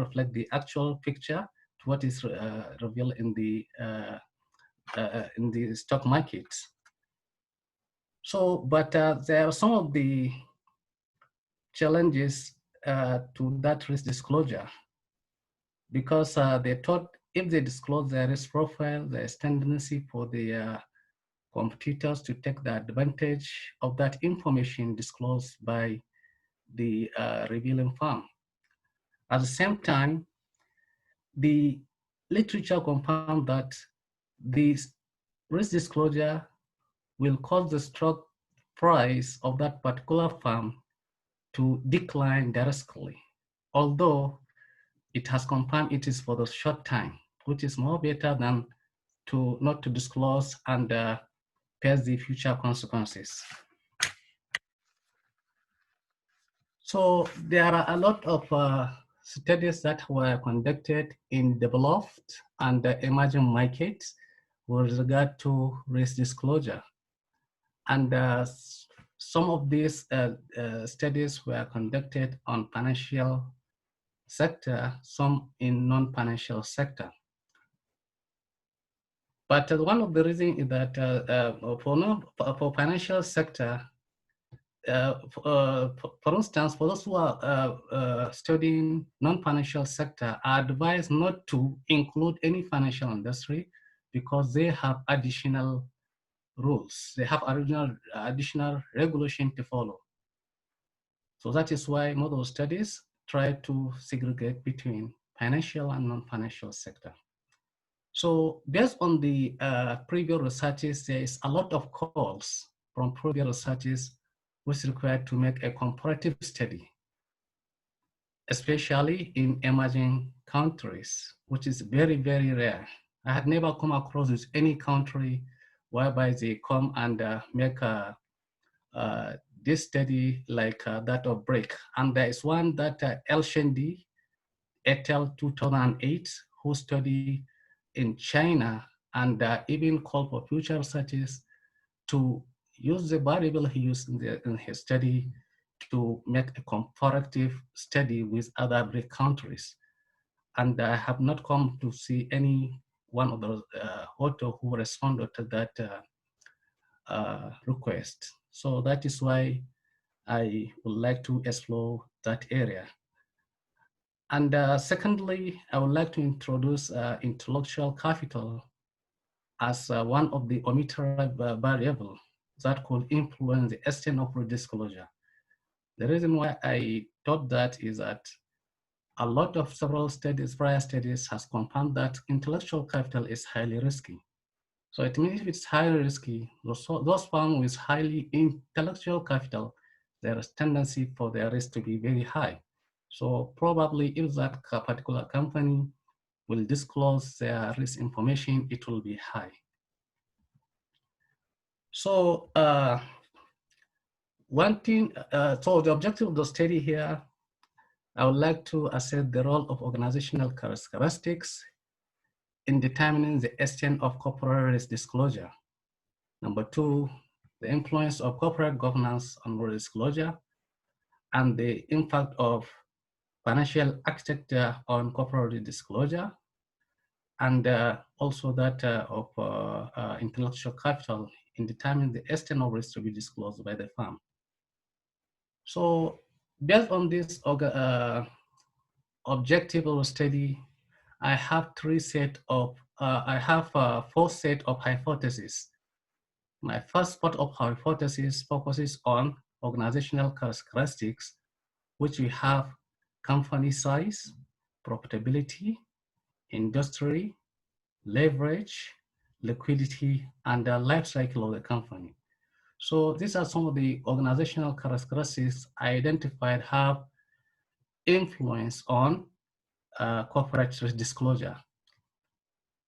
reflect the actual picture to what is revealed in the stock market. So, but there are some of the challenges to that risk disclosure, because they thought if they disclose their risk profile, there's tendency for the competitors to take the advantage of that information disclosed by the revealing firm. At the same time, the literature confirmed that the risk disclosure will cause the stock price of that particular firm to decline drastically, although it has confirmed it is for the short time, which is more better than not to disclose and face the future consequences. So there are a lot of studies that were conducted in developed and emerging markets with regard to risk disclosure. And some of these studies were conducted on financial sector, some in non-financial sector. But one of the reasons is that for financial sector, for instance, for those who are studying non-financial sector, are advised not to include any financial industry because they have additional rules. They have additional regulation to follow. So that is why most studies try to segregate between financial and non-financial sector. So based on the previous researches, there is a lot of calls from previous researches which is required to make a comparative study, especially in emerging countries, which is very, very rare. I had never come across with any country whereby they come and make this study like that of BRIC. And there is one that Elshendi et al. 2008, who studied in China and even called for future researchers to use the variable he used in his study to make a comparative study with other BRIC countries. And I have not come to see any one of the authors who responded to that request. So that is why I would like to explore that area. And secondly, I would like to introduce intellectual capital as one of the omitted variables that could influence the extent of disclosure. The reason why I thought that is that a lot of several studies, prior studies, has confirmed that intellectual capital is highly risky. So it means if it's highly risky, those firms with highly intellectual capital there is tendency for their risk to be very high. So probably if that particular company will disclose their risk information, it will be high. So one thing, so the objective of the study here, I would like to assess the role of organizational characteristics in determining the extent of corporate risk disclosure. Number two, the influence of corporate governance on risk disclosure and the impact of financial architecture on corporate disclosure, and also that of intellectual capital in determining the extent of risk to be disclosed by the firm. So based on this objective of study, I have four set of hypotheses. My first part of hypothesis focuses on organizational characteristics, which we have company size, profitability, industry, leverage, liquidity, and the life cycle of the company. So these are some of the organizational characteristics I identified have influence on corporate risk disclosure.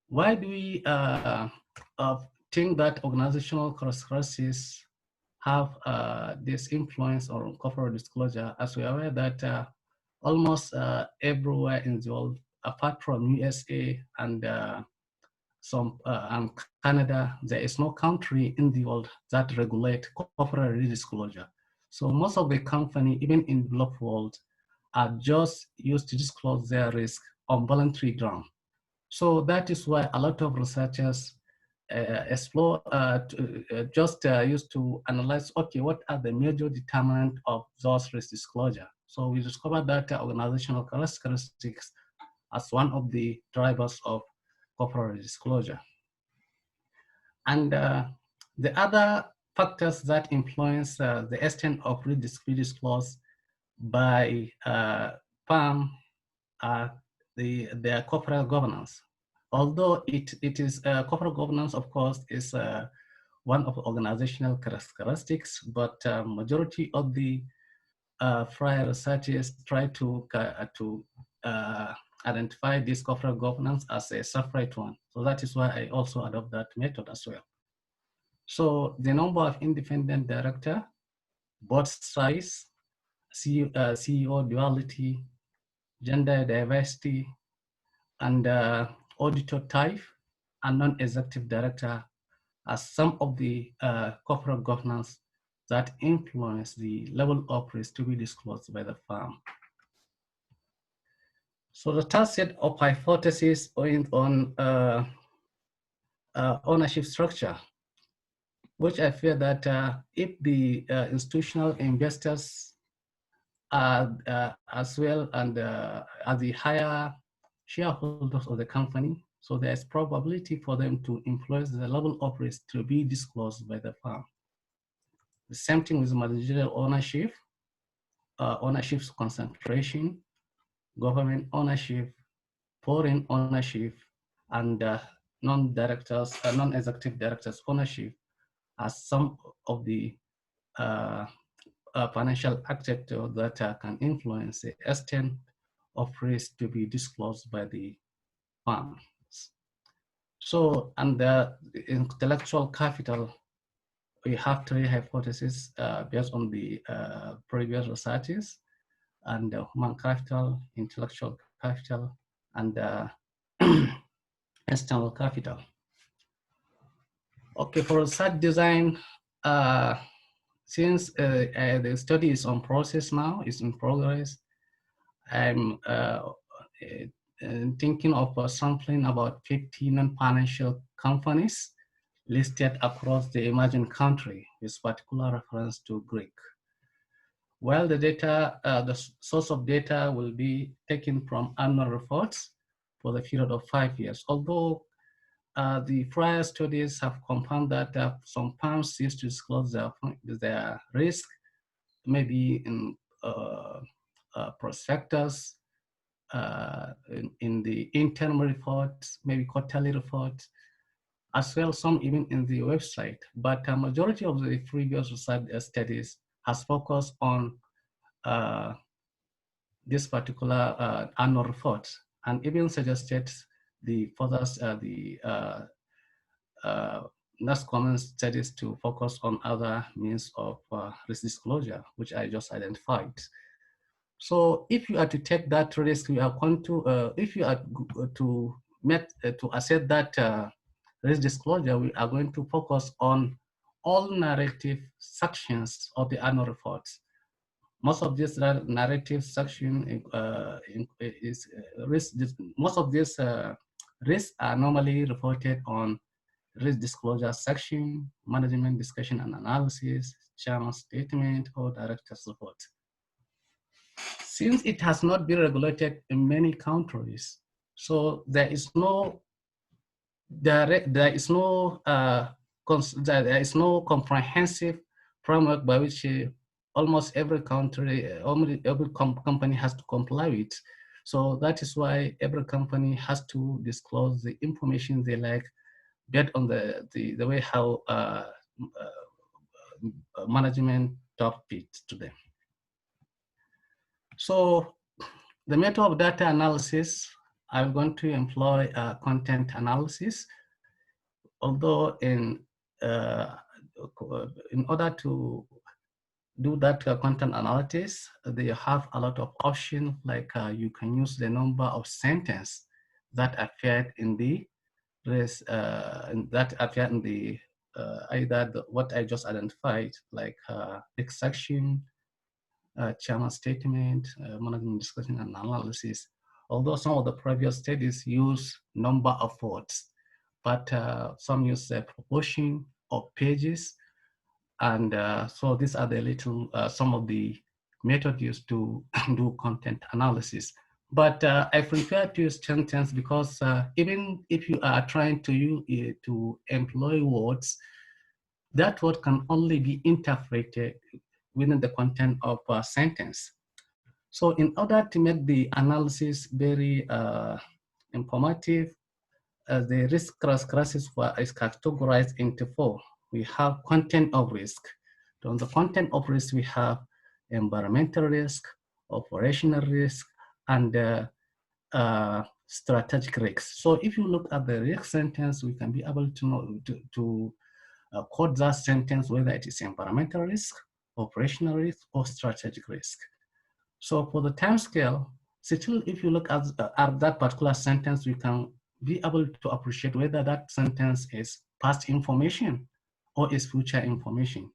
Why do we think that organizational characteristics have this influence on corporate disclosure? As we are aware that almost everywhere in the world, apart from USA and Canada, there is no country in the world that regulate corporate risk disclosure. So most of the company, even in the developed world, are just used to disclose their risk on voluntary ground. So that is why a lot of researchers used to analyze, okay, what are the major determinants of those risk disclosure? So we discovered that organizational characteristics as one of the drivers of corporate disclosure. And the other factors that influence the extent of risk disclosed by firm are their corporate governance. Although it is corporate governance, of course, is one of the organizational characteristics, but majority of the prior researchers try to identify this corporate governance as a separate one. So that is why I also adopt that method as well. So the number of independent director, board size, CEO duality, gender diversity, and auditor type, and non-executive director are some of the corporate governance that influence the level of risk to be disclosed by the firm. So the third set of hypotheses on ownership structure, which I fear that if the institutional investors are as well and are the higher shareholders of the company, so there's probability for them to influence the level of risk to be disclosed by the firm. The same thing with managerial ownership, ownership concentration, government ownership, foreign ownership, and non-executive directors ownership as some of the financial architecture that can influence the extent of risk to be disclosed by the firms. So, and the intellectual capital, we have three hypotheses based on the previous researches, and human capital, intellectual capital, and external capital. Okay, for research design, since the study is on process now, it's in progress, I'm thinking of sampling about 50 non-financial companies listed across the emerging country with particular reference to Greek. Well, the data, the source of data will be taken from annual reports for the period of 5 years. Although the prior studies have confirmed that some firms used to disclose their risk, maybe in prospectus, in the interim reports, maybe quarterly reports, as well some even in the website. But a majority of the previous research studies has focused on this particular annual report, and even suggested the further next common studies to focus on other means of risk disclosure, which I just identified. So if you are to take that risk, we are going to, if you are to assess that risk disclosure, we are going to focus on all narrative sections of the annual report. Most of this narrative section most of these risks are normally reported on risk disclosure section, management discussion and analysis, chairman's statement, or director's report. Since it has not been regulated in many countries, so there is no comprehensive framework by which almost every country, every company has to comply with. So that is why every company has to disclose the information they like based on the way how management talk it to them. So the method of data analysis, I'm going to employ content analysis. Although in order to do that content analysis, they have a lot of options, like you can use the number of sentences that appeared in the either what I just identified, like text section, chairman statement, management discussion and analysis. Although some of the previous studies use number of words, but some use the proportion of pages. And so these are the some of the methods used to do content analysis. But I prefer to use sentence because even if you are trying to employ words, that word can only be interpreted within the content of a sentence. So in order to make the analysis very informative, the risk crisis is categorized into four. We have content of risk. On the content of risk, we have environmental risk, operational risk, and strategic risks. So if you look at the risk sentence, we can be able to know to code that sentence whether it is environmental risk, operational risk, or strategic risk. So for the time scale, still if you look at that particular sentence, we can be able to appreciate whether that sentence is past information or is future information,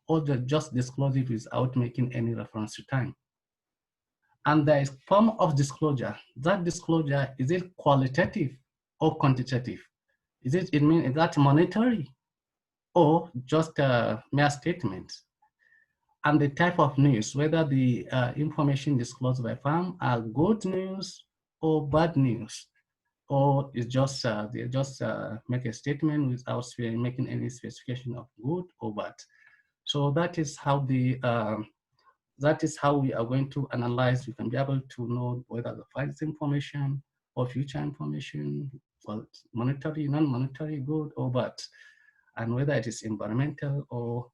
or just disclose it without making any reference to time. And there is form of disclosure. That disclosure, is it qualitative or quantitative? Is that monetary or just a mere statement? And the type of news, whether the information disclosed by firm are good news or bad news, or it's just they just make a statement without making any specification of good or bad. So that is how we are going to analyze. We can be able to know whether the past information or future information, well, monetary, non-monetary, good or bad, and whether it is environmental or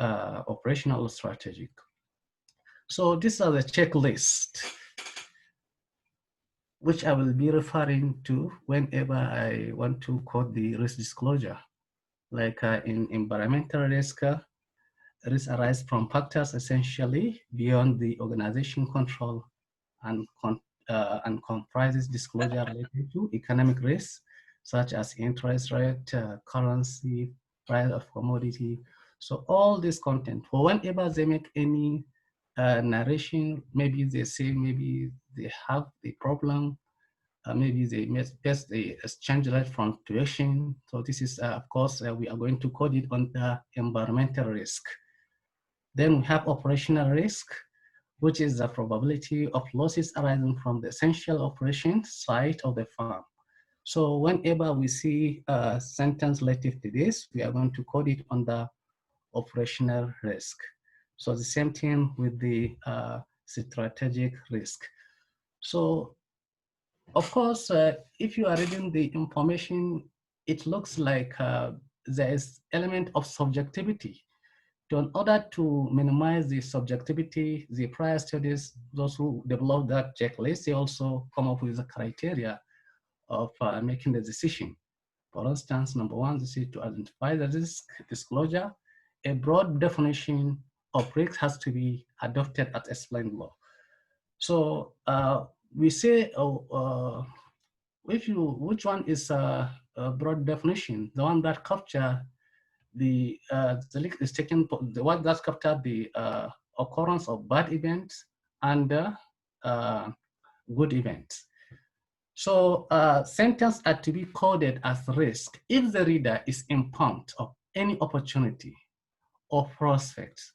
operational or strategic. So these are the checklist which I will be referring to whenever I want to code the risk disclosure. Like in environmental risk, risks arise from factors essentially beyond the organization control and comprises disclosure related to economic risks, such as interest rate, currency, price of commodity. So all this content, for whenever they make any narration, maybe they say maybe they have the problem, maybe they face the exchange rate fluctuation. So this is, of course, we are going to code it under environmental risk. Then we have operational risk, which is the probability of losses arising from the essential operation side of the firm. So whenever we see a sentence related to this, we are going to code it under operational risk. So the same thing with the strategic risk. So of course, if you are reading the information, it looks like there is element of subjectivity In order to minimize the subjectivity, the prior studies, those who develop that checklist, they also come up with the criteria of making the decision. For instance, number one, this is to identify the risk disclosure. A broad definition of risk has to be adopted as explained below. So we say, which one is a broad definition? The one that capture the link is taken, the one that capture the occurrence of bad events and good events. So sentences are to be coded as risk if the reader is informed of any opportunity or prospects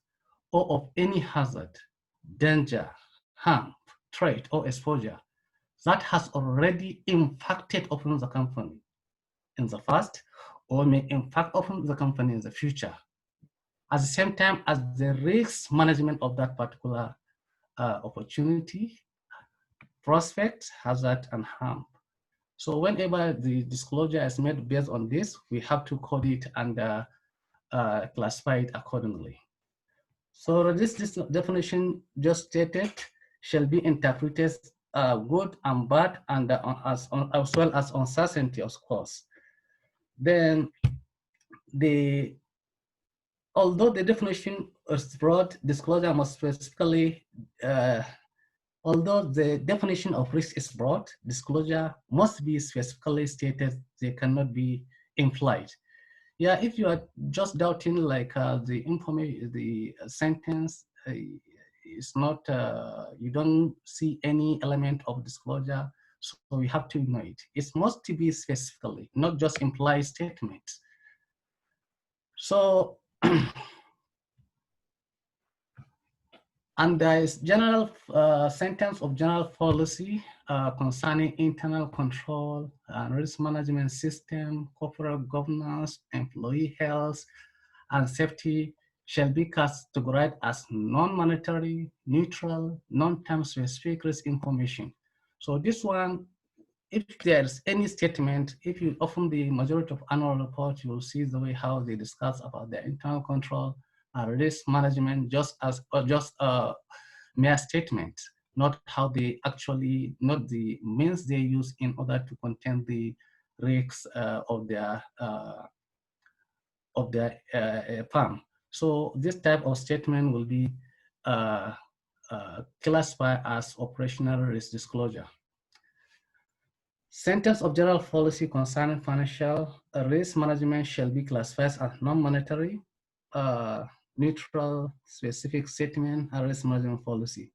or of any hazard, danger, harm, threat, or exposure that has already impacted upon the company in the past or may impact upon the company in the future, at the same time as the risk management of that particular opportunity, prospect, hazard, and harm. So whenever the disclosure is made based on this, we have to code it and classify it accordingly. So this definition just stated shall be interpreted good and bad and as well as uncertainty, of course. Then although the definition is broad, disclosure must specifically, although the definition of risk is broad, disclosure must be specifically stated. They cannot be implied. Yeah, if you are just doubting like the information, the sentence is not, you don't see any element of disclosure, so you have to ignore it. It must be specifically, not just implied statements. So, and there is general sentence of general policy concerning internal control and risk management system, corporate governance, employee health, and safety shall be categorized as non-monetary, neutral, non-term specific risk information. So this one, if there's any statement, if you open the majority of annual report, you will see the way how they discuss about the internal control and risk management just as mere statement, not how they actually, not the means they use in order to contain the risks of their firm. So this type of statement will be classified as operational risk disclosure. Sentence of general policy concerning financial risk management shall be classified as non-monetary, neutral, specific statement, and risk management policy.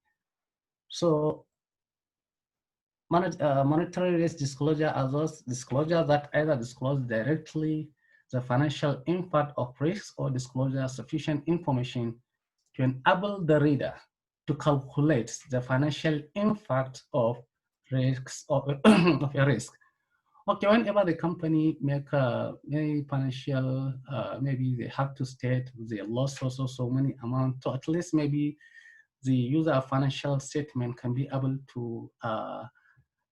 So monetary risk disclosure are those disclosures that either disclose directly the financial impact of risks or disclosure sufficient information to enable the reader to calculate the financial impact of risks of a risk. Okay, whenever the company make any financial, maybe they have to state the loss or so many amount, so at least maybe the user of financial statement can be able to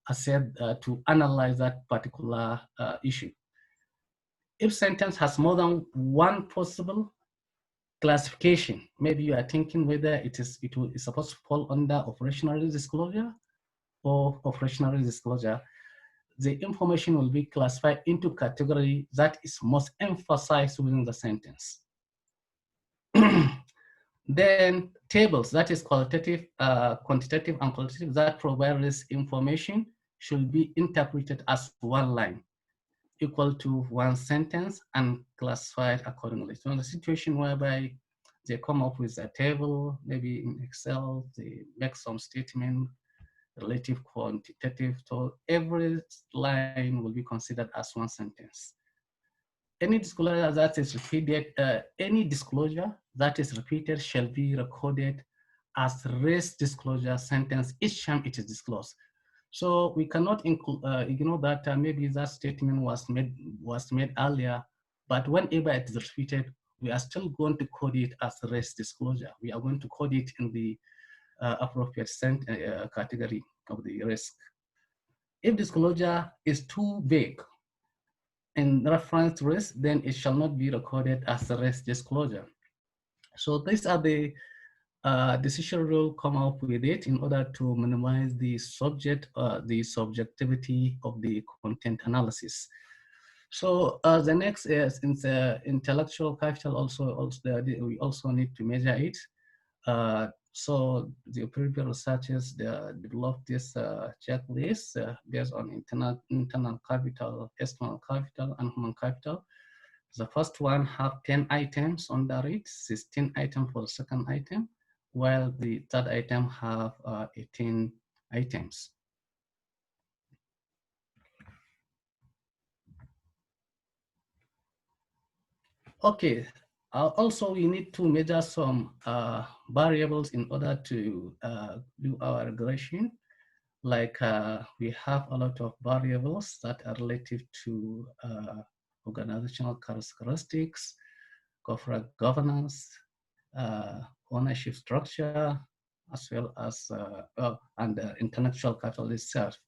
assess, to analyze that particular issue. If sentence has more than one possible classification, maybe you are thinking whether it is supposed to fall under operational risk disclosure or operational risk disclosure, the information will be classified into category that is most emphasized within the sentence. Then tables, that is qualitative, quantitative, and qualitative, that provide risk information should be interpreted as one line equal to one sentence and classified accordingly. So in the situation whereby they come up with a table, maybe in Excel, they make some statement, relative, quantitative, so every line will be considered as one sentence. Any disclosure that is repeated, shall be recorded as risk disclosure sentence each time it is disclosed. So we cannot ignore that maybe that statement was made earlier, but whenever it is repeated, we are still going to code it as risk disclosure. We are going to code it in the appropriate category of the risk. If disclosure is too vague in reference to risk, then it shall not be recorded as a risk disclosure. So these are the decision rule come up with it in order to minimize the subjectivity of the content analysis. So the next is in the intellectual capital. We also need to measure it. So the previous researchers developed this checklist based on internal capital, external capital, and human capital. The first one have 10 items under it, 16 items for the second item, while the third item have 18 items. Okay, also we need to measure some variables in order to do our regression. Like we have a lot of variables that are relative to organizational characteristics, corporate governance, ownership structure, as well as and intellectual capital itself.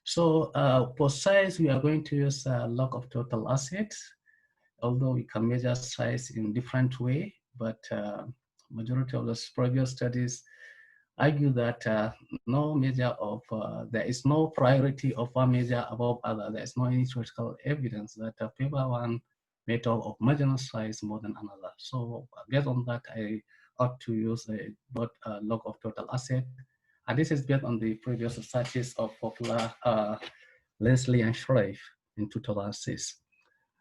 So for size, we are going to use log of total assets, although we can measure size in different way, but majority of the previous studies argue that no measure of, there is no priority of one measure above other. There is no any theoretical evidence that favor one method of measuring size more than another. So based on that, I ought to use a log of total asset. And this is based on the previous researches of popular Leslie and Schreif in 2006.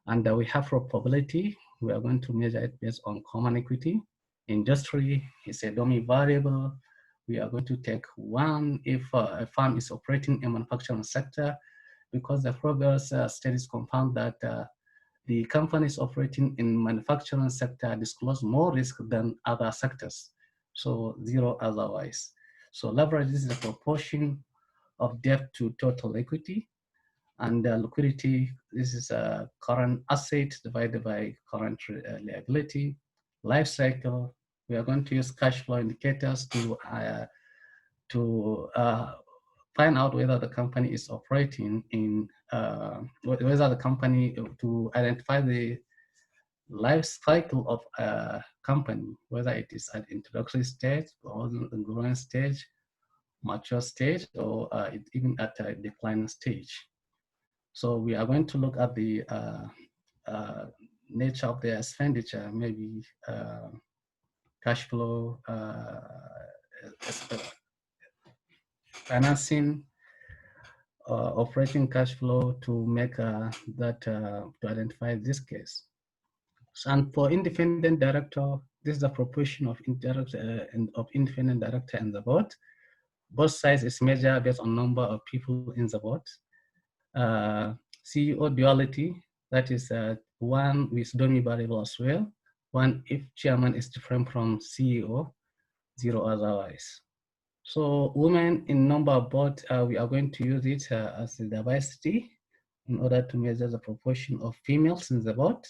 And we have probability. We are going to measure it based on common equity. Industry is a dummy variable. We are going to take one if a firm is operating in manufacturing sector, because the previous studies confirmed that the companies operating in manufacturing sector disclose more risk than other sectors. So 0 otherwise. So leverage is the proportion of debt to total equity. And liquidity, this is a current asset divided by current liability. Life cycle, we are going to use cash flow indicators to find out whether the company is operating in, whether the company, to identify the life cycle of a company, whether it is at introductory stage or the growing stage, mature stage, or even at a declining stage. So we are going to look at the nature of the expenditure, maybe cash flow, financing, operating cash flow to make that, to identify this case. And for independent director, this is the proportion of independent director in the board. Both sides is measured based on number of people in the board. CEO duality, that is one with dummy variable as well. One if chairman is different from CEO, 0 otherwise. So women in number of board, we are going to use it as a diversity in order to measure the proportion of females in the board.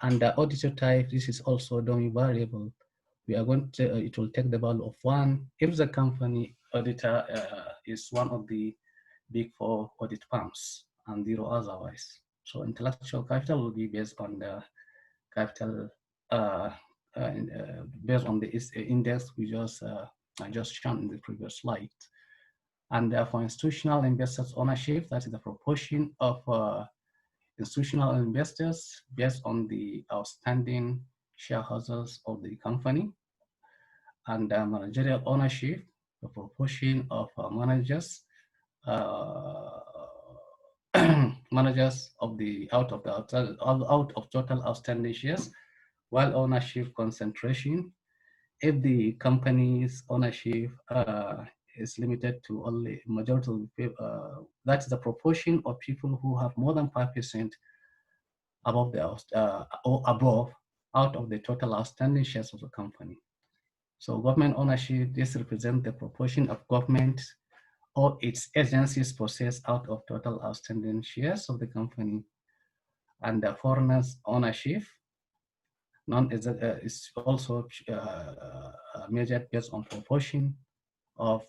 And the auditor type, this is also a dummy variable. We are going to, it will take the value of 1 if the company auditor is one of the big 4 audit firms, and 0 otherwise. So intellectual capital will be based on the capital, based on the index we just shown in the previous slide. And for institutional investors ownership, that is the proportion of institutional investors based on the outstanding shareholders of the company. And managerial ownership, the proportion of managers managers of the out of total outstanding shares, while ownership concentration, if the company's ownership is limited to only majority of people, that's the proportion of people who have more than 5% above the or above out of the total outstanding shares of the company. So government ownership, this represents the proportion of government or its agencies possess out of total outstanding shares of the company. And the foreigners ownership is also measured based on proportion of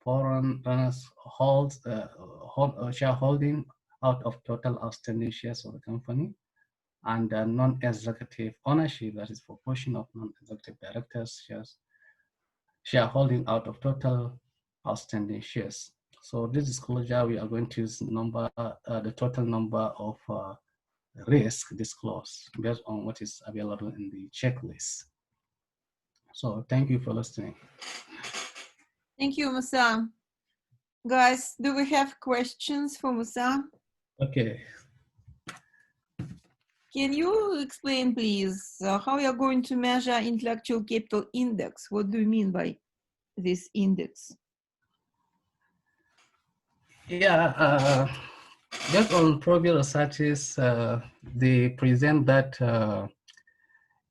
foreigners shareholding out of total outstanding shares of the company. and non-executive ownership, that is proportion of non-executive directors shareholding out of total outstanding shares. So this disclosure, we are going to use the total number of risk disclosed based on what is available in the checklist. So thank you for listening. Thank you, Musa. Guys, do we have questions for Musa? Okay. Can you explain, please, how you're going to measure intellectual capital index? What do you mean by this index? Yeah, based on previous researches, they present that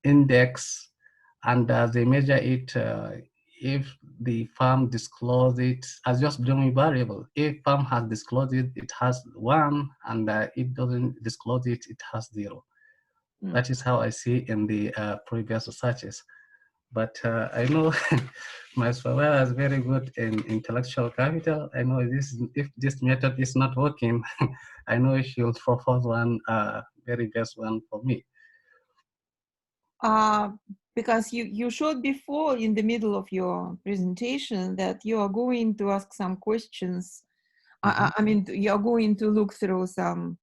index and they measure it if the firm discloses it as just doing variable. If firm has disclosed it, it has 1, and it doesn't disclose it, it has 0. That is how I see in the previous researches. But I know my supervisor is very good in intellectual capital. I know if this method is not working, I know she will propose one, very best one for me. Because you showed before in the middle of your presentation that you are going to ask some questions. I mean, you're going to look through some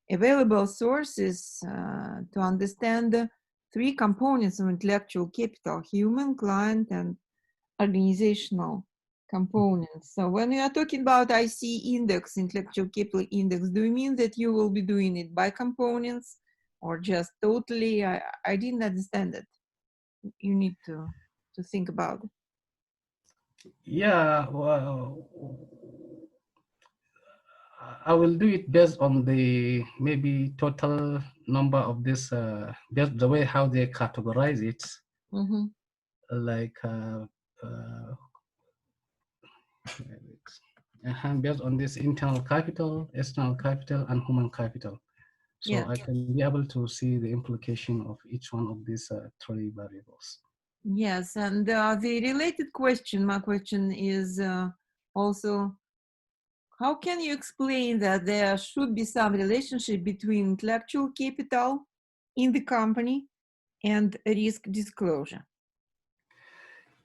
available sources to understand the 3 components of intellectual capital: human, client, and organizational components. So when you are talking about IC index, intellectual capital index, do you mean that you will be doing it by components or just totally? I didn't understand it. You need to think about it. Yeah, well, I will do it based on the maybe total number of this, based the way how they categorize it. Like based on this internal capital, external capital, and human capital. So I can be able to see the implication of each one of these 3 variables. Yes, and the related question, my question is also, how can you explain that there should be some relationship between intellectual capital in the company and risk disclosure?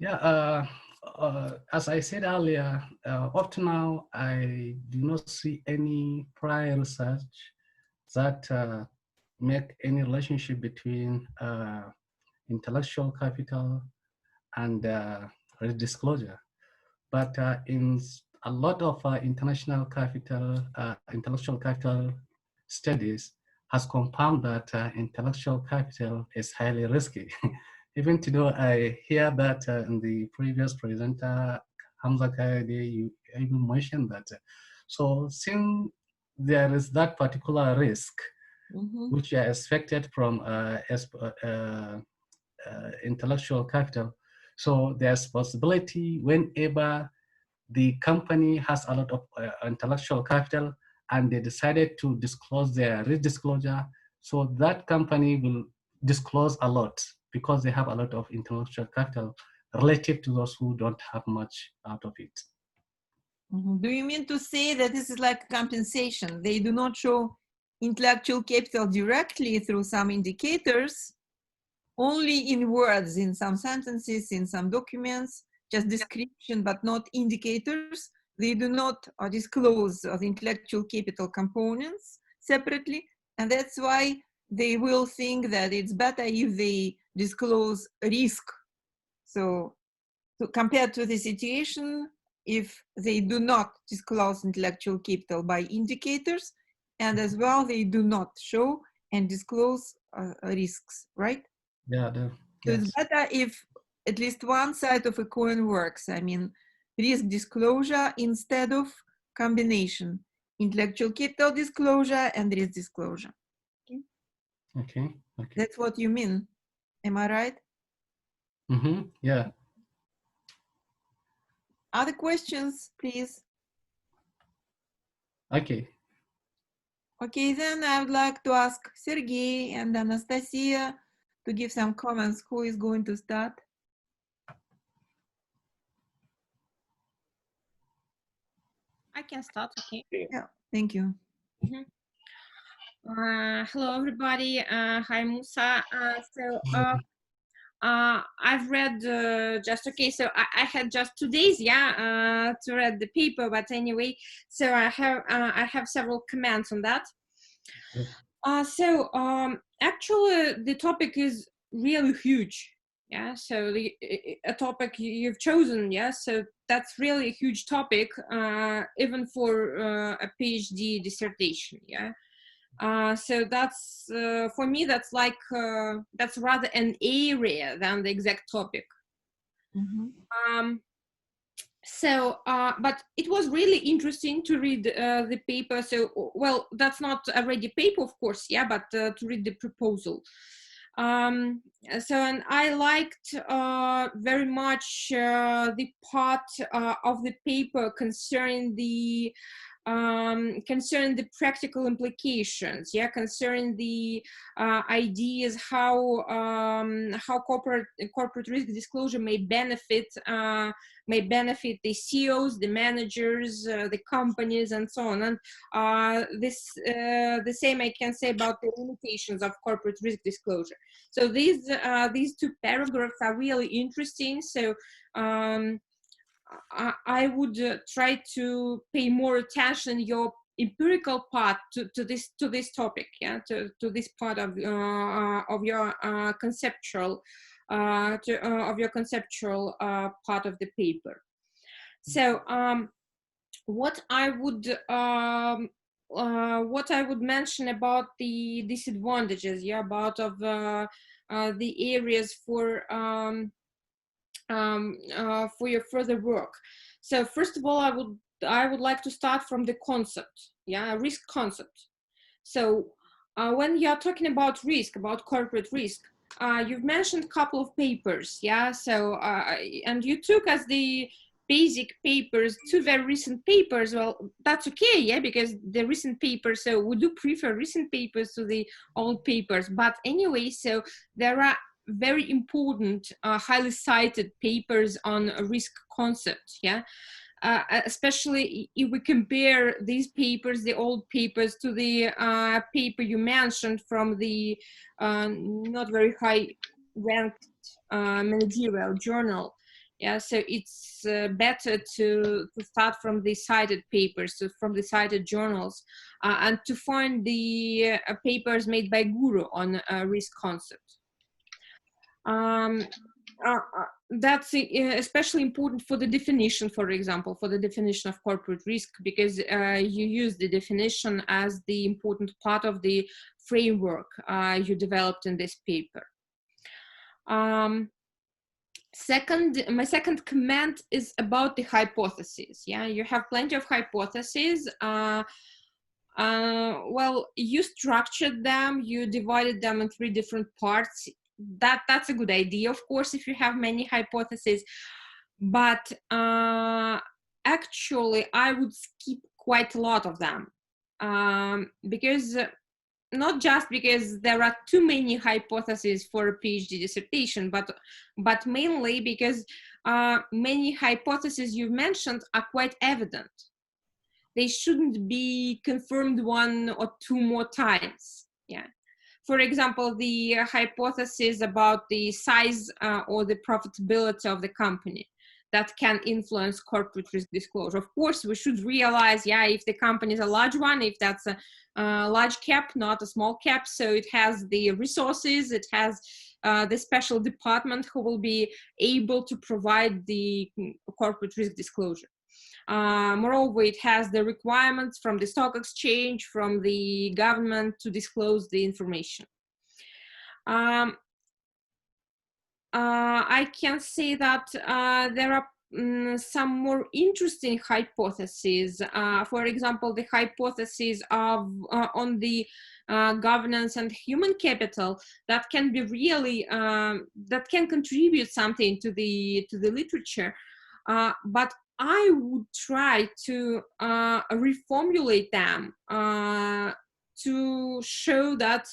Yeah, as I said earlier, up to now, I do not see any prior research that make any relationship between intellectual capital and risk disclosure. But in a lot of intellectual capital studies has confirmed that intellectual capital is highly risky. Even today, I hear that in the previous presenter, Hamza Kayade, you even mentioned that. So since there is that particular risk, which are expected from intellectual capital, so there's possibility whenever the company has a lot of intellectual capital and they decided to disclose their risk disclosure, so that company will disclose a lot because they have a lot of intellectual capital relative to those who don't have much out of it. Do you mean to say that this is like compensation? They do not show intellectual capital directly through some indicators, only in words, in some sentences, in some documents, just description, but not indicators. They do not disclose the intellectual capital components separately, and that's why they will think that it's better if they disclose risk. So compared to the situation, if they do not disclose intellectual capital by indicators, and as well, they do not show and disclose risks, right? Yeah. So it's better if at least one side of a coin works. I mean, risk disclosure instead of combination, intellectual capital disclosure and risk disclosure. Okay. That's what you mean. Am I right? Yeah. Other questions, please? Okay. Okay, then I would like to ask Sergey and Anastasia to give some comments. Who is going to start? I can start, okay. Yeah, thank you. Hello, everybody. Hi, Musa. I've read just okay. So I had just 2 days, yeah, to read the paper. But anyway, so I have several comments on that. Actually, the topic is really huge. Yeah. So a topic you've chosen. Yeah. So that's really a huge topic, even for a PhD dissertation. Yeah. So that's for me, that's like that's rather an area than the exact topic. But it was really interesting to read the paper. So, well, that's not a ready paper, of course, yeah, but to read the proposal. And I liked very much the part of the paper concerning the practical implications, yeah, concerning the ideas how corporate risk disclosure may benefit the CEOs, the managers, the companies, and so on. And the same I can say about the limitations of corporate risk disclosure. So these 2 paragraphs are really interesting. So I would try to pay more attention your empirical part to this topic, yeah, to this part of your conceptual part of the paper. So what I would mention about the disadvantages, yeah, about of the areas for your further work. So first of all, I would like to start from the concept, yeah, risk concept. So when you're talking about risk, about corporate risk, you've mentioned a couple of papers, yeah. So and you took as the basic papers 2 very recent papers. Well, that's okay, yeah, because the recent papers. So we do prefer recent papers to the old papers. But anyway, so there are very important, highly cited papers on risk concept, yeah. Especially if we compare these papers, the old papers, to the paper you mentioned from the not very high ranked managerial journal. Yeah, so it's better to start from the cited papers, so from the cited journals, and to find the papers made by Guru on risk concept. That's especially important for the definition, for example, for the definition of corporate risk, because you use the definition as the important part of the framework you developed in this paper. My second comment is about the hypotheses. Yeah, you have plenty of hypotheses. Well, you structured them, you divided them in 3 different parts. That's a good idea, of course, if you have many hypotheses. But actually, I would skip quite a lot of them, because not just because there are too many hypotheses for a PhD dissertation, but mainly because many hypotheses you've mentioned are quite evident. They shouldn't be confirmed 1 or 2 more times. Yeah. For example, the hypothesis about the size or the profitability of the company that can influence corporate risk disclosure. Of course, we should realize, yeah, if the company is a large one, if that's a large cap, not a small cap, so it has the resources, it has the special department who will be able to provide the corporate risk disclosure. Moreover, it has the requirements from the stock exchange, from the government to disclose the information. I can say that there are some more interesting hypotheses. For example, the hypothesis of on the governance and human capital that can be really that can contribute something to the literature, but I would try to reformulate them to show that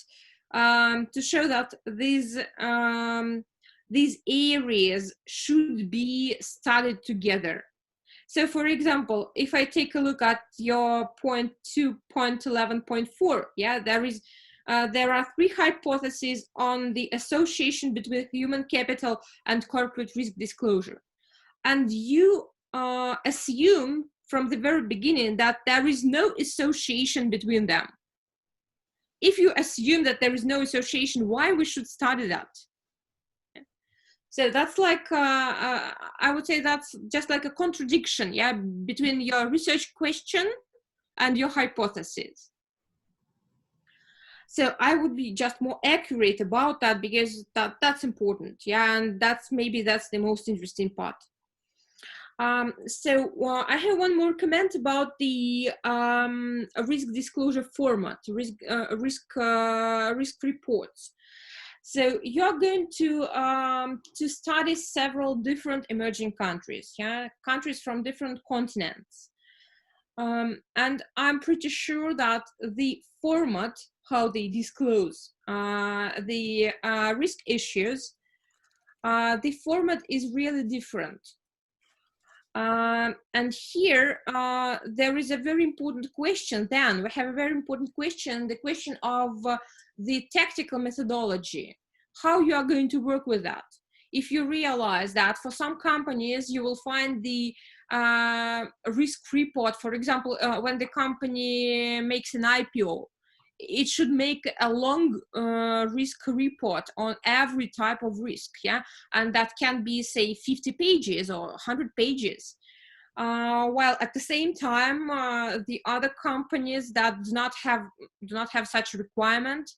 these areas should be studied together. So for example, if I take a look at your point 2.11.4, yeah, there are 3 hypotheses on the association between human capital and corporate risk disclosure. And you assume from the very beginning that there is no association between them. If you assume that there is no association, why we should study that? So that's like, I would say that's just like a contradiction, yeah, between your research question and your hypothesis. So I would be just more accurate about that, because that's important, yeah, and maybe that's the most interesting part. I have one more comment about the risk disclosure format, risk reports. So you're going to study several different emerging countries, yeah, countries from different continents. And I'm pretty sure that the format, how they disclose the risk issues, the format is really different. And here, there is a very important question. Then we have a very important question, the question of the tactical methodology, how you are going to work with that. If you realize that for some companies, you will find the risk report, for example, when the company makes an IPO, it should make a long risk report on every type of risk, yeah, and that can be, say, 50 pages or 100 pages. While at the same time, the other companies that do not have such a requirement,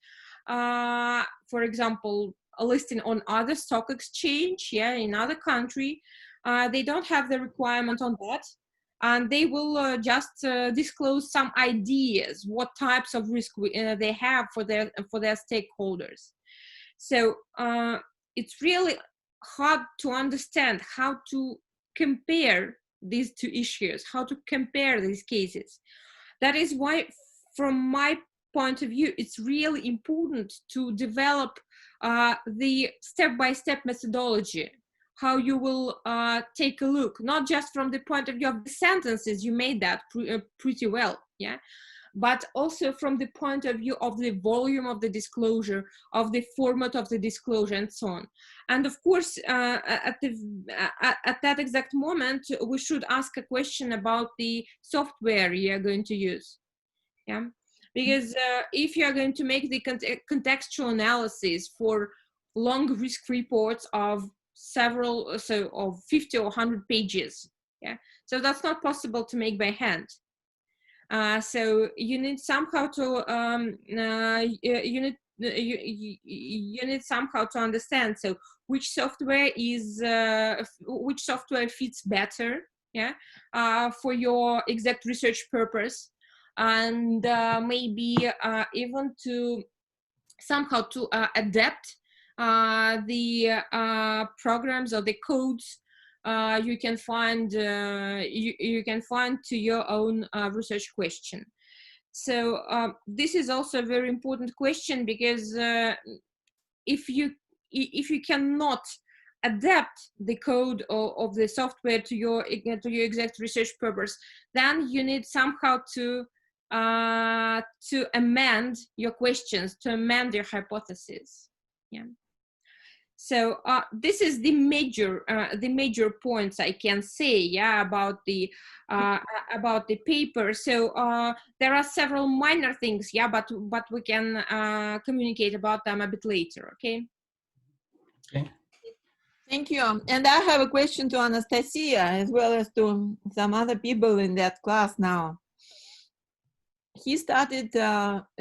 for example, a listing on other stock exchange, yeah, in other country, they don't have the requirement on that. And they will just disclose some ideas, what types of risk they have for their stakeholders. So it's really hard to understand how to compare these 2 issues, how to compare these cases. That is why, from my point of view, it's really important to develop the step-by-step methodology, how you will take a look, not just from the point of view of the sentences, you made that pretty well, yeah, but also from the point of view of the volume of the disclosure, of the format of the disclosure, and so on. And of course, at that exact moment, we should ask a question about the software you are going to use, yeah, because if you are going to make the contextual analysis for long risk reports of of 50 or 100 pages, yeah, so that's not possible to make by hand. So you need somehow to you need somehow to understand, so which software fits better, yeah, for your exact research purpose, and maybe even to somehow to adapt the programs or the codes you can find to your own research question. So this is also a very important question, because if you cannot adapt the code of the software to your exact research purpose, then you need somehow to amend your questions, to amend your hypothesis, yeah. So this is the major points I can say, yeah, about the paper. So there are several minor things, yeah, but we can communicate about them a bit later, okay? Okay. Thank you. And I have a question to Anastasia, as well as to some other people in that class now. He started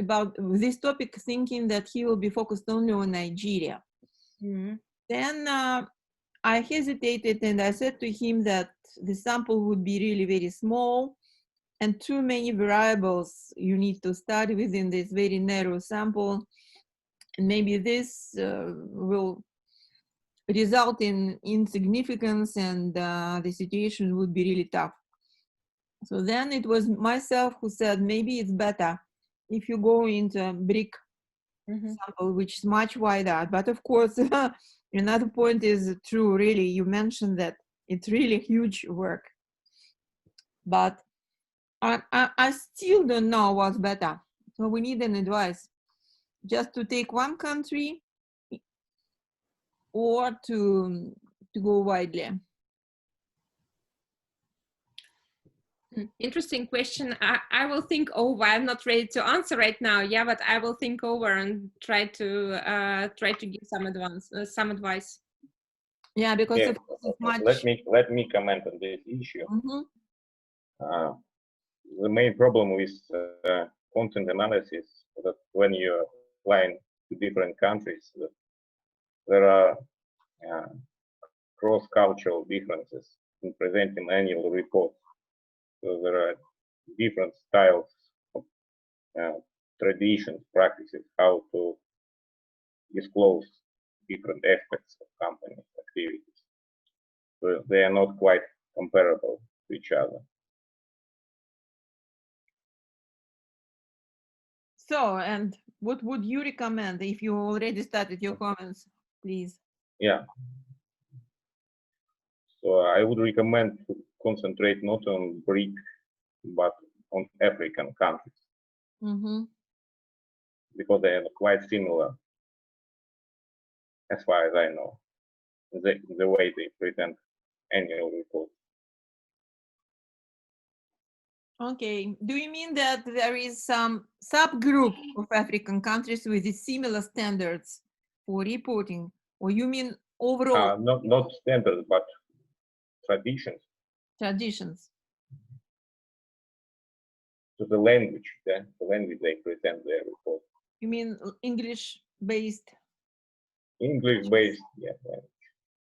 about this topic thinking that he will be focused only on Nigeria. Mm-hmm. Then I hesitated, and I said to him that the sample would be really very small and too many variables you need to study within this very narrow sample. And maybe this will result in insignificance, and the situation would be really tough. So then it was myself who said, maybe it's better if you go into a brick sample, which is much wider. But of course, another point is true, really. You mentioned that it's really huge work. but I still don't know what's better. So we need an advice, just to take one country or to go widely. Interesting question. I will think over. I'm not ready to answer right now. Yeah, but I will think over and try to give some advice. Yeah, because Yeah, it's much. let me comment on this issue. Mm-hmm. The main problem with content analysis is that when you're applying to different countries, that there are cross-cultural differences in presenting annual reports. So there are different styles of traditions, practices, how to disclose different aspects of company activities. So they are not quite comparable to each other. So, and what would you recommend if you already started your comments, please? Yeah. So I would recommend to concentrate not on BRIC, but on African countries. Mm-hmm. Because they are quite similar, as far as I know, the way they present annual reports. Okay. Do you mean that there is some subgroup of African countries with similar standards for reporting, or you mean overall? Not standards, but traditions. Traditions. So the language they present their report. You mean English-based? English-based, yeah.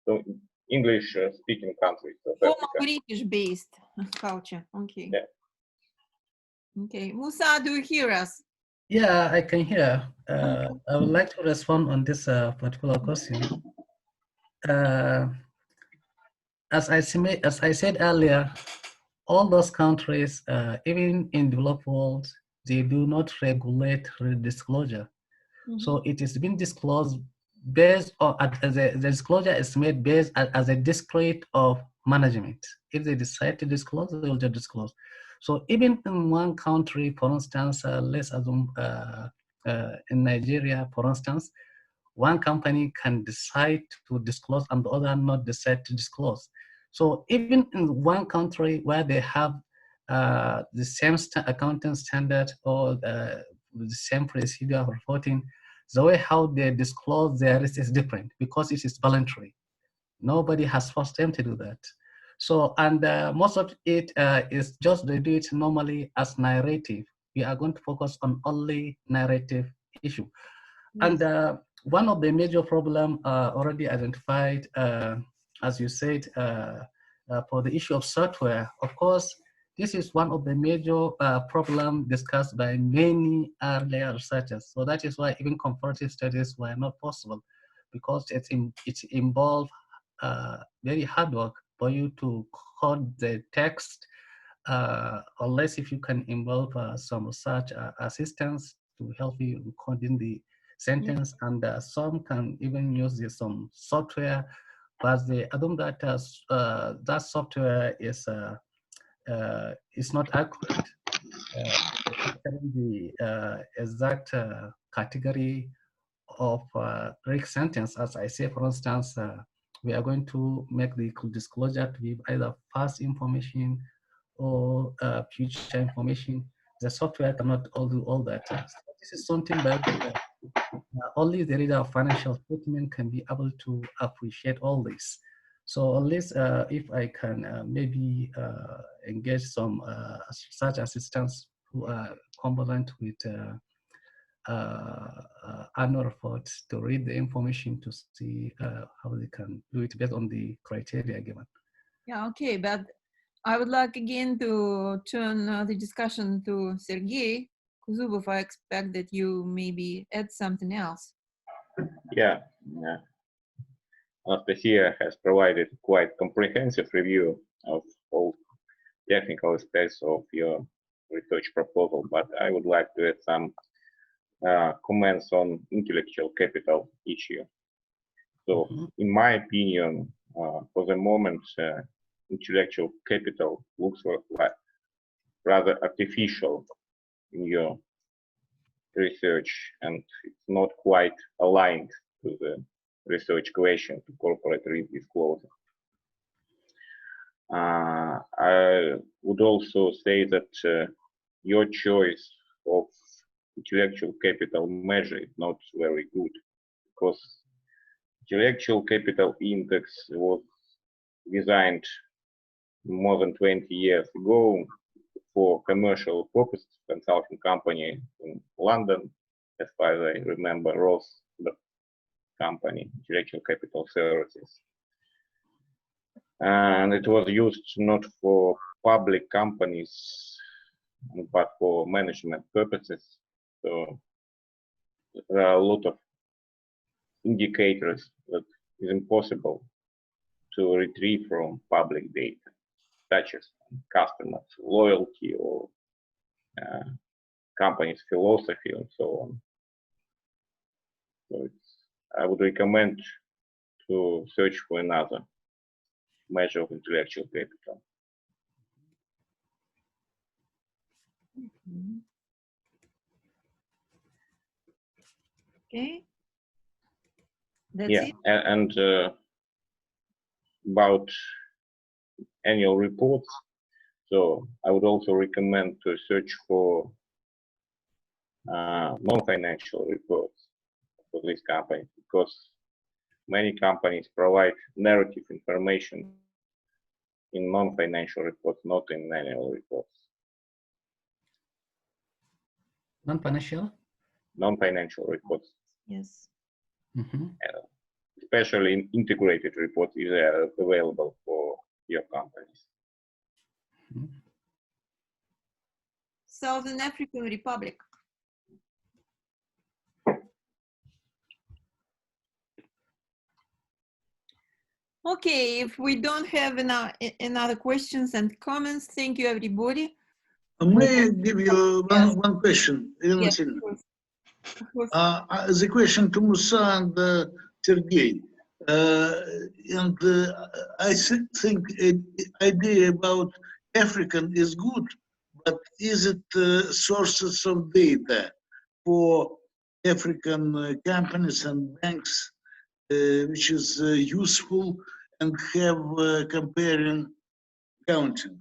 So English-speaking countries. Former British-based culture. Okay. Yeah. Okay. Musa, do you hear us? Yeah, I can hear. I would like to respond on this particular question. As I said earlier, all those countries, even in developed world, they do not regulate disclosure. Mm-hmm. So it is being disclosed based on the disclosure is made based as a discrete of management. If they decide to disclose, they will just disclose. So even in one country, for instance, let's assume in Nigeria, for instance, one company can decide to disclose and the other not decide to disclose. So even in one country where they have the same accounting standard or the same procedure of reporting, the way how they disclose their risk is different because it is voluntary. Nobody has forced them to do that. So, and most of it is just they do it normally as narrative. We are going to focus on only narrative issue. Yes. And one of the major problem already identified, as you said, for the issue of software, of course, this is one of the major problems discussed by many earlier researchers. So that is why even comparative studies were not possible, because it involved very hard work for you to code the text, unless if you can involve some research assistance to help you coding the sentence, and some can even use some software, but they assume that that software is not accurate. The exact category of risk sentence, as I say, for instance, we are going to make the disclosure to give either past information or future information. The software cannot all do all that. So this is something that only the reader of financial statement can be able to appreciate all this. So at least if I can maybe engage some such assistants who are competent with annual reports to read the information to see how they can do it based on the criteria given. Yeah, okay, but I would like again to turn the discussion to Sergey Kuzubov. I expect that you maybe add something else. Yeah. Anastasia has provided quite comprehensive review of all technical aspects of your research proposal, but I would like to add some comments on intellectual capital issue. So, in my opinion, for the moment, intellectual capital looks rather artificial in your research, and it's not quite aligned to the research question to corporate risk disclosure. I would also say that your choice of intellectual capital measure is not very good, because intellectual capital index was designed more than 20 years ago for commercial purposes. Consulting company in London, as far as I remember, Ross the company, Intellectual Capital Services. And it was used not for public companies, but for management purposes. So there are a lot of indicators that is impossible to retrieve from public data, such as customers' loyalty or company's philosophy and so on. So I would recommend to search for another measure of intellectual capital. Okay. That's Yeah, it. and about annual reports, so I would also recommend to search for non-financial reports for this company, because many companies provide narrative information in non-financial reports, not in annual reports. Non-financial? Non-financial reports. Yes. Mm-hmm. Especially in integrated reports is available for your companies. Mm-hmm. Southern African Republic. Okay, if we don't have another questions and comments, thank you everybody. May I give you Yes. one question? Yes, Irina? of course. Of course. The question to Musa and Sergey. I think idea about African is good, but is it sources of data for African companies and banks, which is useful and have comparing counting?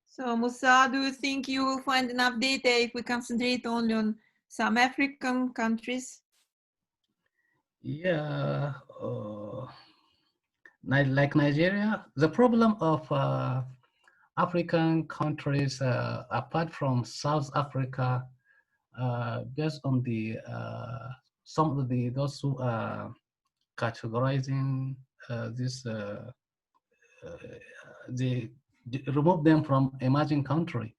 So Musa, do you think you will find enough data if we concentrate only on some African countries? Yeah, like Nigeria, the problem of African countries, apart from South Africa, based on the some of those who are categorizing they remove them from emerging country.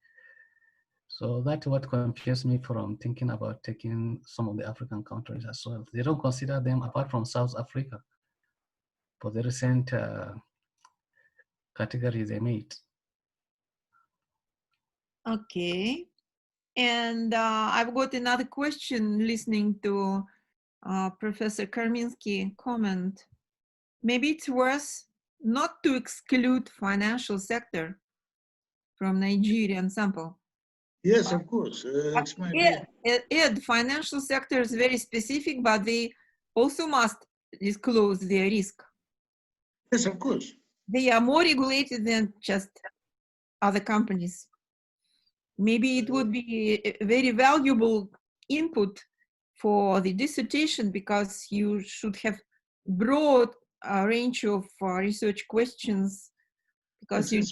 So that's what confused me from thinking about taking some of the African countries as well. They don't consider them apart from South Africa for the recent category they made. Okay. And I've got another question listening to Professor Karminsky comment. Maybe it's worth not to exclude financial sector from Nigerian sample. Yes, of course. The financial sector is very specific, but they also must disclose their risk. Yes, of course. They are more regulated than just other companies. Maybe it would be a very valuable input for the dissertation, because you should have broad range of research questions, because you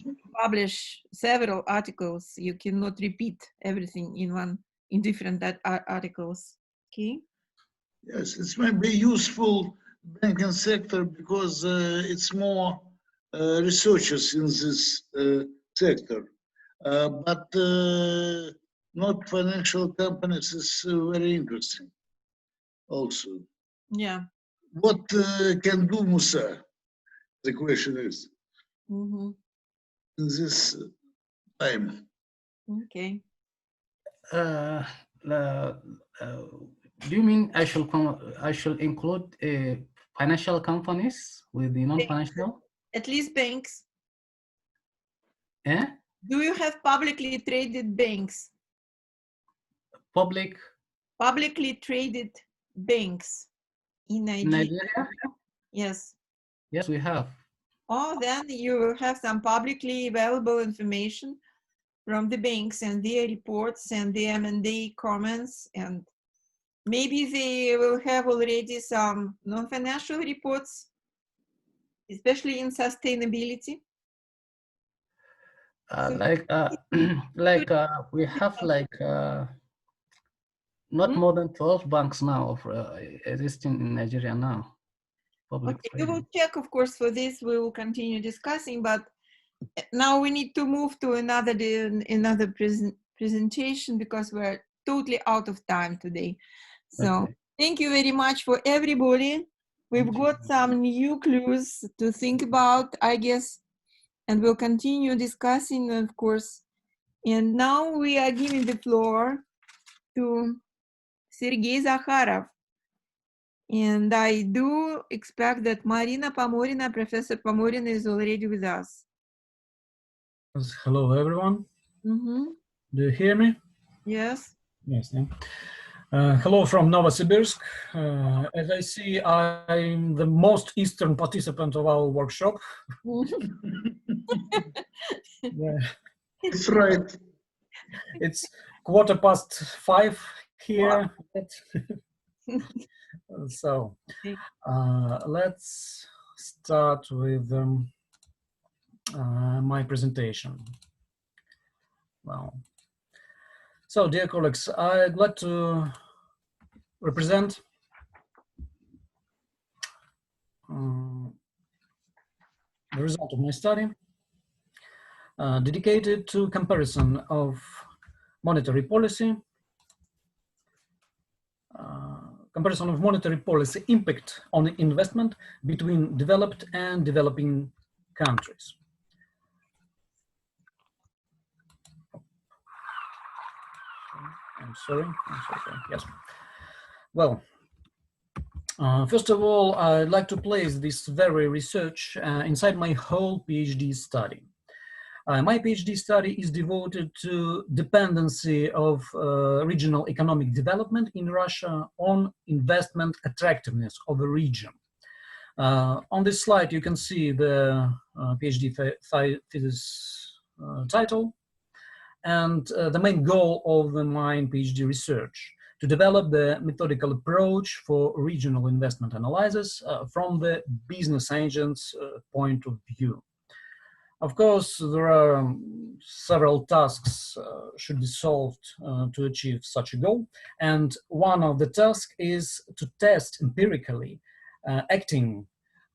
publish several articles. You cannot repeat everything in different articles. Okay. Yes, it might be useful banking sector because it's more researchers in this sector, but not financial companies is very interesting also. Yeah. What can do Musa? The question is in this time. Okay. Do you mean I should include financial companies with the non-financial? At least banks. Eh? Do you have publicly traded banks? Publicly traded banks in Nigeria? Yes. Yes, we have. Oh, then you will have some publicly available information from the banks and their reports and the M&A comments, and maybe they will have already some non-financial reports, especially in sustainability. We have not more than 12 banks now of existing in Nigeria now. Okay, we will check, of course, for this. We will continue discussing, but now we need to move to another presentation because we're totally out of time today. So thank you very much for everybody. We've got some new clues to think about, I guess, and we'll continue discussing, of course. And now we are giving the floor to Sergei Zakharov. And I do expect that Marina Pomorina, Professor Pomorina, is already with us. Hello, everyone. Do you hear me? Yes. Yes. Yeah. Hello from Novosibirsk. As I see, I'm the most eastern participant of our workshop. Yeah. That's right. It's 5:15 here. So let's start with my presentation. Wow. So, dear colleagues, I'd like to represent the result of my study dedicated to comparison of monetary policy, impact on investment between developed and developing countries. I'm sorry. Yes. Well, first of all, I'd like to place this very research inside my whole PhD study. My PhD study is devoted to dependency of regional economic development in Russia on investment attractiveness of the region. On this slide, you can see the PhD thesis title and the main goal of my PhD research: to develop the methodical approach for regional investment analysis from the business agent's point of view. Of course, there are several tasks should be solved to achieve such a goal, and one of the tasks is to test empirically acting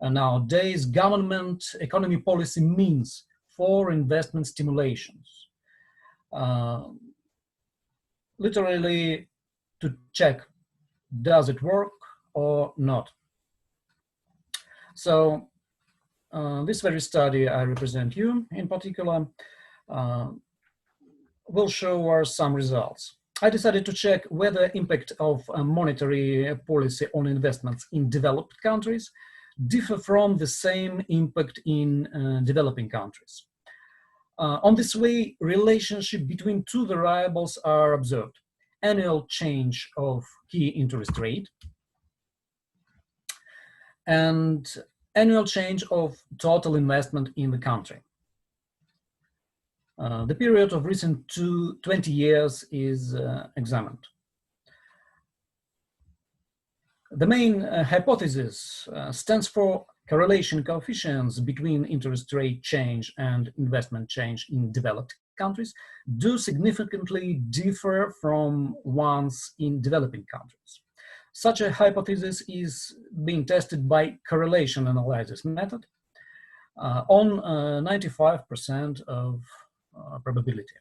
nowadays government economy policy means for investment stimulations. Literally to check, does it work or not? So this very study I represent you in particular will show us some results. I decided to check whether impact of monetary policy on investments in developed countries differ from the same impact in developing countries. On this way, relationship between two variables are observed: annual change of key interest rate and annual change of total investment in the country. The period of recent 20 years is examined. The main hypothesis stands for correlation coefficients between interest rate change and investment change in developed countries do significantly differ from ones in developing countries. Such a hypothesis is being tested by correlation analysis method on 95% of probability.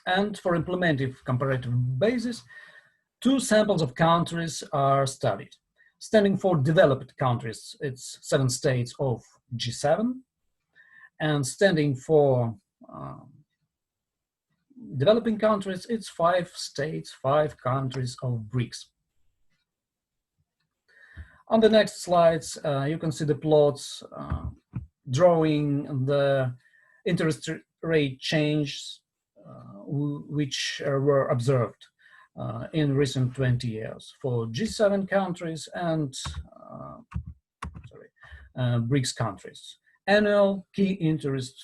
And for implementive comparative basis, two samples of countries are studied. Standing for developed countries, it's 7 states of G7, and standing for developing countries, it's 5 states, 5 countries of BRICS. On the next slides, you can see the plots drawing the interest rate changes which were observed in recent 20 years for G7 countries and BRICS countries. Annual key interest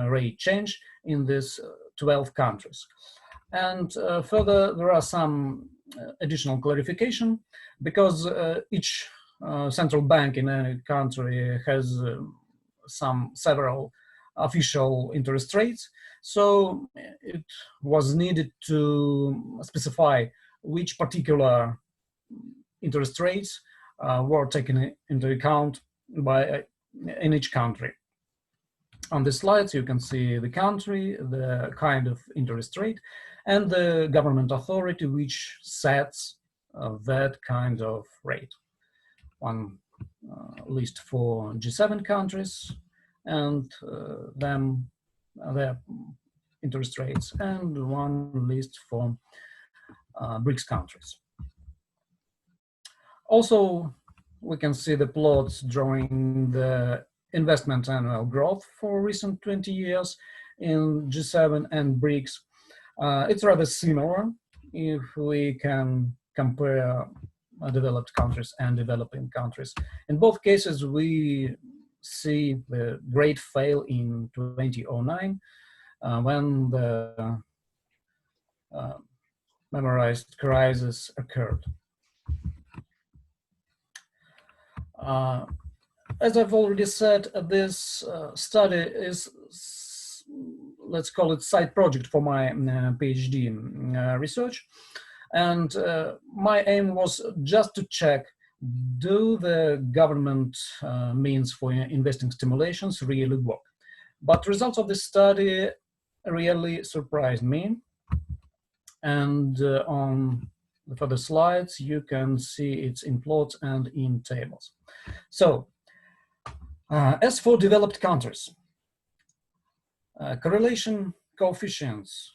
rate change in these 12 countries. And further, there are some additional clarification because each central bank in a country has several official interest rates. So it was needed to specify which particular interest rates were taken into account in each country. On the slides, you can see the country, the kind of interest rate, and the government authority which sets that kind of rate. One list for G7 countries and then their interest rates, and one list for BRICS countries. Also, we can see the plots drawing the investment annual growth for recent 20 years in G7 and BRICS. It's rather similar if we can compare developed countries and developing countries. In both cases, we see the great fail in 2009 when the memorized crisis occurred. As I've already said, this study is, let's call it, side project for my PhD research. And my aim was just to check, do the government means for investing stimulations really work? But results of this study really surprised me. And on the further slides, you can see it's in plots and in tables. So, as for developed countries, correlation coefficients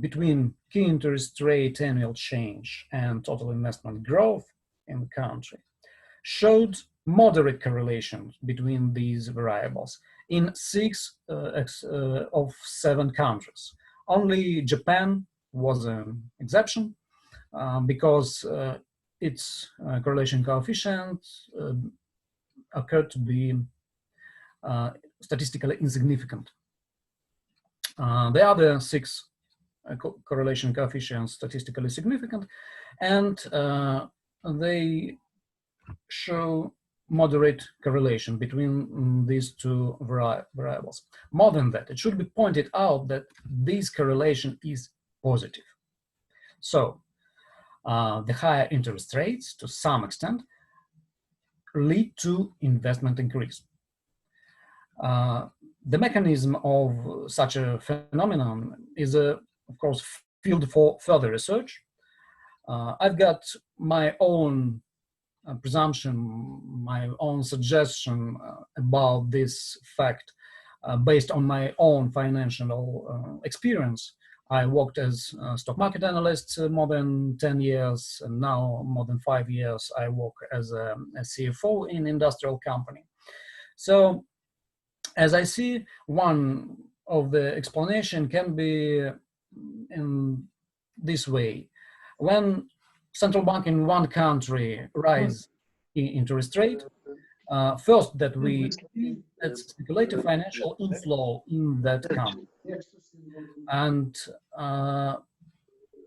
between key interest rate annual change and total investment growth in the country showed moderate correlation between these variables in 6 of 7 countries. Only Japan was an exception because its correlation coefficient occurred to be statistically insignificant. The other 6 correlation coefficients statistically significant, and they show moderate correlation between these 2 variables. More than that, it should be pointed out that this correlation is positive. So the higher interest rates, to some extent, lead to investment increase. The mechanism of such a phenomenon is, of course, field for further research. I've got my own presumption, my own suggestion about this fact based on my own financial experience. I worked as a stock market analyst more than 10 years, and now more than 5 years I work as a CFO in industrial company. So, as I see, one of the explanation can be in this way. When central bank in one country rise in interest rate, first that we see that speculative financial inflow in that country, and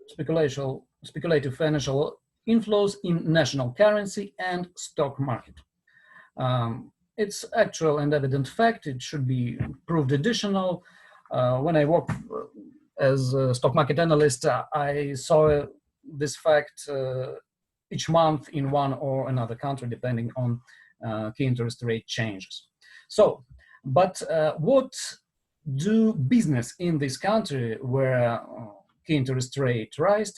speculative financial inflows in national currency and stock market. It's actual and evident fact. It should be proved additional. When I worked as a stock market analyst, I saw this fact each month in one or another country, depending on key interest rate changes. So, but what do business in this country where key interest rate rise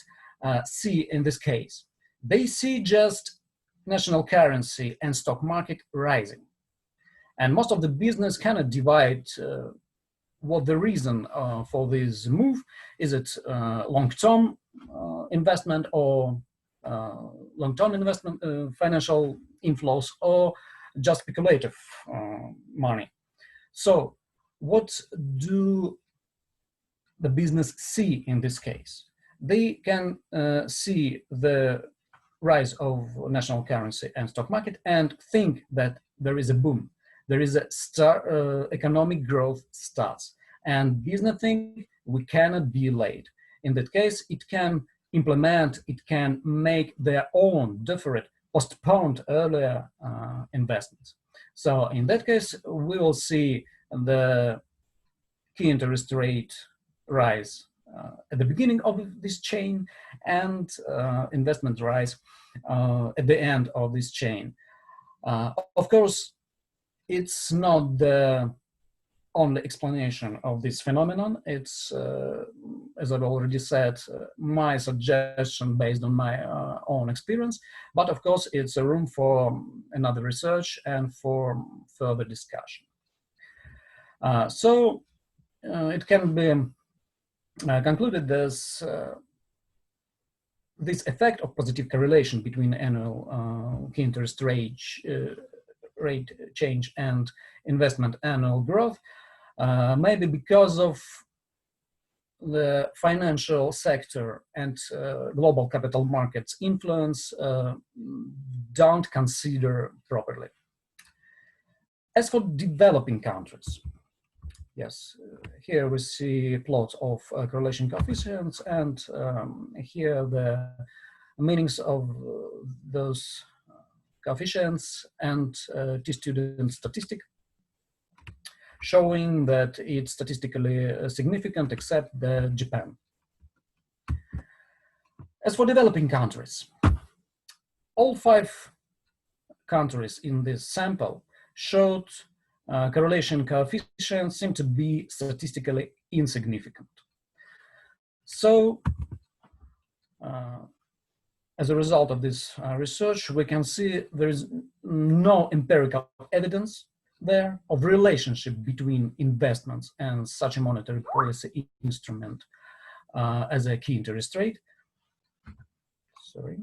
see in this case? They see just national currency and stock market rising. And most of the business cannot divide what the reason for this move. Is it long-term investment or long-term investment, financial inflows, or just speculative money? So what do the business see in this case? They can see the rise of national currency and stock market and think that there is a boom. There is a economic growth starts, and business think we cannot be late. In that case, it can implement, it can make their own different postponed earlier investments. So in that case, we will see the key interest rate rise at the beginning of this chain and investment rise at the end of this chain. Of course, it's not the only explanation of this phenomenon. It's, as I've already said, my suggestion based on my own experience, but of course it's a room for another research and for further discussion. So it can be concluded there's this effect of positive correlation between annual key interest rate change and investment annual growth, maybe because of the financial sector and global capital markets influence don't consider properly. As for developing countries, yes, here we see plots of correlation coefficients, and here the meanings of those coefficients and t-student statistic, showing that it's statistically significant except the Japan. As for developing countries, all 5 countries in this sample showed correlation coefficients seem to be statistically insignificant. So, as a result of this research, we can see there is no empirical evidence there of relationship between investments and such a monetary policy instrument as a key interest rate. Sorry.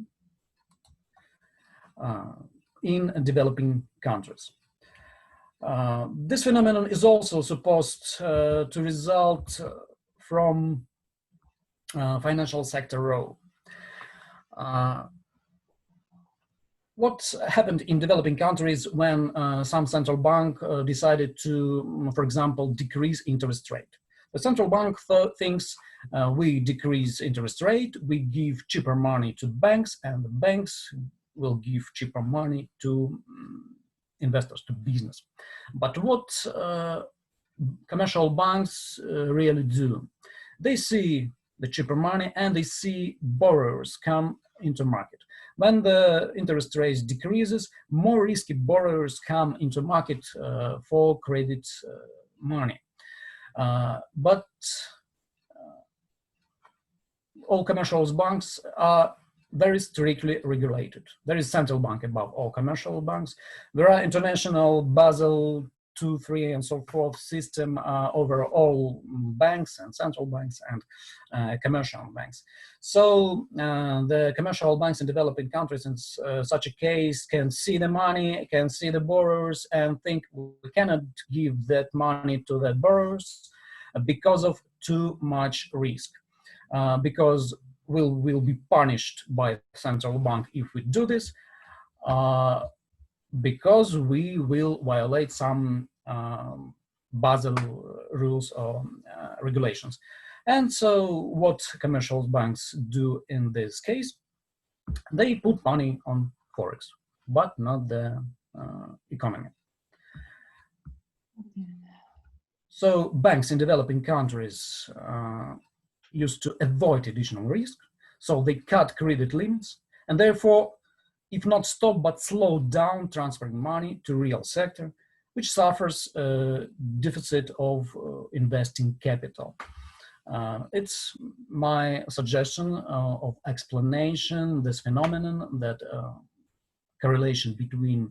In developing countries. This phenomenon is also supposed to result from financial sector role. What happened in developing countries when some central bank decided to, for example, decrease interest rate? The central bank thinks we decrease interest rate, we give cheaper money to banks, and the banks will give cheaper money to investors, to business. But what commercial banks really do? They see the cheaper money and they see borrowers come into market. When the interest rate decreases, more risky borrowers come into market for credit money. But all commercial banks are very strictly regulated. There is central bank above all commercial banks. There are international Basel II, III, and so forth system over all banks and central banks and commercial banks. So the commercial banks in developing countries in such a case can see the money, can see the borrowers, and think we cannot give that money to the borrowers because of too much risk. Because we'll be punished by central bank if we do this, because we will violate some Basel rules or regulations. And so what commercial banks do in this case, they put money on Forex, but not the economy. So banks in developing countries used to avoid additional risk, so they cut credit limits, and therefore, if not stop, but slow down transferring money to real sector, which suffers a deficit of investing capital. It's my suggestion of explanation, this phenomenon that correlation between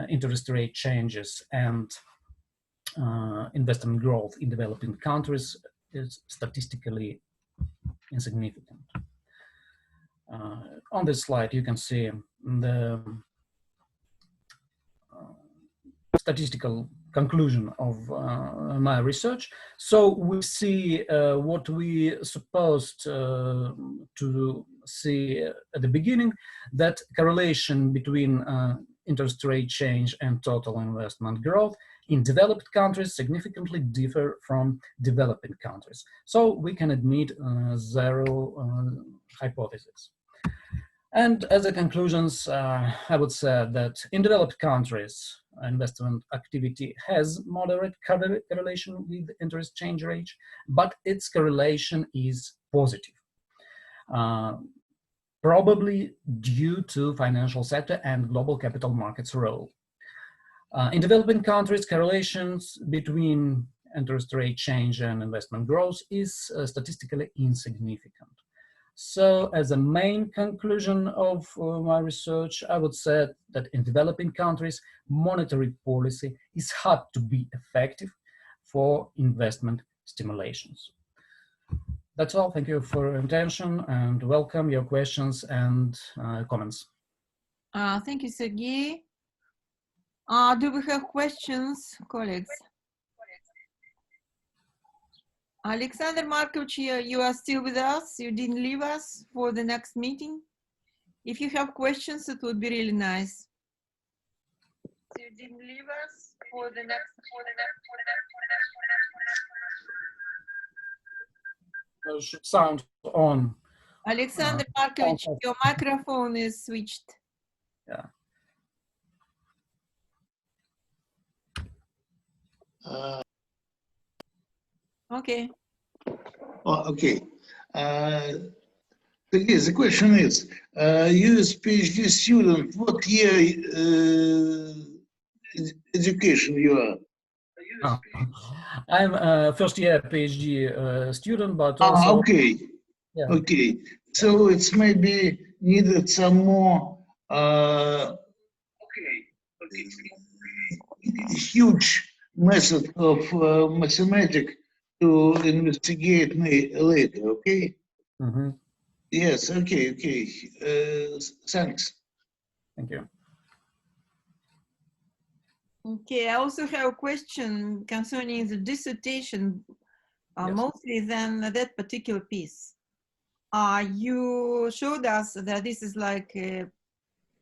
interest rate changes and investment growth in developing countries is statistically insignificant. On this slide, you can see the statistical conclusion of my research. So we see what we supposed to see at the beginning, that correlation between interest rate change and total investment growth in developed countries significantly differ from developing countries. So we can admit zero hypothesis. And as a conclusions, I would say that in developed countries, investment activity has moderate correlation with interest change rate, but its correlation is positive. Probably due to financial sector and global capital markets role. In developing countries, correlations between interest rate change and investment growth is statistically insignificant. So as a main conclusion of my research, I would say that in developing countries, monetary policy is hard to be effective for investment stimulations. That's all. Thank you for your attention and welcome your questions and comments. Thank you, Sergey. Do we have questions, colleagues? Alexander Markovich, you are still with us? You didn't leave us for the next meeting? If you have questions, it would be really nice. You didn't leave us for the next. Should sound on. Alexander Markovich, your microphone is switched. Yeah. Okay. Oh, okay. The question is, you as PhD student, what year education you are? Oh, I'm a first year PhD student, but also. Okay. Yeah. Okay. So it's maybe needed some more huge method of mathematics to investigate me later, okay? Mm-hmm. Yes, okay, okay. Thanks. Thank you. Okay, I also have a question concerning the dissertation, Yes. mostly than that particular piece. You showed us that this is like an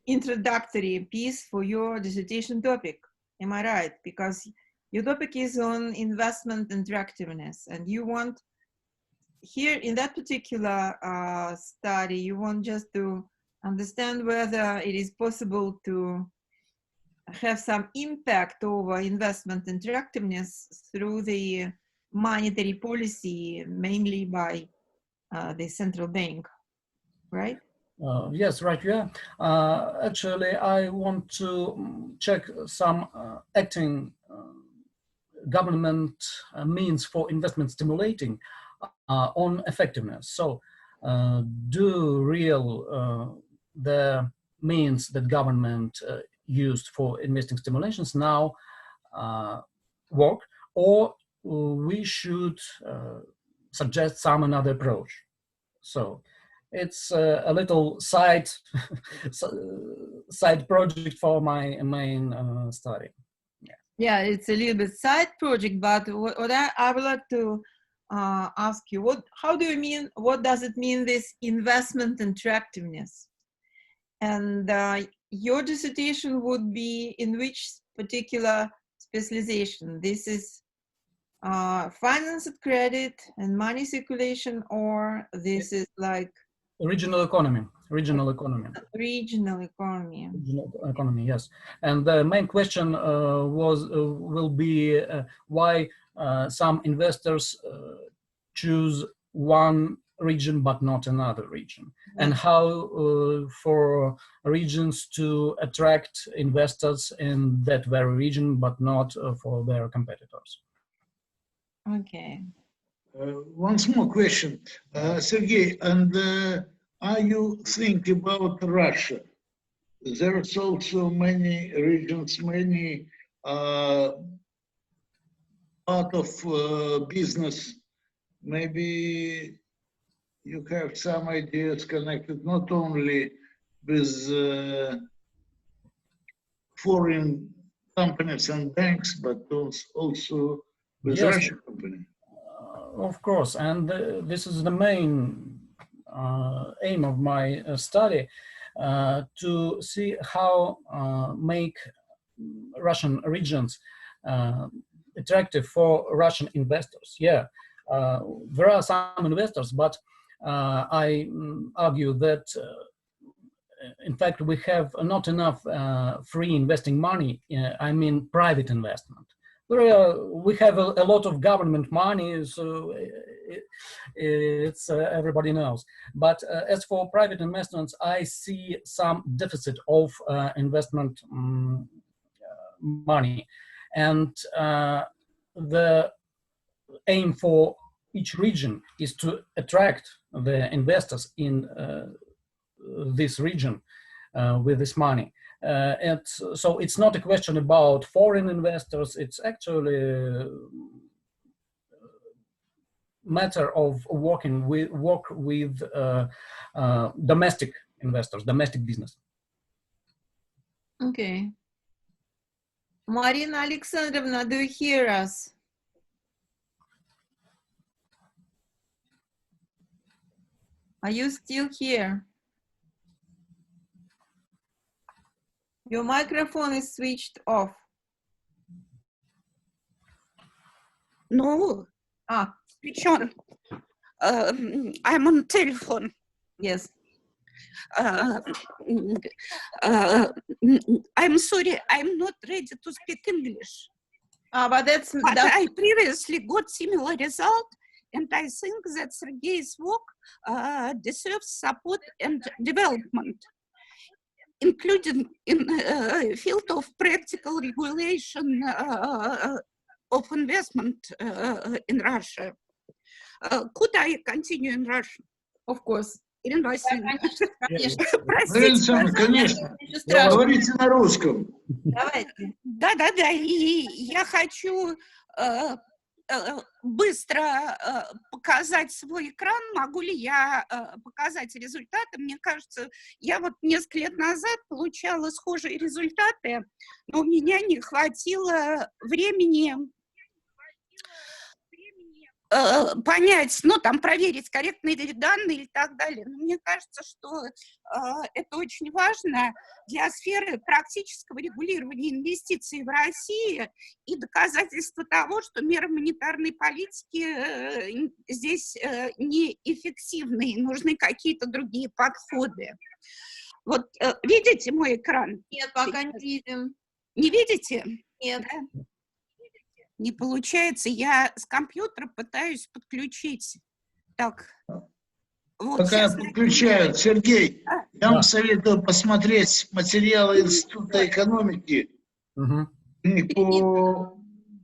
introductory piece for your dissertation topic. Am I right? Because your topic is on investment interactiveness, and you want here in that particular study, you want just to understand whether it is possible to have some impact over investment interactiveness through the monetary policy, mainly by the central bank, right? Yes, right, yeah. Actually, I want to check some acting government means for investment stimulating on effectiveness. So do the means that government used for investing stimulations now work, or we should suggest some another approach? So it's a little side project for my main study. Yeah, it's a little bit side project, but what I would like to ask you, how do you mean, what does it mean, this investment interactiveness? And your dissertation would be in which particular specialization? This is financed credit and money circulation, or this is like Regional economy. Regional economy, yes. And the main question will be why some investors choose one region but not another region, and how for regions to attract investors in that very region but not for their competitors. Okay. One more question, Sergey, and are you thinking about Russia? There's also many regions, many part of business. Maybe you have some ideas connected not only with foreign companies and banks, but also with Yes. Russian companies. Of course, and this is the main aim of my study, to see how make Russian regions attractive for Russian investors. Yeah, there are some investors, but I argue that in fact we have not enough free investing money, I mean private investment. We have a lot of government money, so it's everybody knows. But as for private investments, I see some deficit of investment money, and the aim for each region is to attract the investors in this region with this money. And so it's not a question about foreign investors, it's actually a matter of work with domestic investors, domestic business. Okay. Marina Alexandrovna, do you hear us? Are you still here? Your microphone is switched off. No, switch on. I'm on telephone. Yes. I'm sorry, I'm not ready to speak English. But But I previously got similar result, and I think that Sergei's work deserves support and development, including in field of practical regulation of investment in Russia. Could I continue in Russian? Of course. Ирина Васильевна, Александр, конечно. Говорите на русском. Давайте. Да, и я хочу быстро показать свой экран. Могу ли я показать результаты? Мне кажется, я вот несколько лет назад получала схожие результаты, но у меня не хватило времени понять, ну, там, проверить, корректные ли данные и так далее. Но мне кажется, что это очень важно для сферы практического регулирования инвестиций в России и доказательство того, что меры монетарной политики здесь неэффективны, нужны какие-то другие подходы. Вот видите мой экран? Нет, пока не видим. Не видите? Нет. Да? Не получается, я с компьютера пытаюсь подключить. Так, вот Пока подключают, Сергей, я вам советую посмотреть материалы Института экономики. По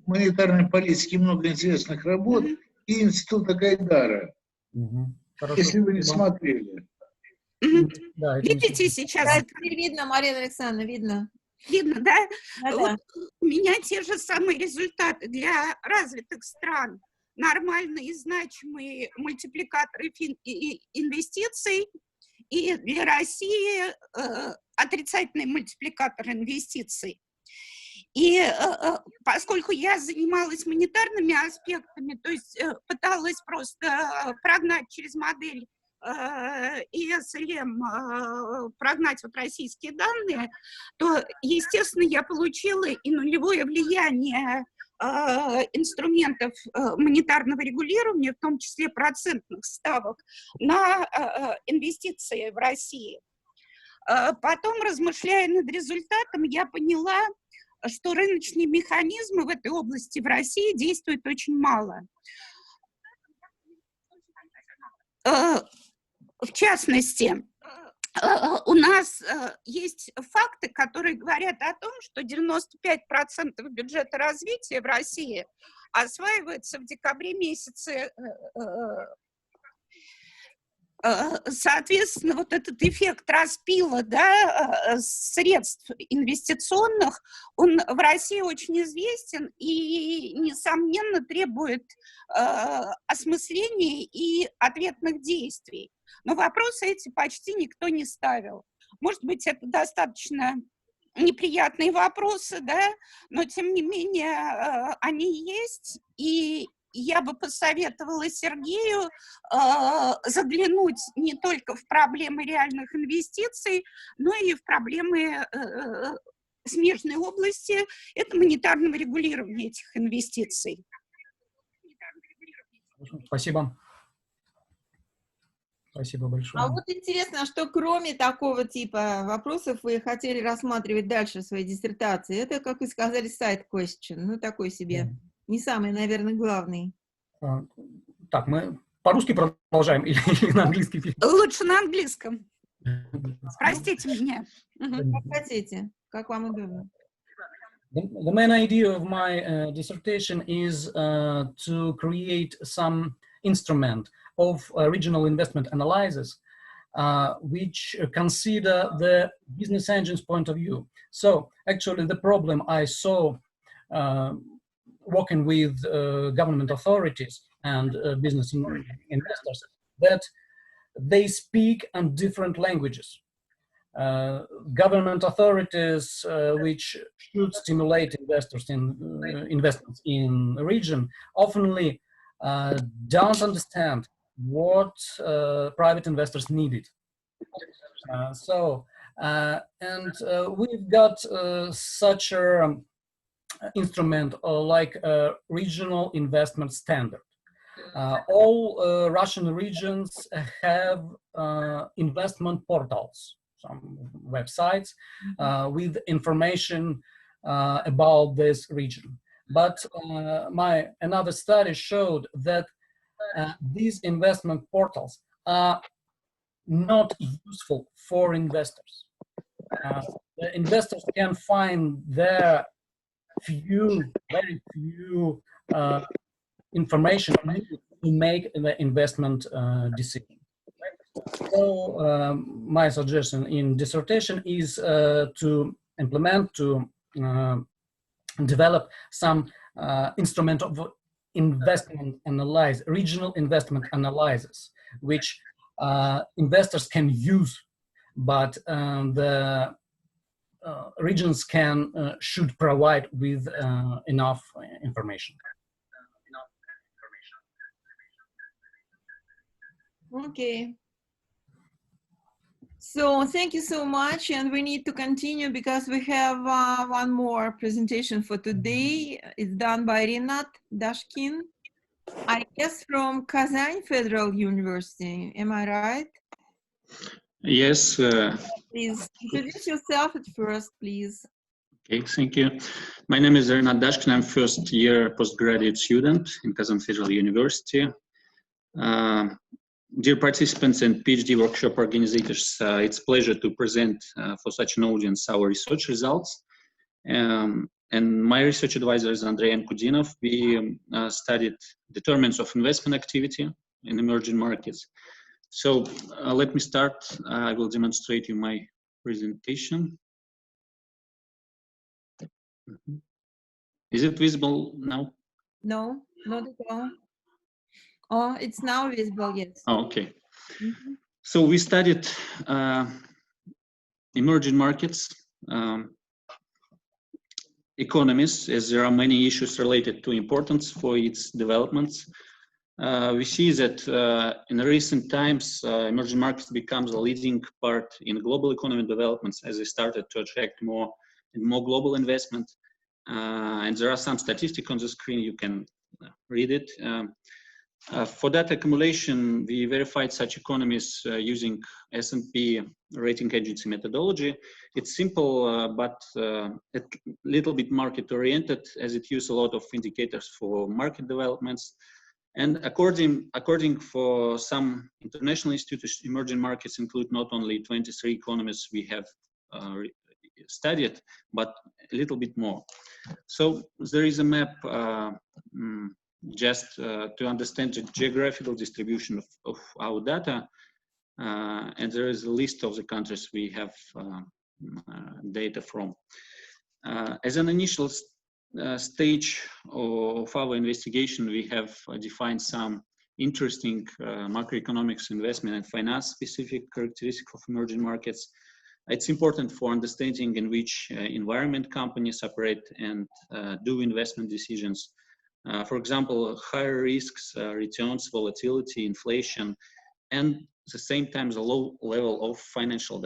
монетарной политике много интересных работ, и Института Гайдара, если вы не смотрели. Видите сейчас? Видно, Марина Александровна, видно. Видно, да? Да. Вот у меня те же самые результаты для развитых стран. Нормальные и значимые мультипликаторы инвестиций. И для России отрицательный мультипликатор инвестиций. И поскольку я занималась монетарными аспектами, то есть пыталась просто прогнать через модель ESLM, прогнать вот российские данные, то, естественно, я получила и нулевое влияние инструментов монетарного регулирования, в том числе процентных ставок, на инвестиции в России. Потом, размышляя над результатом, я поняла, что рыночные механизмы в этой области в России действуют очень мало. В частности, у нас есть факты, которые говорят о том, что 95% бюджета развития в России осваивается в декабре месяце. Соответственно, вот этот эффект распила, да, средств инвестиционных, он в России очень известен и, несомненно, требует осмысления и ответных действий. Но вопросы эти почти никто не ставил. Может быть, это достаточно неприятные вопросы, да, но тем не менее они есть, и я бы посоветовала Сергею заглянуть не только в проблемы реальных инвестиций, но и в проблемы смежной области, это монетарного регулирования этих инвестиций. Спасибо. Спасибо большое. А вот интересно, что кроме такого типа вопросов вы хотели рассматривать дальше в своей диссертации? Это, как вы сказали, side question, ну такой себе, не самый, наверное, главный. Так, мы по-русски продолжаем или на английский? Лучше на английском. Простите меня. Как хотите, как вам удобно. The main idea of my dissertation is to create some instrument of regional investment analysis which consider the business engine's point of view. So actually the problem I saw working with government authorities and business investors, that they speak on different languages. Government authorities which should stimulate investors in investments in the region oftenly don't understand what private investors needed. We've got such an instrument like a regional investment standard. All Russian regions have investment portals, some websites with information about this region. But another study showed that these investment portals are not useful for investors. The investors can find their very few information to make the investment decision. So my suggestion in dissertation is to implement, to develop some instrument of investment analysis, regional investment analysis, which investors can use, but the regions should provide with enough information. Okay. So thank you so much, and we need to continue because we have one more presentation for today. It's done by Rinat Dashkin, I guess from Kazan Federal University. Am I right? Yes. Please introduce yourself at first, please. Okay, thank you. My name is Rinat Dashkin. I'm first year postgraduate student in Kazan Federal University. Dear participants and PhD workshop organizers, it's a pleasure to present for such an audience our research results. And my research advisor is Andrei Ankudinov. We studied determinants of investment activity in emerging markets. So let me start. I will demonstrate you my presentation. Is it visible now? No, not at all. Oh, it's now visible, yes. Oh, okay. Mm-hmm. So we studied emerging markets, economies, as there are many issues related to importance for its developments. We see that in recent times, emerging markets becomes a leading part in global economy developments as they started to attract more and more global investment. And there are some statistics on the screen, you can read it. For data accumulation, we verified such economies using S&P rating agency methodology. It's simple, but a little bit market-oriented, as it uses a lot of indicators for market developments. And according for some international institutes, emerging markets include not only 23 economies we have studied, but a little bit more. So there is a map just to understand the geographical distribution of our data. And there is a list of the countries we have data from. As an initial stage of our investigation, we have defined some interesting macroeconomics, investment, and finance specific characteristics of emerging markets. It's important for understanding in which environment companies operate and do investment decisions. For example, higher risks, returns, volatility, inflation, and at the same time the low level of financial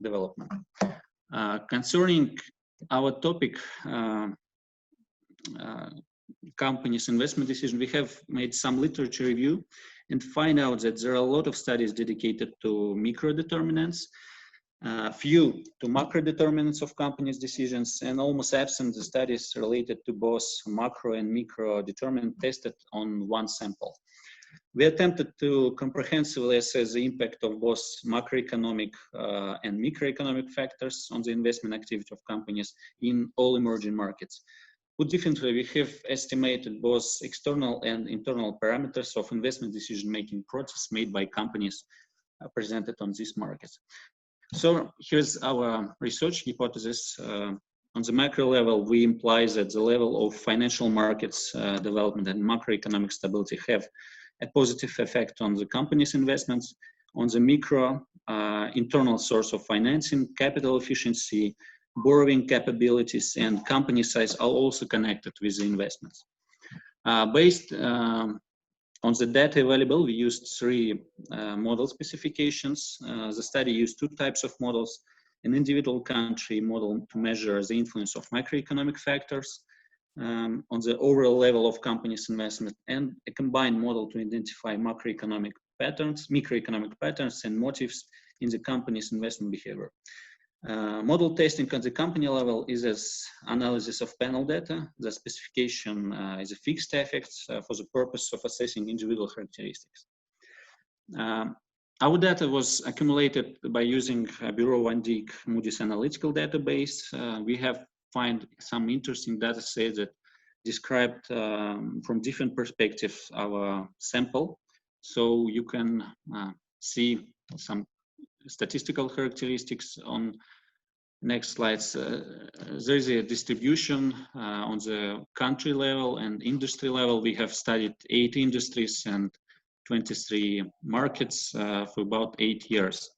development. Concerning our topic, companies' investment decision, we have made some literature review and find out that there are a lot of studies dedicated to micro determinants, few to macro determinants of companies' decisions, and almost absent the studies related to both macro and micro determinants tested on one sample. We attempted to comprehensively assess the impact of both macroeconomic and microeconomic factors on the investment activity of companies in all emerging markets. Put differently, we have estimated both external and internal parameters of investment decision-making process made by companies presented on these markets. So here's our research hypothesis. On the macro level, we imply that the level of financial markets development and macroeconomic stability have a positive effect on the company's investments. On the micro, internal source of financing, capital efficiency, borrowing capabilities, and company size are also connected with the investments. Based on the data available, we used three model specifications. The study used two types of models: an individual country model to measure the influence of macroeconomic factors on the overall level of companies' investment, and a combined model to identify macroeconomic patterns, microeconomic patterns, and motives in the company's investment behavior. Model testing at the company level is as analysis of panel data. The specification is a fixed effect for the purpose of assessing individual characteristics. Our data was accumulated by using Bureau van Dijk Moody's analytical database. We have find some interesting data sets that described from different perspectives our sample. So you can see some statistical characteristics on next slides. There is a distribution on the country level and industry level. We have studied 8 industries and 23 markets for about 8 years.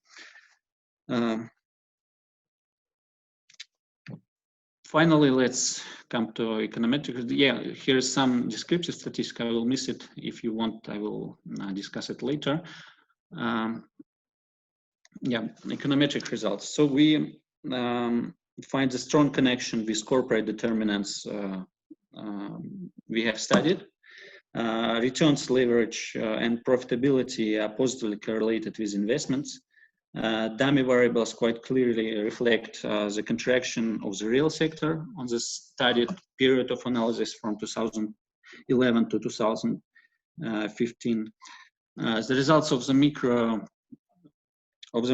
Finally, let's come to econometrics. Yeah, here's some descriptive statistics. I will miss it. If you want, I will discuss it later. Yeah, econometric results. So we find a strong connection with corporate determinants we have studied. Returns, leverage, and profitability are positively correlated with investments. Dummy variables quite clearly reflect the contraction of the real sector on the studied period of analysis from 2011 to 2015. The results of the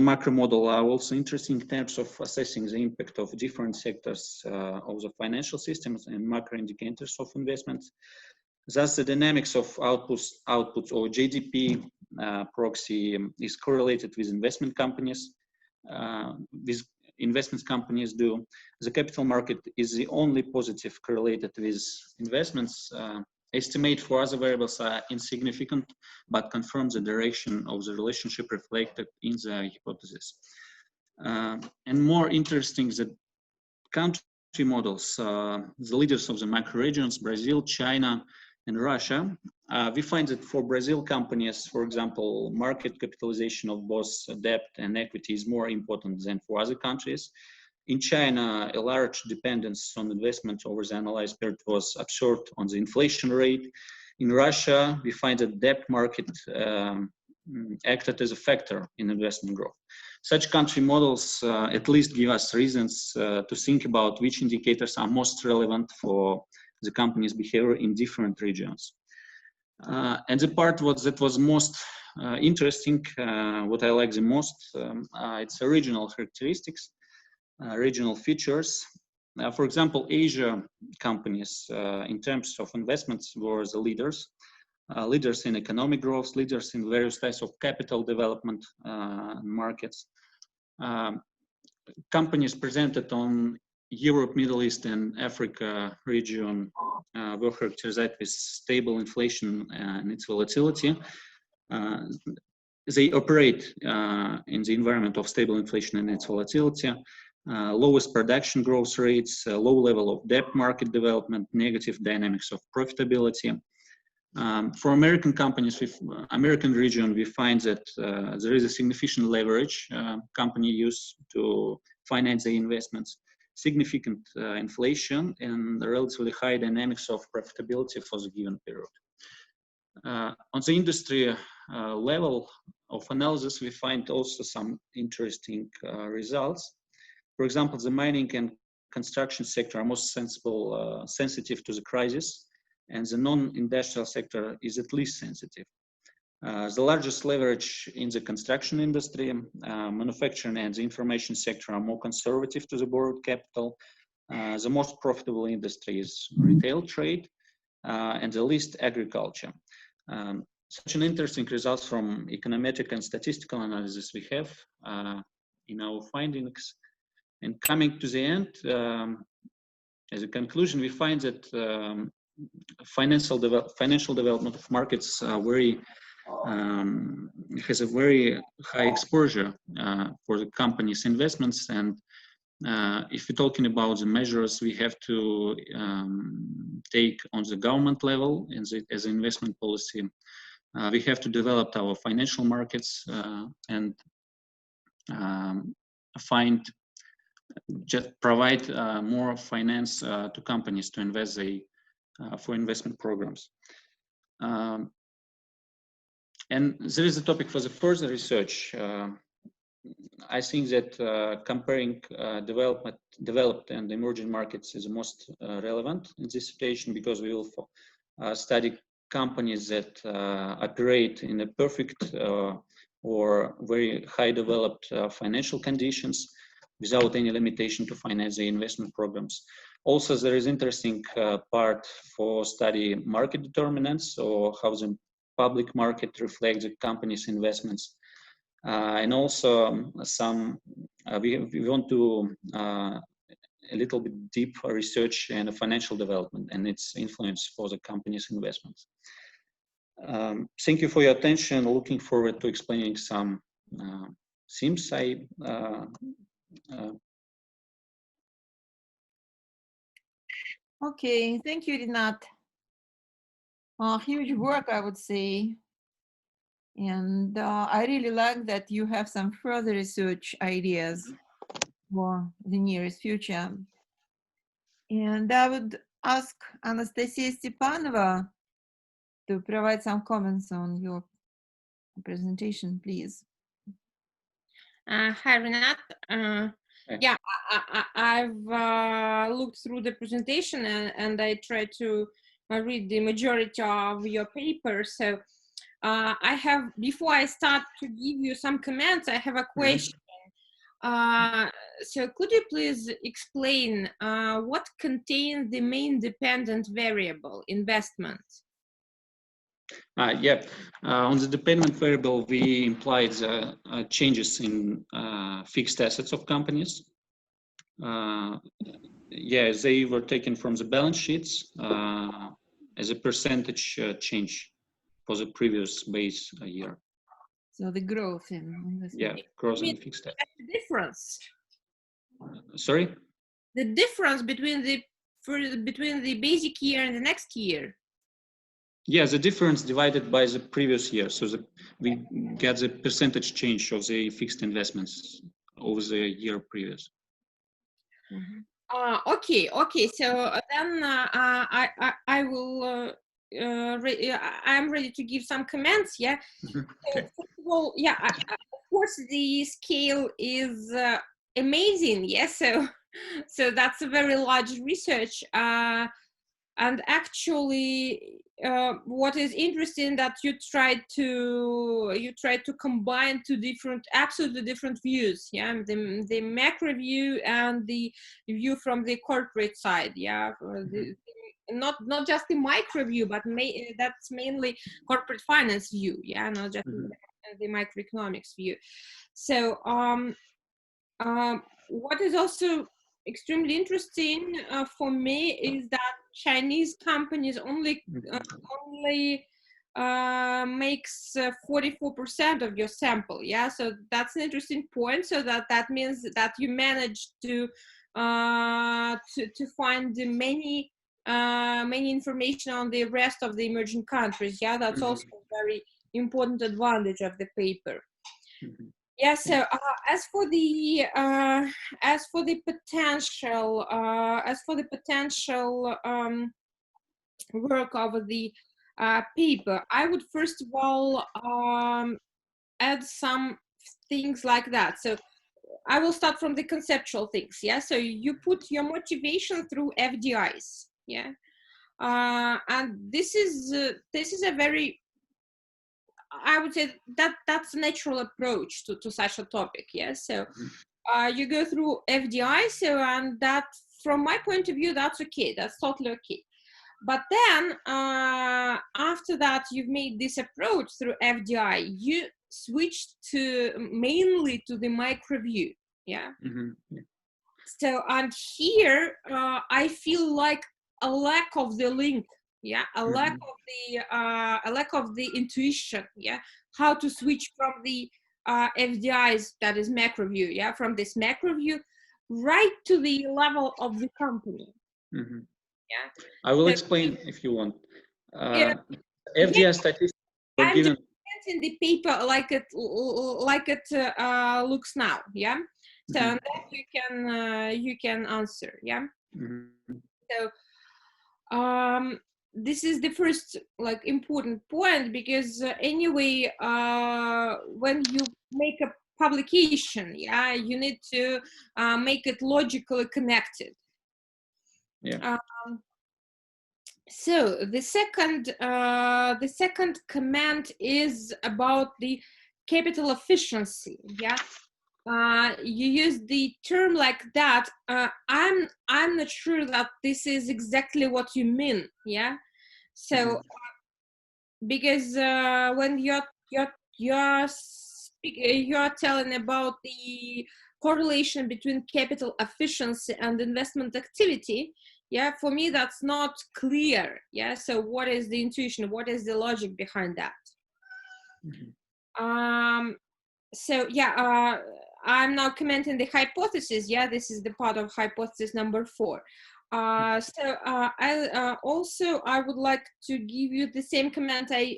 macro model are also interesting in terms of assessing the impact of different sectors of the financial systems and macro indicators of investments. Thus, the dynamics of outputs or GDP proxy is correlated with investment companies. With investment companies do. The capital market is the only positive correlated with investments. Estimate for other variables are insignificant, but confirm the direction of the relationship reflected in the hypothesis. And more interesting, the country models, the leaders of the macro regions, Brazil, China, and Russia. We find that for Brazil companies, for example, market capitalization of both debt and equity is more important than for other countries. In China, a large dependence on investment over the analyzed period was observed on the inflation rate. In Russia, we find that debt market acted as a factor in investment growth. Such country models at least give us reasons to think about which indicators are most relevant for the company's behavior in different regions. And the part that was most interesting, what I like the most, it's the regional characteristics, regional features. For example, Asia companies in terms of investments were the leaders. Leaders in economic growth, leaders in various types of capital development markets. Companies presented on Europe, Middle East, and Africa region were characterized with stable inflation and its volatility. they operate in the environment of stable inflation and its volatility, lowest production growth rates, low level of debt market development, negative dynamics of profitability. For American companies with American region, we find that there is a significant leverage company use to finance their investments, significant inflation, and relatively high dynamics of profitability for the given period. On the industry level of analysis, we find also some interesting results. For example, the mining and construction sector are most sensitive to the crisis, and the non-industrial sector is at least sensitive. The largest leverage in the construction industry, manufacturing and the information sector are more conservative to the borrowed capital. The most profitable industry is retail trade, and the least agriculture. Such an interesting results from econometric and statistical analysis we have in our findings. And coming to the end, as a conclusion, we find that financial development of markets has a very high exposure for the company's investments. And if we're talking about the measures we have to take on the government level as an investment policy, we have to develop our financial markets and provide more finance to companies to invest for investment programs. And there is a topic for the further research. I think that comparing developed and emerging markets is the most relevant in this situation, because we will study companies that operate in a perfect or very high developed financial conditions without any limitation to finance the investment programs. Also, there is interesting part for study market determinants, or how the public market reflects the company's investments. And also we want to a little bit deep research and financial development and its influence for the company's investments. Thank you for your attention. Looking forward to explaining some themes Okay, thank you, Rinat. Huge work, I would say. And I really like that you have some further research ideas for the nearest future. And I would ask Anastasia Stepanova to provide some comments on your presentation, please. Hi, Rinat. Yeah, I've looked through the presentation and I tried to read the majority of your paper. So I have, before I start to give you some comments, I have a question. So could you please explain what contains the main dependent variable, investment? Yeah, on the dependent variable, we implied changes in fixed assets of companies. Yeah, they were taken from the balance sheets as a percentage change for the previous base year. So the growth in investment. Yeah, growth in fixed assets. The difference. Sorry? The difference between the basic year and the next year. Yeah, the difference divided by the previous year. So we get the percentage change of the fixed investments over the year previous. Mm-hmm. Okay. So then I will. I'm ready to give some comments. Yeah. Okay. First of all, yeah, of course the scale is amazing. Yes. Yeah? So that's a very large research. And actually, what is interesting that you tried to combine two absolutely different views. Yeah, the macro view and the view from the corporate side. Yeah, not just the micro view, but that's mainly corporate finance view. Yeah, not just the microeconomics view. So, what is also extremely interesting for me is that Chinese companies only makes 44% of your sample. Yeah, so that's an interesting point. So that means that you managed to find many information on the rest of the emerging countries. Yeah, that's also a very important advantage of the paper. Yeah, so as for the potential work of the paper, I would first of all add some things like that. So I will start from the conceptual things. Yeah, so you put your motivation through FDIs. Yeah, and this is a very, I would say that's a natural approach to such a topic. Yeah, so you go through FDI, so and that, from my point of view, that's okay. That's totally okay. But then after that, you've made this approach through FDI, you switch mainly to the microview. Yeah. So, and here I feel like a lack of the link. Yeah, a lack of the intuition. Yeah, how to switch from the FDIs, that is macro view. Yeah, from this macro view right to the level of the company. Yeah, I will explain if you want. Yeah. FDI statistics were I'm given. just presenting the paper like it looks now. Yeah, so and then you can answer. Yeah. So this is the first like important point, because anyway, when you make a publication, yeah, you need to make it logically connected. Yeah. So the second comment is about the capital efficiency. Yeah, you use the term like that. I'm not sure that this is exactly what you mean. Yeah, so because when you're telling about the correlation between capital efficiency and investment activity, yeah, for me that's not clear. Yeah, so what is the intuition, what is the logic behind that? So yeah, I'm now commenting the hypothesis. Yeah, this is the part of hypothesis number 4. So I would like to give you the same comment I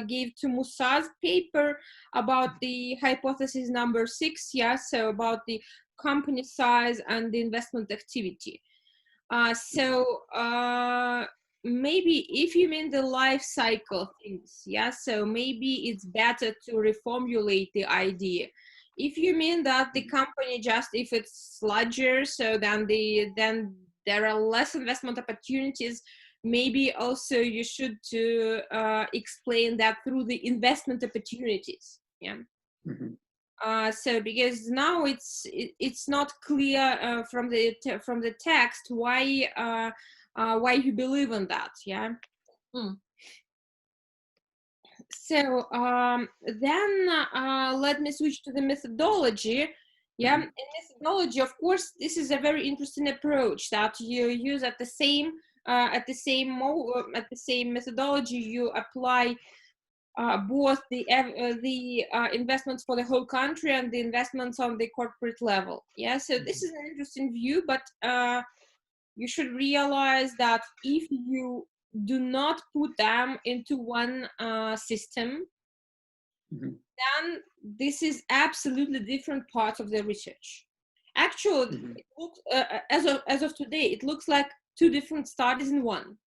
gave to Musa's paper about the hypothesis number 6. Yeah, so about the company size and the investment activity. Maybe if you mean the life cycle things, yeah, so maybe it's better to reformulate the idea. If you mean that the company just, if it's larger, so then there are less investment opportunities, maybe also you should explain that through the investment opportunities. Yeah. So because now it's not clear from the text why you believe in that. Yeah. So then let me switch to the methodology. Yeah, in methodology, of course, this is a very interesting approach that you use at the same methodology. You apply both the investments for the whole country and the investments on the corporate level. Yeah, so this is an interesting view, but you should realize that if you do not put them into one system, then this is absolutely different part of the research. Actually, it looks, as of today, it looks like 2 different studies in one.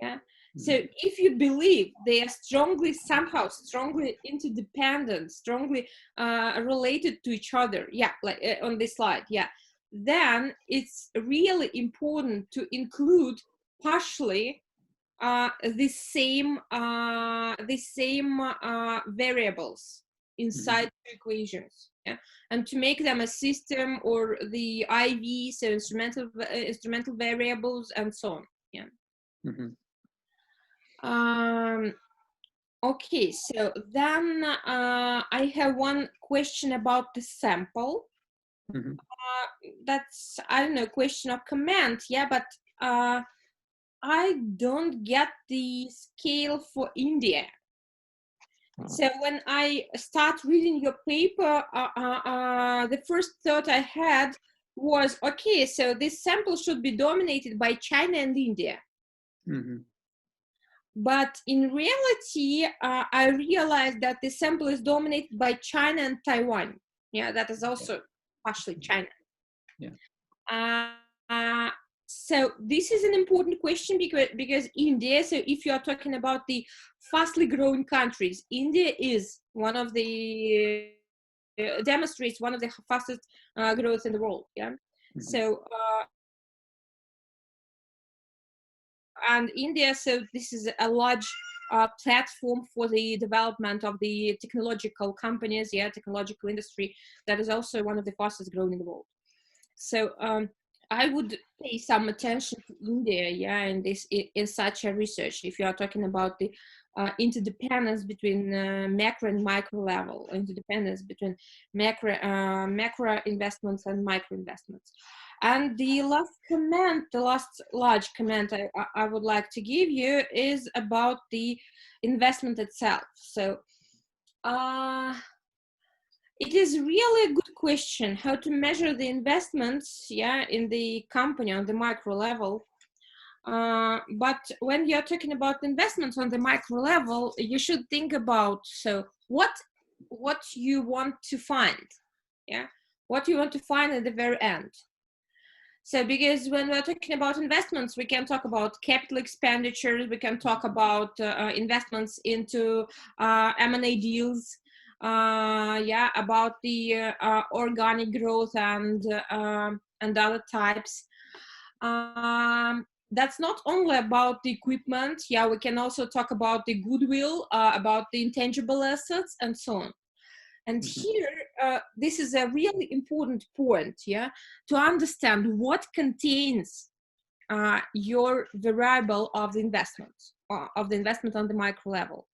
Yeah. So if you believe they are somehow strongly interdependent, strongly related to each other, yeah, like on this slide, yeah, then it's really important to include partially the same variables inside the equations, yeah, and to make them a system, or the IV, so instrumental variables and so on. Yeah. Okay, so then I have one question about the sample. That's, I don't know, question or comment, yeah, but I don't get the scale for India. So when I start reading your paper, the first thought I had was, okay, so this sample should be dominated by China and India. Mm-hmm. But in reality, I realized that the sample is dominated by China and Taiwan. Yeah, that is also partially China. Yeah. So this is an important question because India, so if you are talking about the fastly growing countries, India is one of the, demonstrates one of the fastest growth in the world. Yeah. Mm-hmm. So, and India, so this is a large platform for the development of the technological companies, yeah, technological industry, that is also one of the fastest growing in the world. So I would pay some attention to India, yeah, in such a research. If you are talking about the interdependence between macro and micro level, interdependence between macro investments and micro investments. And the last comment, the last large comment I would like to give you is about the investment itself. So it is really a good question how to measure the investments, yeah, in the company on the micro level. But when you're talking about investments on the micro level, you should think about, so what you want to find, yeah, what you want to find at the very end. So because when we're talking about investments, we can talk about capital expenditures, we can talk about investments into M&A deals, yeah, about the organic growth and other types. That's not only about the equipment. Yeah, we can also talk about the goodwill, about the intangible assets, and so on. And here, this is a really important point, yeah, to understand what contains your variable of the investment, on the micro level.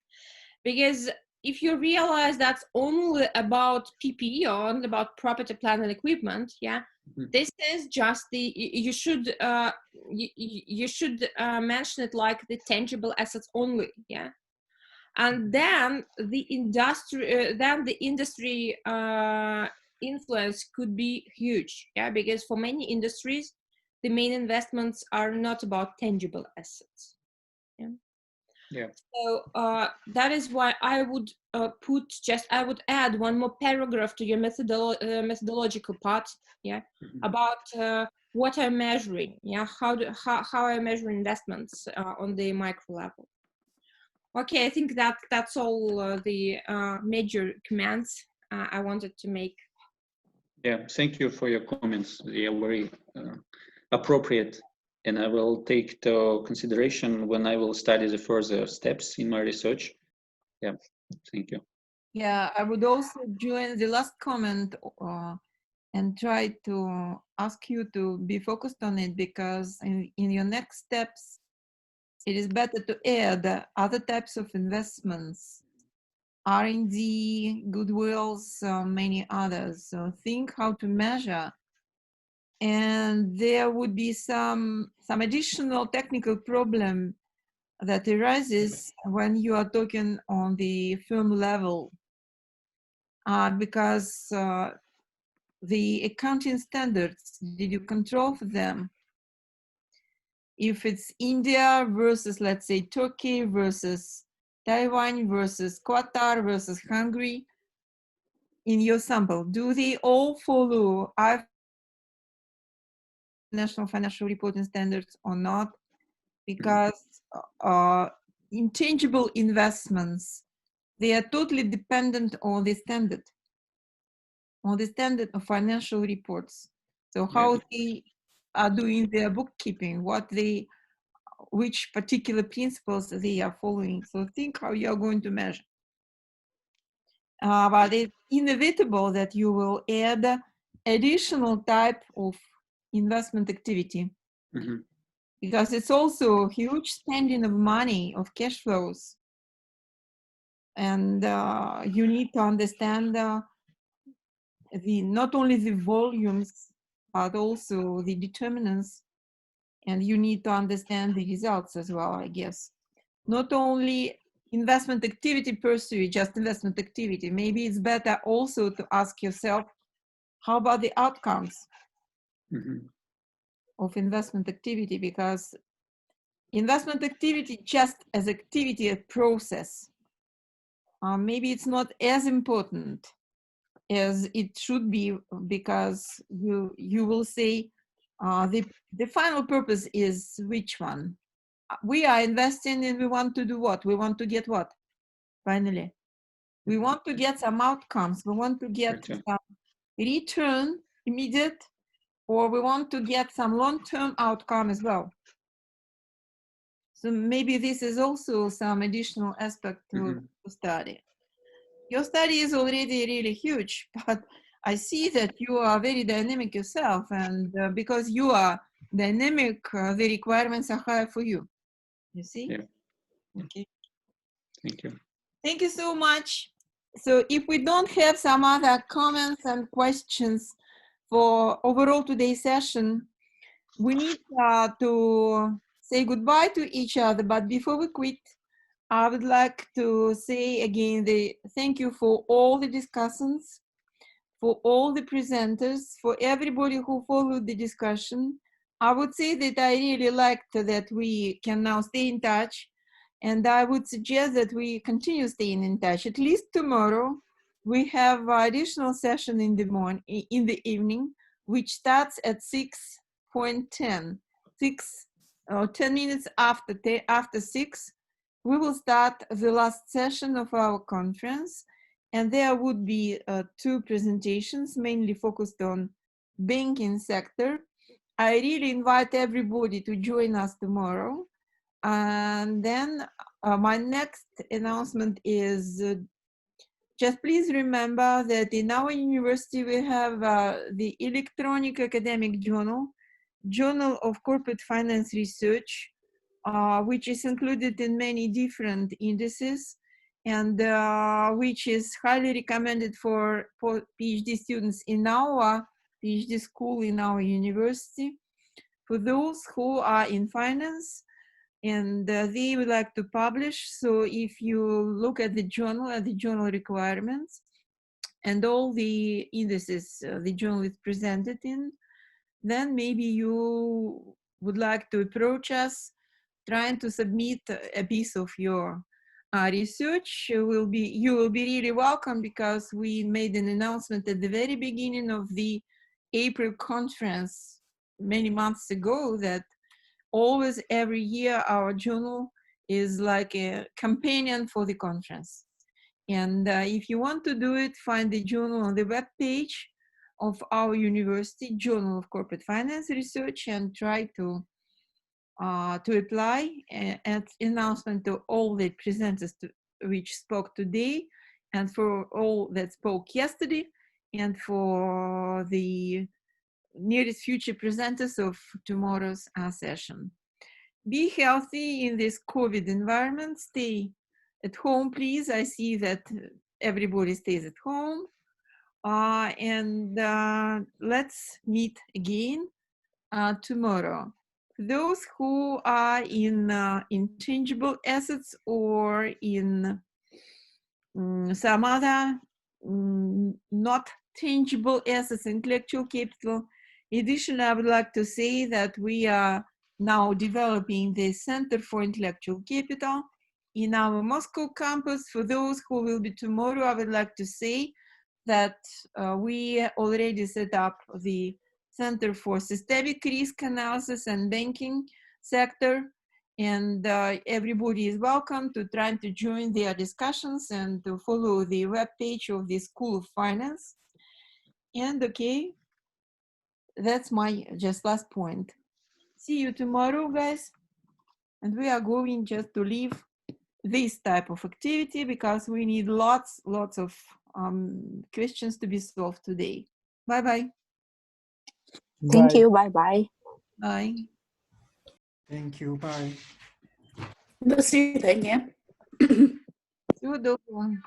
Because if you realize that's only about PPE or only about property, plant, and equipment, yeah, this is just the, you should mention it like the tangible assets only, yeah. And then the industry, influence could be huge, yeah, because for many industries, the main investments are not about tangible assets. Yeah. Yeah. So that is why I would I would add one more paragraph to your methodological part, yeah, about what I'm measuring, yeah, how I measure investments on the micro level. Okay, I think that's all the major comments I wanted to make. Yeah, thank you for your comments. They are very appropriate, and I will take to consideration when I will study the further steps in my research. Yeah, thank you. Yeah, I would also join the last comment and try to ask you to be focused on it, because in your next steps, it is better to add other types of investments, R&D, goodwills, many others. So think how to measure. And there would be some additional technical problem that arises when you are talking on the firm level, because the accounting standards, did you control for them? If it's India versus, let's say, Turkey versus Taiwan versus Qatar versus Hungary, in your sample, do they all follow our national financial reporting standards or not? Because intangible investments, they are totally dependent on the standard of financial reports. So how they are doing their bookkeeping, which particular principles they are following. So think how you are going to measure. But it's inevitable that you will add additional type of investment activity, because it's also huge spending of money, of cash flows. And you need to understand not only the volumes, but also the determinants And you need to understand the results as well, I guess. Not only investment activity per se, just investment activity. Maybe it's better also to ask yourself, how about the outcomes of investment activity? Because investment activity just as activity, a process, maybe it's not as important as it should be, because you will say the final purpose is which one? We are investing and we want to do what? We want to get what? Finally, we want to get some outcomes. We want to get some return immediate, or we want to get some long-term outcome as well. So maybe this is also some additional aspect to study. Your study is already really huge, but I see that you are very dynamic yourself, and because you are dynamic, the requirements are higher for you. You see? Yeah. Okay. Thank you. Thank you so much. So if we don't have some other comments and questions for overall today's session, we need to say goodbye to each other. But before we quit, I would like to say again thank you for all the discussants, for all the presenters, for everybody who followed the discussion. I would say that I really liked that we can now stay in touch, and I would suggest that we continue staying in touch. At least tomorrow, we have an additional session in the evening, which starts at 6:10, 10 minutes after 6. We will start the last session of our conference, and there would be 2 presentations, mainly focused on banking sector. I really invite everybody to join us tomorrow. And then my next announcement is just please remember that in our university we have the electronic academic journal, Journal of Corporate Finance Research, which is included in many different indices, and which is highly recommended for PhD students in our PhD school in our university, for those who are in finance and they would like to publish. So if you look at the journal requirements and all the indices the journal is presented in, then maybe you would like to approach us trying to submit a piece of your research. You will be really welcome, because we made an announcement at the very beginning of the April conference many months ago that always every year our journal is like a companion for the conference. And if you want to do it, find the journal on the web page of our university, Journal of Corporate Finance Research, and try to apply an announcement to all the presenters which spoke today, and for all that spoke yesterday, and for the nearest future presenters of tomorrow's session. Be healthy in this COVID environment. Stay at home, please. I see that everybody stays at home. And let's meet again tomorrow. Those who are in intangible assets or in some other not tangible assets, intellectual capital. Additionally, I would like to say that we are now developing the Center for Intellectual Capital in our Moscow campus. For those who will be tomorrow, I would like to say that we already set up the Center for Systemic Risk Analysis and Banking sector, and everybody is welcome to try to join their discussions and to follow the web page of the School of Finance. And okay, that's my just last point. See you tomorrow, guys. And we are going just to leave this type of activity because we need lots of questions to be solved today. Bye-bye. Thank you. Bye-bye. Bye. Thank you. Bye. До свидания. Всего доброго.